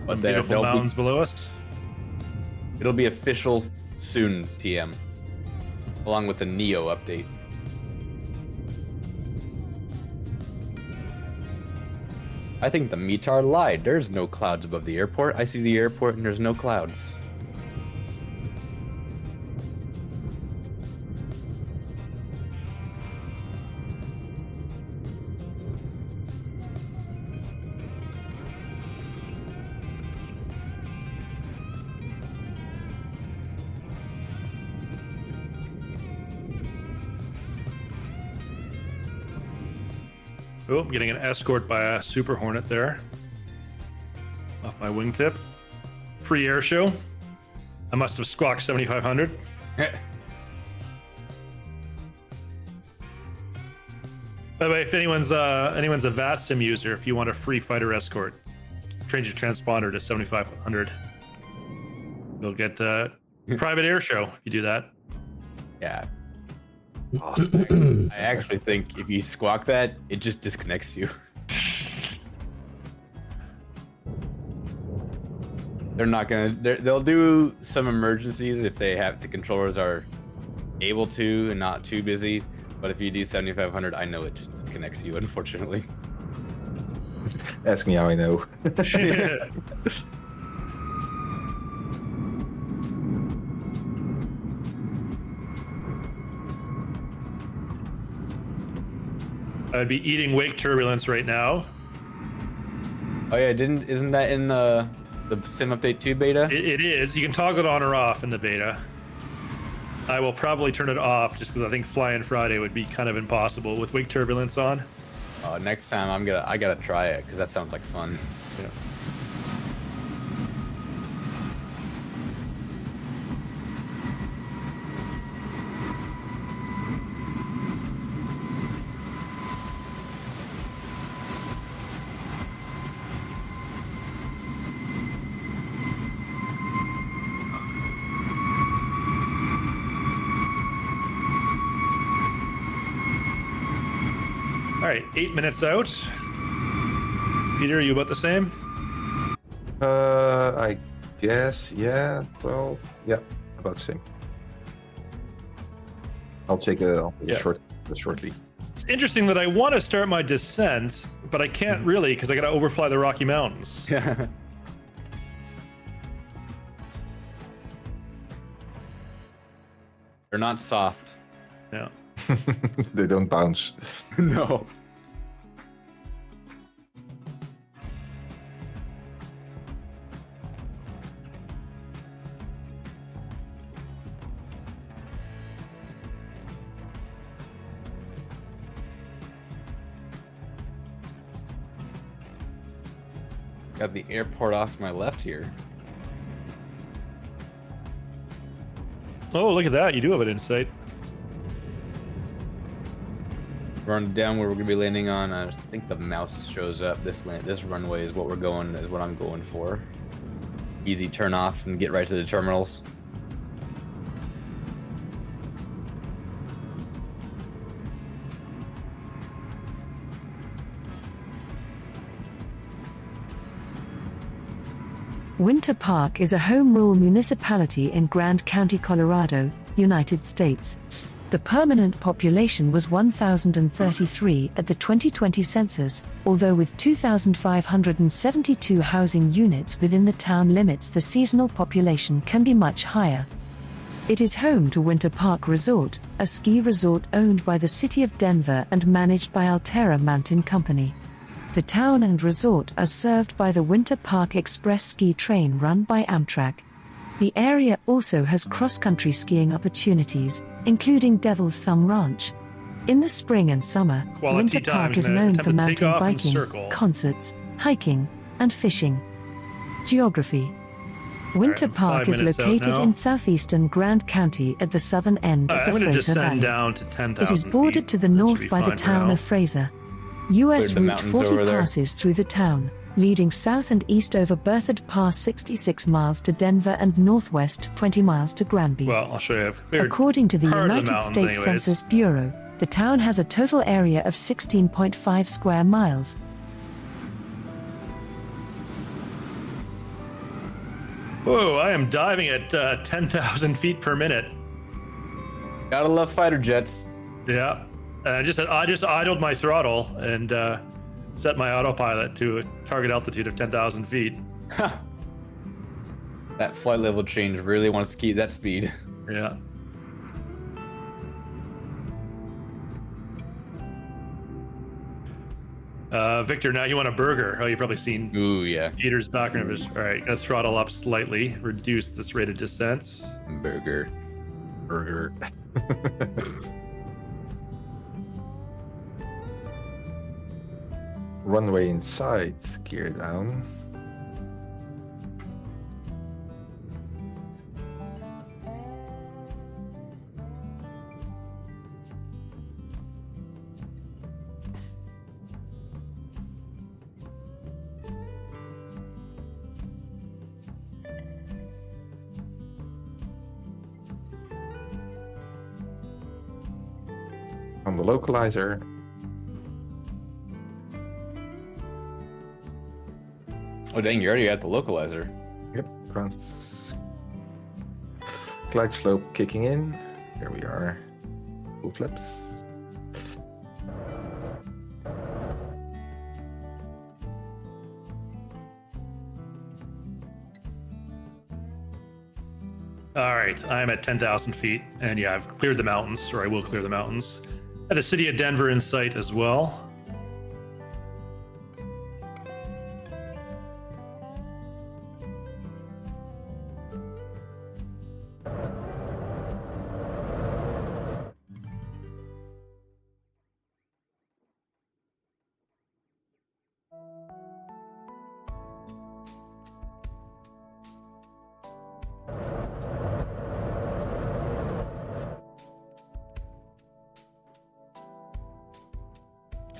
But But beautiful mountains below us. it'll be official soon, TM, along with the Neo update. I think the METAR lied. There's no clouds above the airport. I see the airport and there's no clouds. Oh, I'm getting an escort by a Super Hornet there. Off my wingtip. Free air show. I must have squawked 7,500. By the way, if anyone's a VATSIM user, if you want a free fighter escort, change your transponder to 7,500. You'll get private air show if you do that. Yeah. awesome. I actually think if you squawk that, it just disconnects you. They're not gonna. They'll do some emergencies if the controllers are able to and not too busy. But if you do 7,500, I know it just disconnects you, unfortunately. Ask me how I know. I'd be eating wake turbulence right now. Oh yeah, isn't that in the sim update 2 beta? It is. You can toggle it on or off in the beta. I will probably turn it off just because I think Flying Friday would be kind of impossible with wake turbulence on. Next time I gotta try it because that sounds like fun. Yeah. All right, 8 minutes out. Peter, are you about the same? I guess, yeah. Well, yeah, about the same. I'll take a shortly. It's interesting that I want to start my descent, but I can't really because I got to overfly the Rocky Mountains. Yeah. They're not soft. Yeah. They don't bounce. No. Got the airport off to my left here. Oh, look at that. You do have an insight. Run down where we're gonna be landing on. I think the mouse shows up. This runway is what I'm going for. Easy turn off and get right to the terminals. Winter Park is a home rule municipality in Grand County, Colorado, United States. The permanent population was 1,033 at the 2020 census, although with 2,572 housing units within the town limits, the seasonal population can be much higher. It is home to Winter Park Resort, a ski resort owned by the city of Denver and managed by Alterra Mountain Company. The town and resort are served by the Winter Park Express ski train run by Amtrak. The area also has cross-country skiing opportunities, including Devil's Thumb Ranch. In the spring and summer, Quality Winter Park time, is man. known Attempt for to mountain take off and biking, circle. concerts, hiking, and fishing. Geography. Winter I'm Park 5 is minutes out located now. in southeastern Grand County at the southern end I'm of the going to Fraser descend Valley. down to 10,000 It is bordered feet. to the That should north be by the fine for town now. of Fraser. US Cleared the Route mountains 40 over there. passes through the town, leading south and east over Berthoud Pass 66 miles to Denver and northwest 20 miles to Granby. Well, I'll show you. I've cleared According to the part of the United mountains States anyways. Census Bureau, the town has a total area of 16.5 square miles. Whoa, I am diving at 10,000 feet per minute. Gotta love fighter jets. Yeah. I just idled my throttle and set my autopilot to a target altitude of 10,000 feet. That flight level change really wants to keep that speed. Yeah. Victor, now you want a burger. Oh, you've probably seen Ooh, yeah. Peter's background. All right, gonna throttle up slightly, reduce this rate of descent. Burger. Runway inside, gear down. On the localizer. Oh dang, you already got the localizer. Yep, ground. Glide slope kicking in. Here we are. Full flips. All right, I'm at 10,000 feet, and yeah, I've cleared the mountains, or I will clear the mountains. At the city of Denver in sight as well.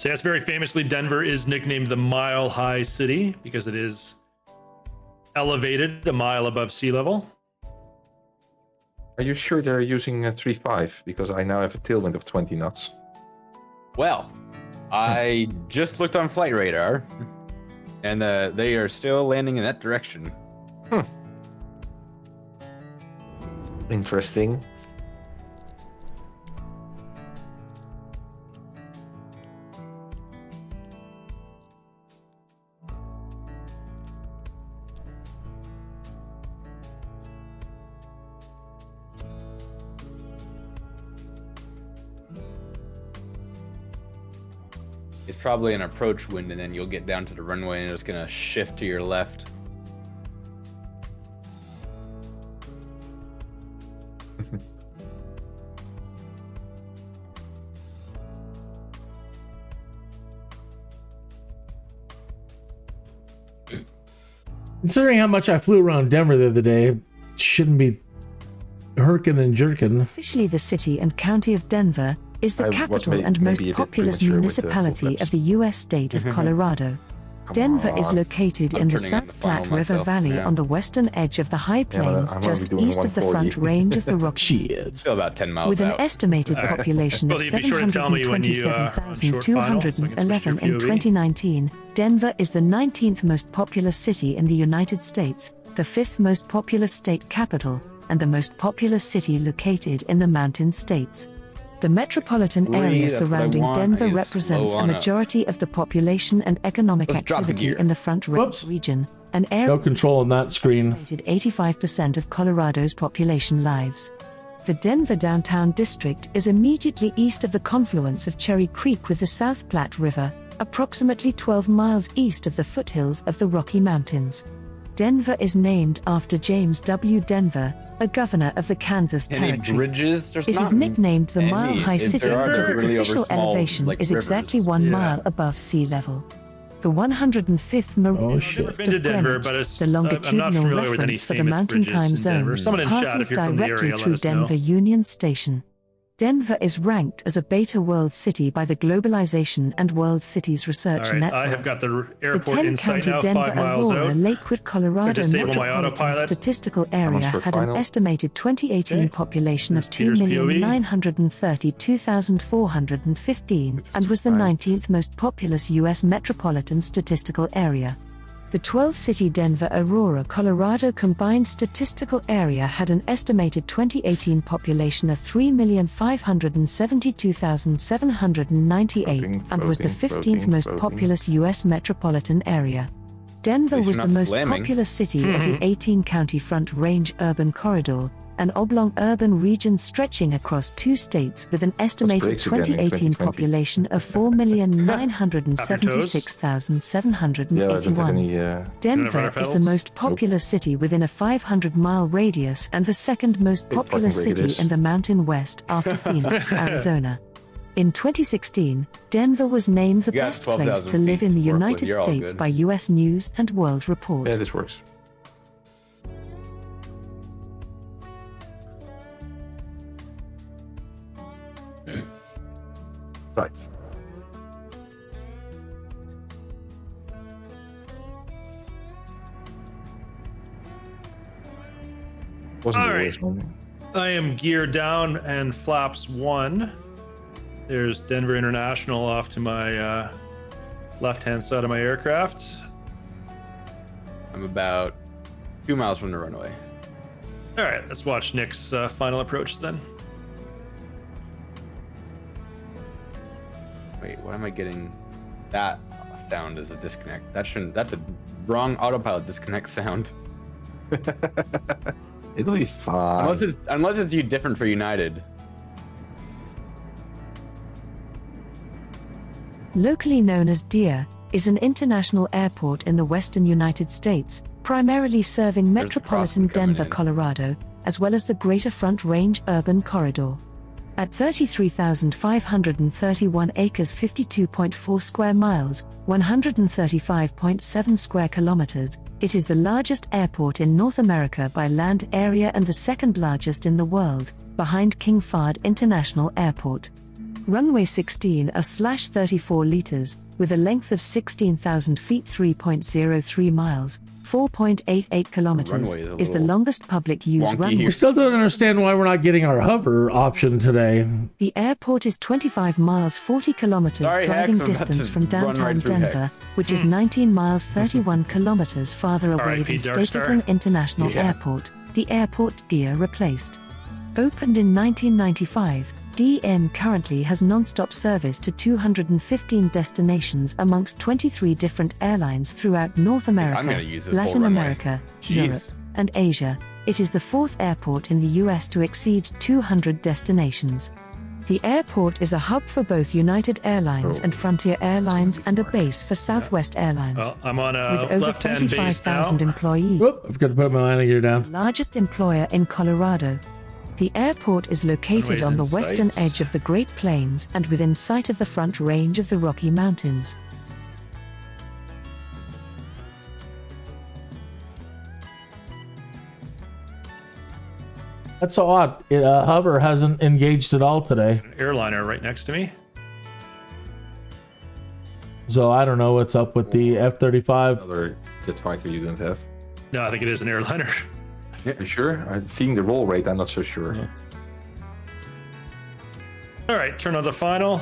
So yes, very famously, Denver is nicknamed the Mile High City because it is elevated a mile above sea level. Are you sure they're using 3.5? Because I now have a tailwind of 20 knots. Well, I just looked on flight radar, and they are still landing in that direction. Interesting. It's probably an approach wind, and then you'll get down to the runway, and it's gonna shift to your left. Considering how much I flew around Denver the other day, it shouldn't be herkin and jerkin. Officially, the city and county of Denver is the capital and most populous municipality of the U.S. state of Colorado. Denver is located in the South Platte River Valley on the western edge of the High Plains, just east of the Front Range of the Rockies. Still about 10 miles With an out. estimated population of 727,211 in 2019, Denver is the 19th most populous city in the United States, the 5th most populous state capital, and the most populous city located in the Mountain States. The metropolitan area surrounding Denver represents a majority of the population and economic activity in the Front Range region, an area No control on that screen. estimated 85% of Colorado's population lives. The Denver Downtown District is immediately east of the confluence of Cherry Creek with the South Platte River, approximately 12 miles east of the foothills of the Rocky Mountains. Denver is named after James W. Denver, a governor of the Kansas Territory. Bridges? It is nicknamed the Mile High City because its official elevation is exactly 1 mile above sea level. The 105th meridian shit. of Greenwich, the longitudinal reference for the Mountain Time Zone, passes directly through Denver Union Station. Denver is ranked as a Beta World City by the Globalization and World Cities Research All right, Network. I have got the The airport in sight 10-county now, Denver 5 miles Aurora out. Lakewood, Colorado disable my Metropolitan autopilot. Statistical Area for had an final. estimated 2018 Okay. population of There's Peter's POV. 2,932,415 and was the 19th most populous U.S. metropolitan statistical area. The 12-city Denver Aurora, Colorado combined statistical area had an estimated 2018 population of 3,572,798 and was the 15th most populous U.S. metropolitan area. Denver least was you're the not most slamming. populous city of the 18-county Front Range urban corridor, an oblong urban region stretching across 2 states with an estimated breaks again in 2018 2020. population of 4,976,781. Yeah, I don't have any. Denver is the most populous city within a 500-mile radius and the second most Big populous fucking city radius. in the Mountain West after Phoenix, Arizona. In 2016, Denver was named the You got best place 12,000 to live in the feet to work with. United You're all States good. by U.S. News and World Report. Yeah, this works. Right. Wasn't All the right. worst one. I am geared down and flaps 1. There's Denver International off to my left-hand side of my aircraft. I'm about 2 miles from the runway. All right, let's watch Nick's final approach then. Wait, why am I getting that sound as a disconnect? That's a wrong autopilot disconnect sound. It'll be fine. Unless it's you different for United. Locally known as Deer, is an international airport in the western United States, primarily serving There's metropolitan the crossing coming Denver, in. Colorado, as well as the Greater Front Range urban corridor. At 33,531 acres, 52.4 square miles, 135.7 square kilometers, it is the largest airport in North America by land area and the second largest in the world, behind King Fahd International Airport. Runway 16 /34 liters, with a length of 16,000 feet 3.03 miles, 4.88 kilometers, Runway is a is the little longest public use wonky runway. here. We still don't understand why we're not getting our hover option today. The airport is 25 miles 40 kilometers Sorry, driving Hex, I'm about distance to from run downtown right through Denver, Hex. which is 19 miles 31 kilometers farther away R.I.P. than Darkstar. Stapleton International Yeah. Airport, the airport Deere replaced. Opened in 1995, DN currently has non-stop service to 215 destinations amongst 23 different airlines throughout North I'm America, gonna use this Latin whole runway. America, Jeez. Europe, and Asia. It is the fourth airport in the US to exceed 200 destinations. The airport is a hub for both United Airlines and Frontier Airlines and a base for Southwest Airlines. Well, I'm on a With over left-hand base now. 35,000 employees, Whoop, I've got to put my landing gear down. largest employer in Colorado. The airport is located Runways on the in western sight. edge of the Great Plains and within sight of the Front Range of the Rocky Mountains. That's so odd. Hover hasn't engaged at all today. An airliner right next to me. So I don't know what's up with the F-35. Another jet fighter you don't have. No, I think it is an airliner. You sure? Seeing the roll rate, I'm not so sure. Yeah. All right, turn on the final.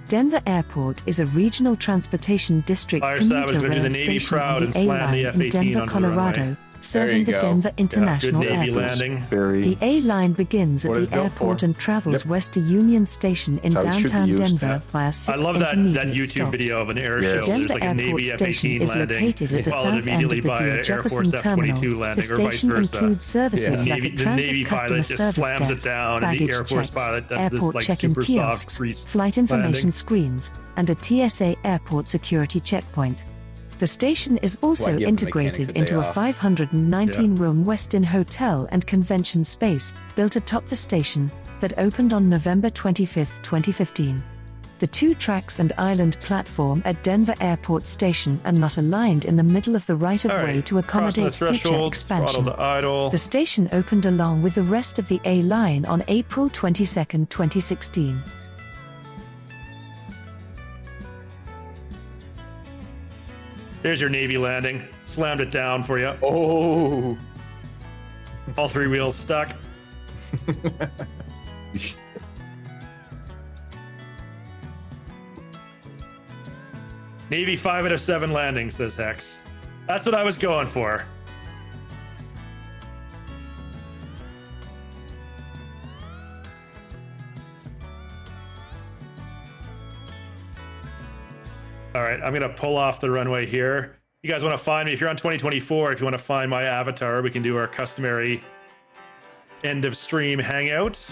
Denver Airport is a regional transportation district Fire Savage, commuter gonna do the rail Navy station proud on and the slam the A-Line in F-18 Denver, onto the runway. Colorado, serving you the go. Denver Good International Navy Airport. landing. Very. The A-Line begins at What the is built airport for. and travels Yep. west to Union Station in That's how it should be downtown used. Denver via I 6 love that intermediate YouTube stops. video of an air Yes. show. There's Denver like a Airport Navy Station F-18 is landing, located at the followed south end of immediately the by Deere an Air Jefferson Force Terminal. F-22 The landing, or vice station versa. includes services The like a Navy transit pilot customer just service slams it desk, down, and the baggage Air Force checks, pilot does this airport like check-in super soft kiosks, grease flight information landing. screens, and a TSA airport security checkpoint. The station is also give the integrated mechanics a into day a off. 519-room Westin hotel and convention space built atop the station that opened on November 25, 2015. The two tracks and island platform at Denver Airport Station are not aligned in the middle of the right-of-way All right, to accommodate crossing the future threshold, expansion. throttle to idle. The station opened along with the rest of the A-Line on April 22, 2016. There's your Navy landing. Slammed it down for you. Oh, All three wheels stuck. Navy 5 out of 7 landings, says Hex. That's what I was going for. All right, I'm gonna pull off the runway here. You guys want to find me if you're on 2024? If you want to find my avatar, we can do our customary end of stream hangout.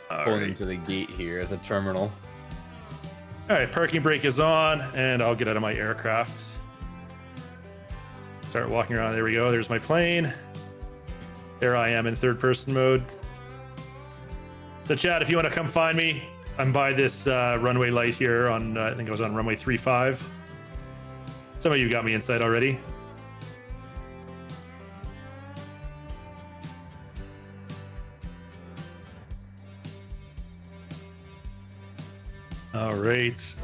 All pulling right. into the gate here at the terminal. All right, parking brake is on, and I'll get out of my aircraft. Start walking around. There we go. There's my plane. There I am in third-person mode. So, chat, if you want to come find me, I'm by this runway light here on, I think I was on runway 35. Some of you got me in sight already. All right.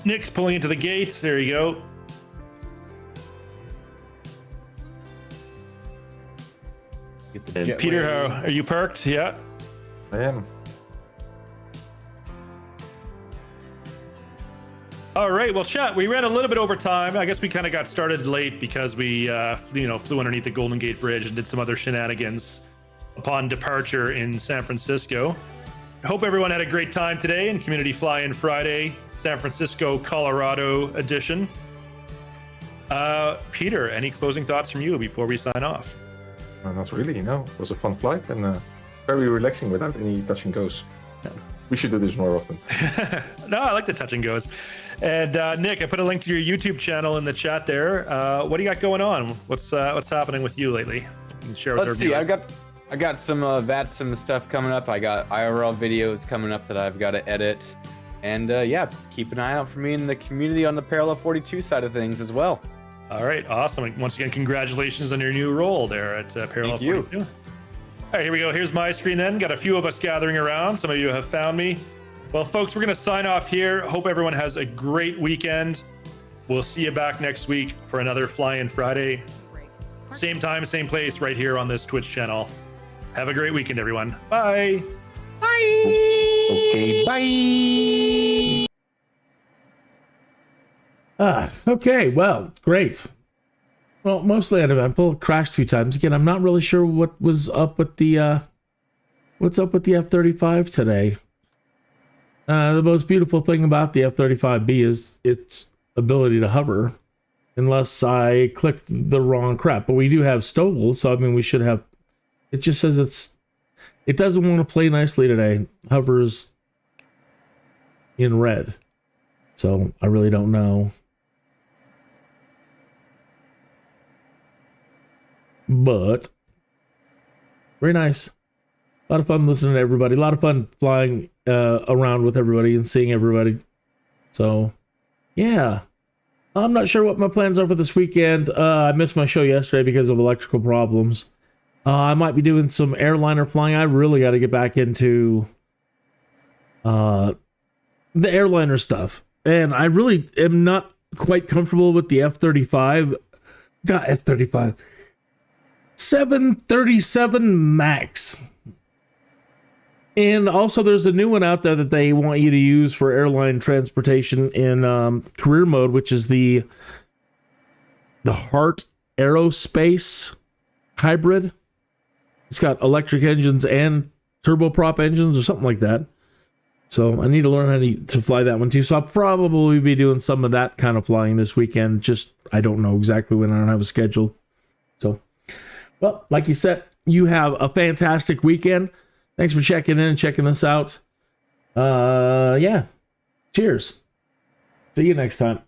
Nick's pulling into the gates. There you go. Get the And jet Peter, way. how are you parked? Yeah. I am. All right. Well, chat, we ran a little bit over time. I guess we kind of got started late because we, flew underneath the Golden Gate Bridge and did some other shenanigans upon departure in San Francisco. I hope everyone had a great time today in Community Fly-In Friday, San Francisco, Colorado edition. Peter, any closing thoughts from you before we sign off? Not really, It was a fun flight and very relaxing without any touch and goes. Yeah. We should do this more often. No, I like the touch and goes. And Nick, I put a link to your YouTube channel in the chat there. What do you got going on? What's happening with you lately? You can share with Let's our see. viewers. I got some VATSIM stuff coming up. I got IRL videos coming up that I've got to edit. And yeah, keep an eye out for me in the community on the Parallel 42 side of things as well. All right, awesome. Once again, congratulations on your new role there at Parallel 42. All right, here we go. Here's my screen then. Got a few of us gathering around. Some of you have found me. Well, folks, we're going to sign off here. Hope everyone has a great weekend. We'll see you back next week for another Fly-In Friday. Same time, same place, right here on this Twitch channel. Have a great weekend, everyone. Bye. Bye. Okay, bye. Okay, well, great. Well, mostly uneventful. Crashed a few times. Again, I'm not really sure what was up with the what's up with the F-35 today. The most beautiful thing about the F-35B is its ability to hover, unless I clicked the wrong crap. But we do have STOVL, so I mean we should have. It just says it doesn't want to play nicely today. Hovers in red, so I really don't know. But very nice. A lot of fun listening to everybody. A lot of fun flying around with everybody and seeing everybody. So, yeah. I'm not sure what my plans are for this weekend. I missed my show yesterday because of electrical problems. I might be doing some airliner flying. I really got to get back into the airliner stuff. And I really am not quite comfortable with the F-35. Not F-35. 737 MAX. And also there's a new one out there that they want you to use for airline transportation in career mode, which is the Heart Aerospace hybrid. It's got electric engines and turboprop engines or something like that. So I need to learn how to fly that one too. So I'll probably be doing some of that kind of flying this weekend. Just, I don't know exactly when. I don't have a schedule. So, well, like you said, you have a fantastic weekend. Thanks for checking in and checking this out. Yeah. Cheers. See you next time.